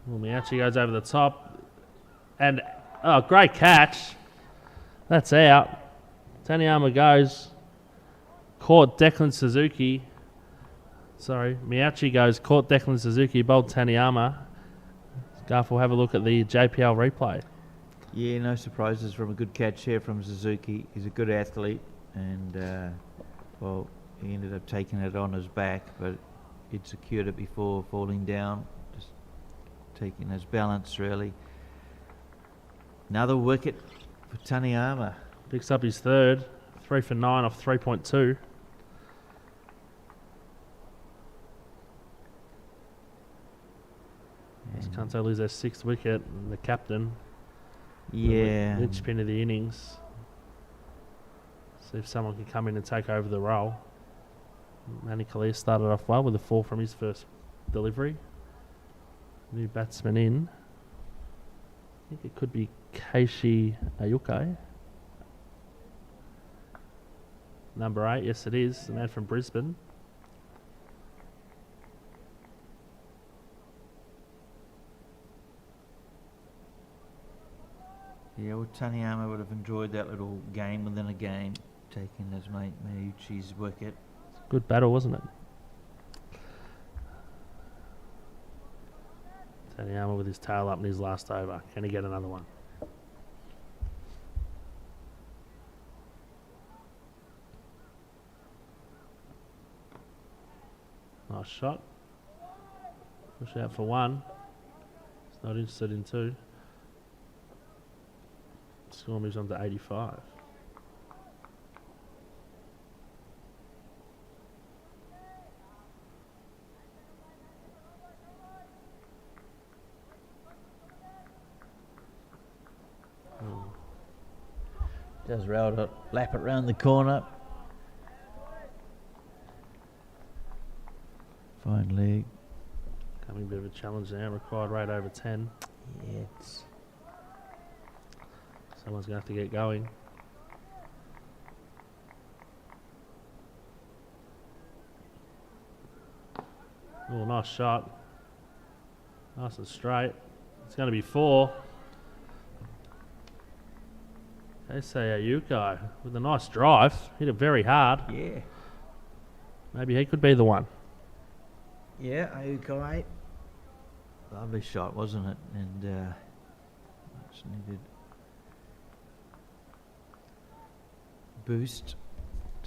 Well, Miyachi goes over the top. And, oh, great catch. That's out. Taniyama goes. Caught Declan Suzuki. Sorry, Miyachi goes. Caught Declan Suzuki. Bowled Taniyama. Garth will have a look at the JPL replay. Yeah, no surprises from a good catch here from Suzuki. He's a good athlete. And, well, he ended up taking it on his back. But he'd secured it before falling down. Just taking his balance, really. Another wicket for Taniyama. Picks up his third. 3 for 9 off 3.2. Kanto lose their 6th wicket. And the captain. Yeah. The linchpin of the innings. See if someone can come in and take over the role. Manny Kalia started off well with a 4 from his first delivery. New batsman in. I think it could be Keishi Ayukai. Number 8, yes it is. The man from Brisbane. Yeah, well, Taniyama would have enjoyed that little game within a game, taking his mate Mayuchi's wicket. Good battle, wasn't it? Taniyama with his tail up in his last over. Can he get another one? Nice shot. Push out for 1. He's not interested in 2. Score moves on to 85. Does lap it round the corner. Fine leg. Coming a bit of a challenge now. Required rate over 10. Yeah, it's Someone's going to have to get going. Oh, nice shot. Nice and straight. It's going to be 4. Keisei Ayukai with a nice drive. Hit it very hard. yeah. Maybe he could be the one. Yeah, Ayukai. Lovely shot, wasn't it? And much needed boost.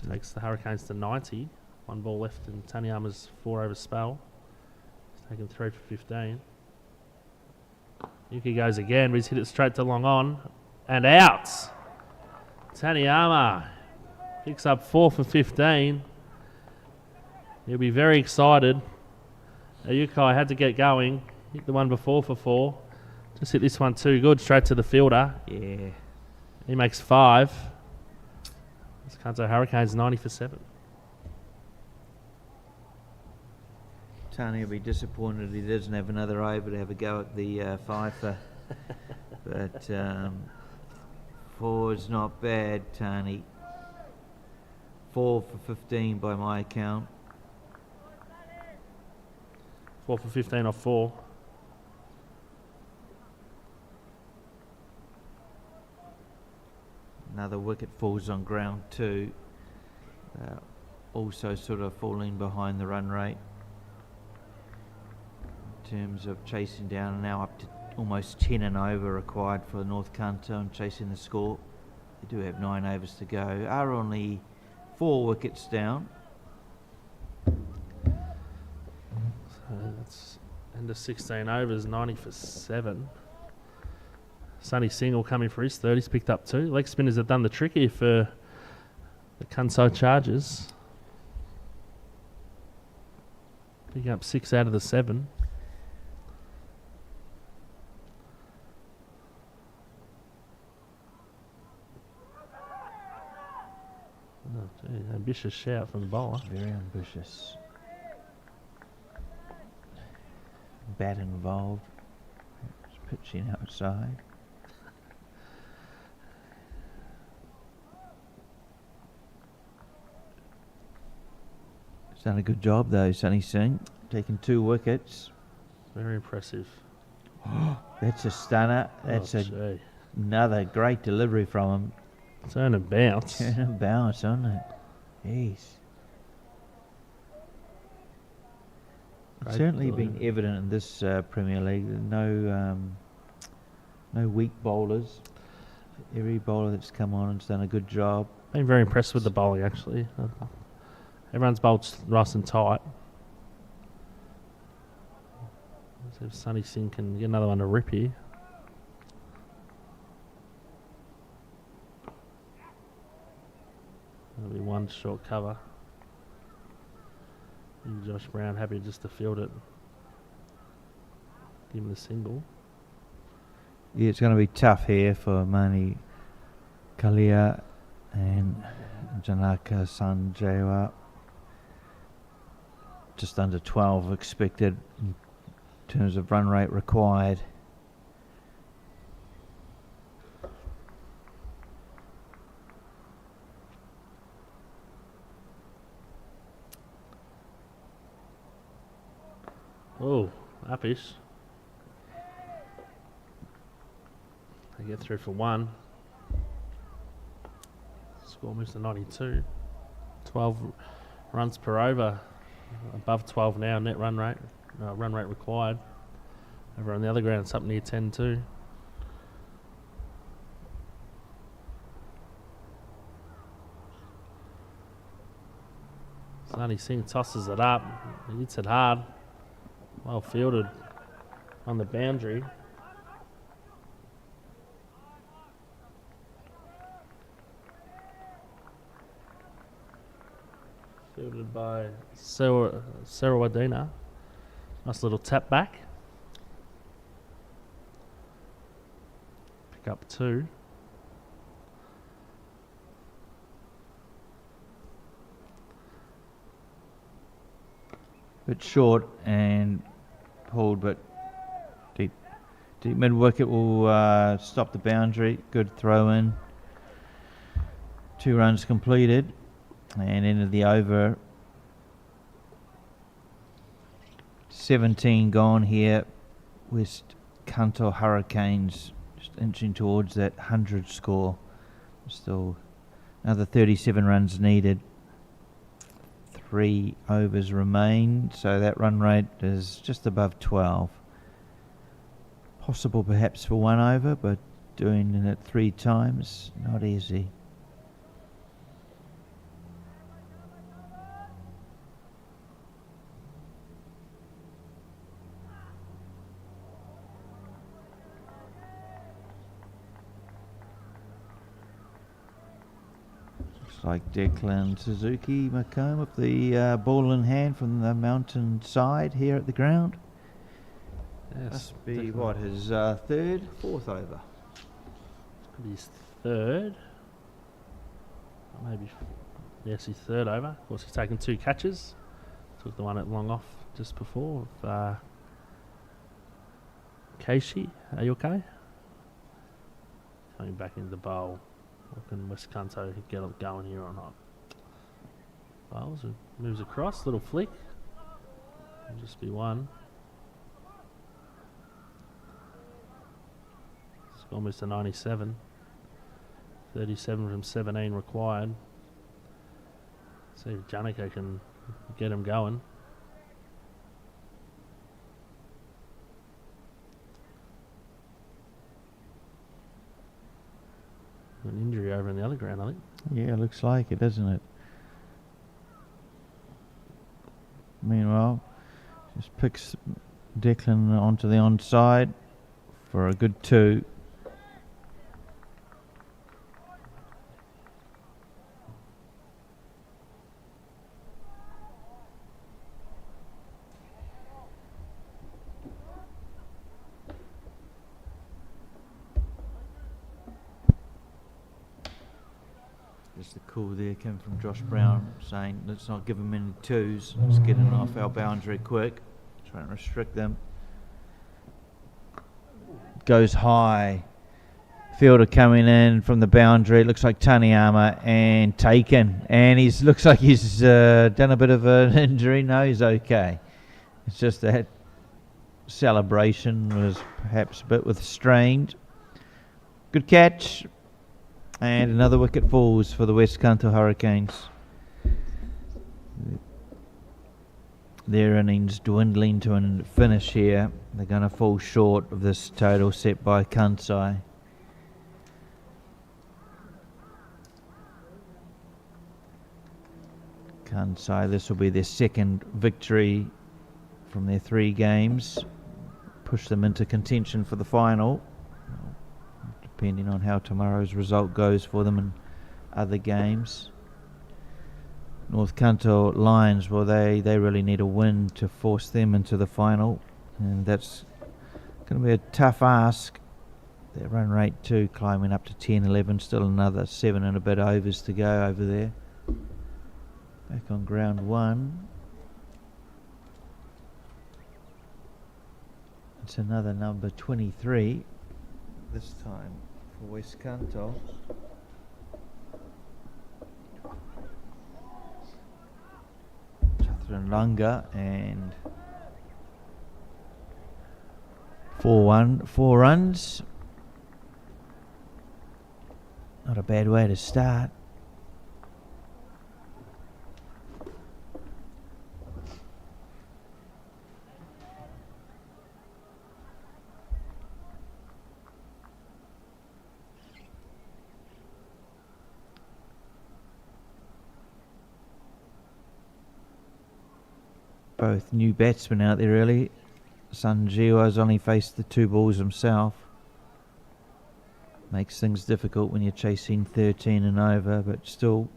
Takes the Hurricanes to 90. 1 ball left in Taniyama's 4 over spell. He's taken 3 for 15. Yuki goes again, but he's hit it straight to long on. And out. Taniyama picks up 4 for 15. He'll be very excited. Ayukai had to get going. Hit the one before for 4. Just hit this one too good, straight to the fielder. Yeah. He makes 5. This Kanto Hurricanes 90 for 7. Tony will be disappointed he doesn't have another over to have a go at the fifer. But 4 is not bad, Tony. 4 for 15 by my account. 4 for 15 off 4. Another wicket falls on ground too. Also sort of falling behind the run rate in terms of chasing down, now up to almost 10 and over required for North Kanto and chasing the score. They do have 9 overs to go. Are only 4 wickets down. So that's end of 16 overs, 90 for 7. Sonny Single coming for his 30s, picked up 2. Leg spinners have done the trick here for the Kansai Chargers. Picking up 6 out of the 7. Oh, gee, ambitious shout from the bowler. Very ambitious. Bat involved. It's pitching outside. He's done a good job though, Sonny Singh. Taking 2 wickets. Very impressive. That's a stunner. That's another great delivery from him. Turn and bounce. Turn and bounce, isn't it? Jeez. It's certainly been evident in this Premier League. No weak bowlers. Every bowler that's come on has done a good job. Been very impressed with the bowling actually. Everyone's bowled nice and tight. Let's see if Sonny Singh can get another one to rip here. That'll be one short cover. And Josh Brown happy just to field it. Give him the single. Yeah, it's going to be tough here for Mani Kalia and Janaka Sanjeewa. Just under 12 expected in terms of run rate required. Oh, uppish. They get through for 1. Score moves to 92. 12 runs per over. Above 12 now, net run rate. Run rate required. Over on the other ground, it's up near 10 too. Sonny Singh tosses it up. He hits it hard. Well fielded on the boundary. Fielded by Sarawadina. Nice little tap back. Pick up 2. Bit short and pulled, but deep mid wicket will stop the boundary. Good throw in. 2 runs completed and end of the over. 17 gone here. West Kanto Hurricanes just inching towards that 100 score. Still another 37 runs needed. 3 overs remain, so that run rate is just above 12. Possible perhaps for 1 over, but doing it 3 times, not easy. Like Declan Suzuki Macomb with the ball in hand from the mountain side here at the ground. Yes, Must be, definitely. what, his fourth over? Could be his third. Or maybe. Yes, his third over. Of course, he's taken 2 catches. Took the one at long off just before. Keishi, are you okay? Coming back into the bowl. Can West Kanto get it going here or not? Bowles moves across, little flick. It'll just be one. It's almost a 97. 37 from 17 required. See if Janiko can get him going. An injury over in the other ground, I think. Yeah, looks like it, doesn't it? Meanwhile, just picks Declan onto the onside for a good 2. Just the call there came from Josh Brown saying let's not give him any 2s, let's get him off our boundary quick, try and restrict them. Goes high. Fielder coming in from the boundary. It looks like Taniyama and taken. And he looks like he's done a bit of an injury. No, he's okay. It's just that celebration was perhaps a bit strained. Good catch. And another wicket falls for the West Kanto Hurricanes. Their innings dwindling to a finish here. They're going to fall short of this total set by Kansai. Kansai, this will be their second victory from their 3 games. Push them into contention for the final, depending on how tomorrow's result goes for them in other games. North Kanto Lions, well, they really need a win to force them into the final, and that's going to be a tough ask. Their run rate too climbing up to 10-11, still another 7 and a bit overs to go over there. Back on ground 1. It's another number 23 this time for West Kanto. Lunga and 4-1, 4 runs. Not a bad way to start. Both new batsmen out there early. Sanjiwa's only faced the 2 balls himself. Makes things difficult when you're chasing 13 and over, but still,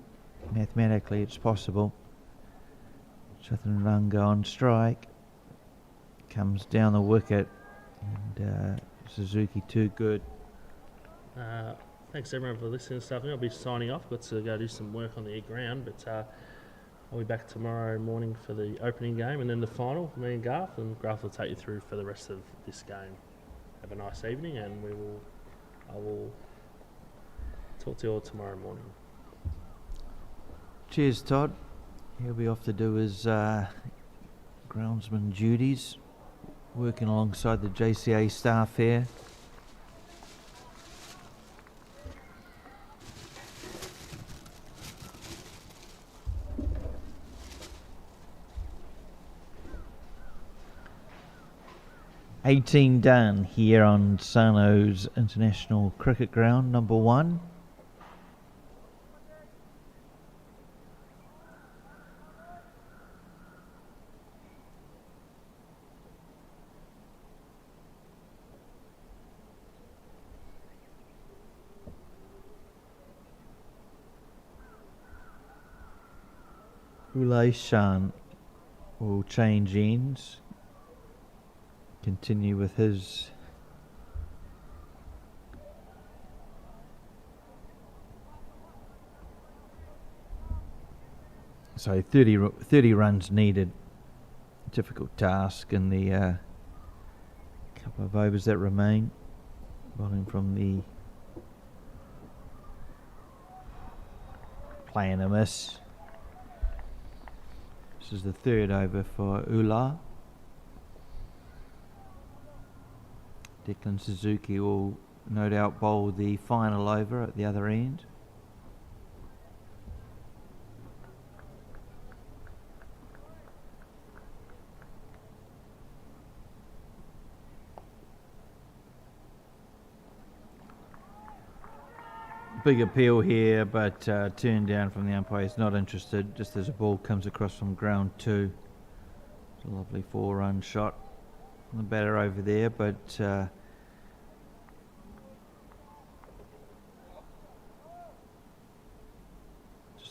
mathematically it's possible. Chaturanga on strike. Comes down the wicket. And Suzuki too good. Thanks everyone for listening and stuff. I'll be signing off. Got to go do some work on the ground, but I'll be back tomorrow morning for the opening game and then the final for me and Garth, and Garth will take you through for the rest of this game. Have a nice evening, and I will talk to you all tomorrow morning. Cheers, Todd. He'll be off to do his groundsman duties, working alongside the JCA staff here. Done here on Sano's International Cricket Ground, number 1. Ulay Shan will change ends. continue with his so 30 runs needed. Difficult task in the couple of overs that remain. Bowling from the playing a miss. This is the third over for Ula. Declan Suzuki will no doubt bowl the final over at the other end. Big appeal here, but turned down from the umpire. He's not interested, just as a ball comes across from ground 2. It's a lovely 4-run shot. The batter over there, but just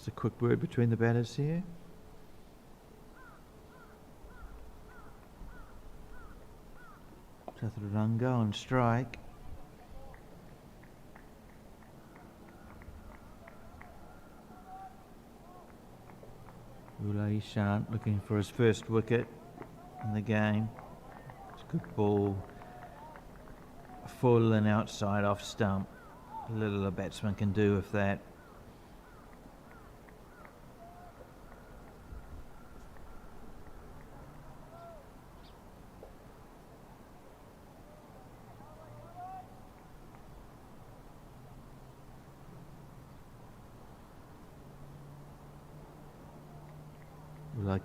a quick word between the batters here. Chaturanga on strike. Ula Ishant looking for his first wicket in the game. It's a good ball. Full and outside off stump. Little a batsman can do with that.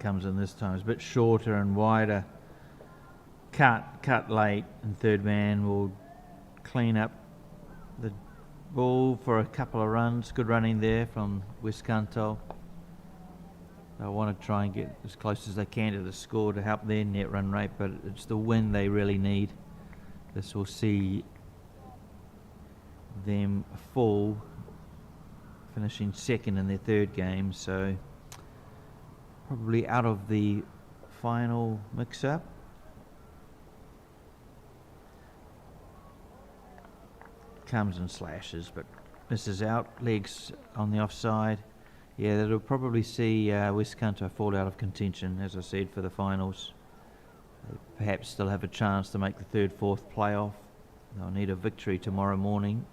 Comes in this time. It's a bit shorter and wider. Cut late, and third man will clean up the ball for a couple of runs. Good running there from West Kanto. They want to try and get as close as they can to the score to help their net run rate, but it's the win they really need. This will see them fall, finishing second in their third game, so probably out of the final mix-up. Comes and slashes, but misses out. Legs on the offside. Yeah, that'll probably see West Kanto fall out of contention, as I said, for the finals. They perhaps still have a chance to make the third, fourth playoff. They'll need a victory tomorrow morning.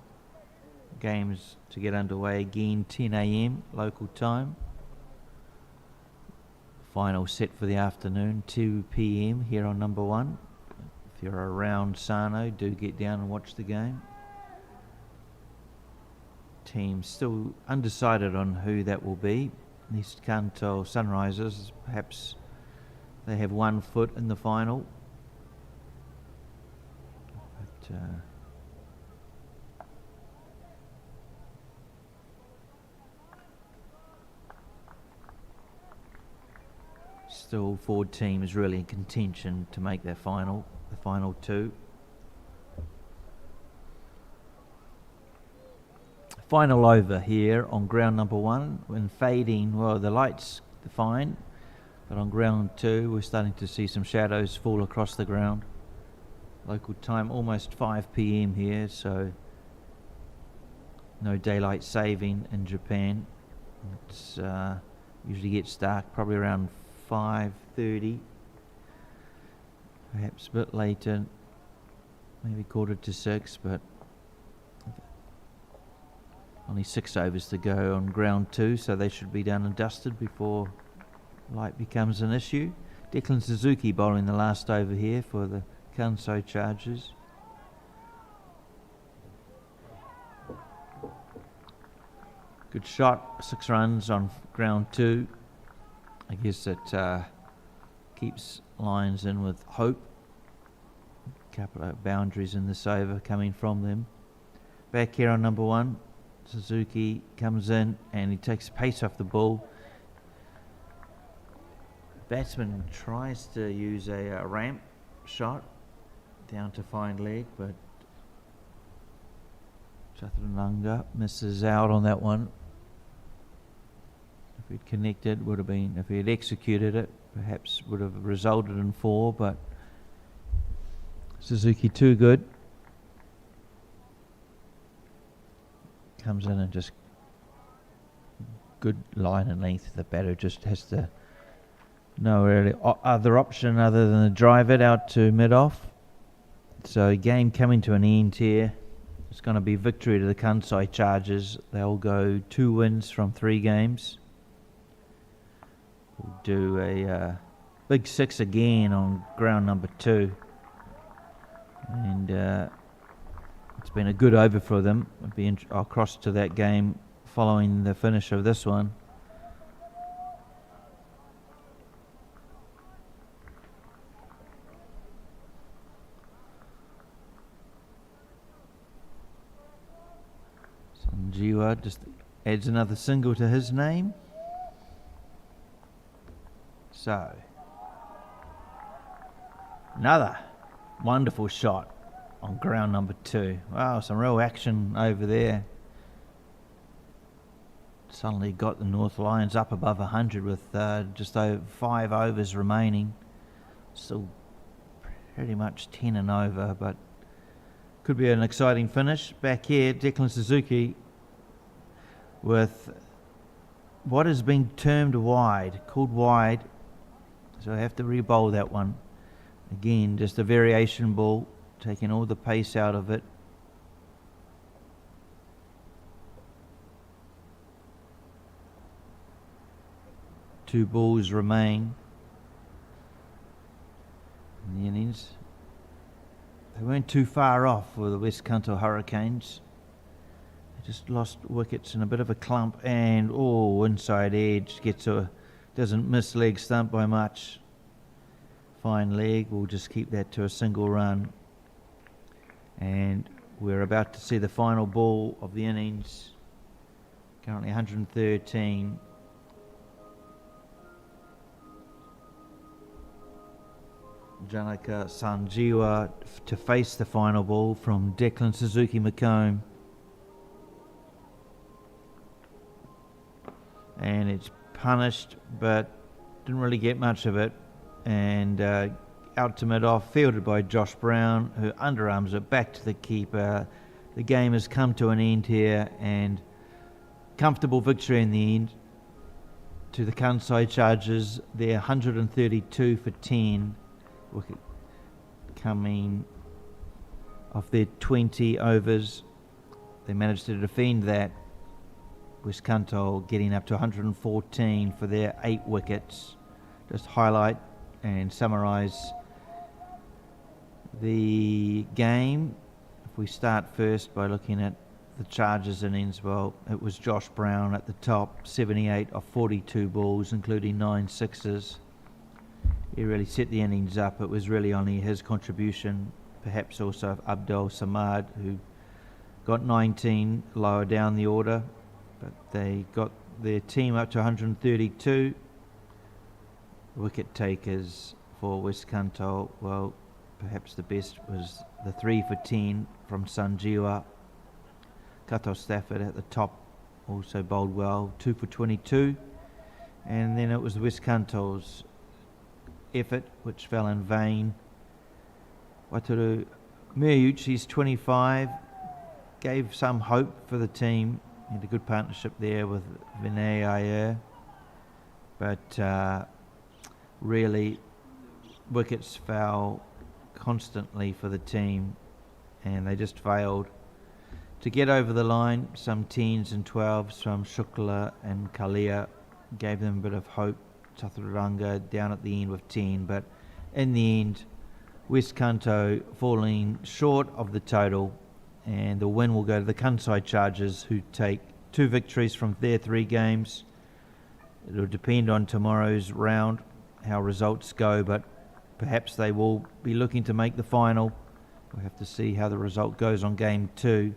Games to get underway again, 10 a.m. local time. Final set for the afternoon, 2 p.m. here on number 1. If you're around Sano, do get down and watch the game. Team still undecided on who that will be. These Kanto Sunrisers, perhaps they have one foot in the final. But still, forward team is really in contention to make their final, the final 2. Final over here on ground number 1. When fading, well, the lights are fine, but on ground 2 we're starting to see some shadows fall across the ground. Local time almost 5 p.m. here, so no daylight saving in Japan. It's usually gets dark probably around 5:30, perhaps a bit later, maybe 5:45, but only 6 overs to go on ground 2, so they should be done and dusted before light becomes an issue. Declan Suzuki bowling the last over here for the Kansai Chargers. Good shot, 6 runs on ground 2. I guess it keeps lines in with hope. Couple of boundaries in this over coming from them. Back here on number 1, Suzuki comes in and he takes pace off the ball. Batsman tries to use a ramp shot down to fine leg, but Chaturanga misses out on that one. If he'd connected, would have been, if he had executed it, perhaps would have resulted in 4, but Suzuki too good. Comes in and just good line and length of the batter. Just has to no really other option other than to drive it out to mid-off. So game coming to an end here. It's going to be victory to the Kansai Chargers. They'll go 2 wins from 3 games. We'll do a big 6 again on ground number 2. And it's been a good over for them. I'll cross to that game following the finish of this one. Sanjiwa just adds another single to his name. So, another wonderful shot on ground number 2. Wow, some real action over there. Suddenly got the North Lions up above 100 with just over 5 overs remaining. Still pretty much 10 and over, but could be an exciting finish. Back here, Declan Suzuki with what has been termed wide, called wide. So I have to re-bowl that one. Again, just a variation ball, taking all the pace out of it. Two balls remain in the innings. They weren't too far off with the West Kanto Hurricanes. They just lost wickets in a bit of a clump, and inside edge doesn't miss leg stump by much. Fine leg. We'll just keep that to a single run. And we're about to see the final ball of the innings. Currently 113. Janaka Sanjiwa to face the final ball from Declan Suzuki Macomb. And it's punished, but didn't really get much of it. And out to mid-off, fielded by Josh Brown, who underarms it back to the keeper. The game has come to an end here, and comfortable victory in the end to the Kansai Chargers. They're 132 for 10. Wicket coming off their 20 overs. They managed to defend that. West Kanto getting up to 114 for their 8 wickets. Just highlight and summarise the game. If we start first by looking at the Chargers innings, well, it was Josh Brown at the top, 78 of 42 balls, including 9 sixes. He really set the innings up. It was really only his contribution, perhaps also of Abdul Samad, who got 19 lower down the order, but they got their team up to 132. Wicket takers for West Kanto, well, perhaps the best was the 3 for 10 from Sanjiwa. Kato Stafford at the top also bowled well, 2 for 22. And then it was West Kanto's effort, which fell in vain. Wataru Miyauchi's 25 gave some hope for the team. He had a good partnership there with Vinay Iyer, but really wickets fell constantly for the team, and they just failed to get over the line. Some 10s and 12s from Shukla and Kalia gave them a bit of hope. Chaturanga down at the end with 10, but in the end West Kanto falling short of the total, and the win will go to the Kansai Chargers, who take 2 victories from their 3 games. It'll depend on tomorrow's round how results go, but perhaps they will be looking to make the final. We'll have to see how the result goes on game 2.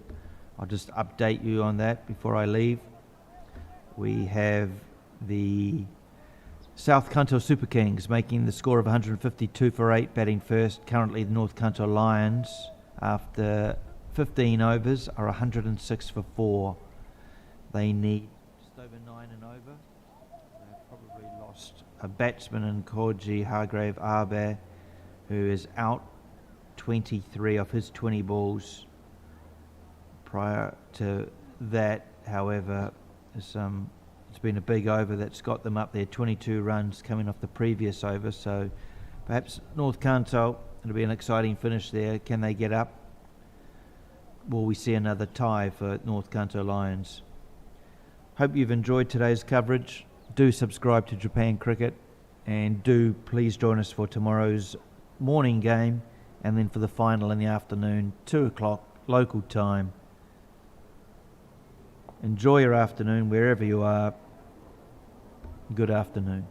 I'll just update you on that before I leave. We have the South Kanto Super Kings making the score of 152 for 8, batting first. Currently the North Kanto Lions, after 15 overs, are 106 for 4. They need just over 9 and over. They've probably lost a batsman in Koji Hargrave Arbe, who is out 23 off his 20 balls. Prior to that, however, it's been a big over that's got them up there, 22 runs coming off the previous over. So perhaps North Kanto, it'll be an exciting finish there. Can they get up? Will we see another tie for North Kanto Lions? Hope you've enjoyed today's coverage. Do subscribe to Japan Cricket, and do please join us for tomorrow's morning game, and then for the final in the afternoon, 2 o'clock local time. Enjoy your afternoon wherever you are. Good afternoon.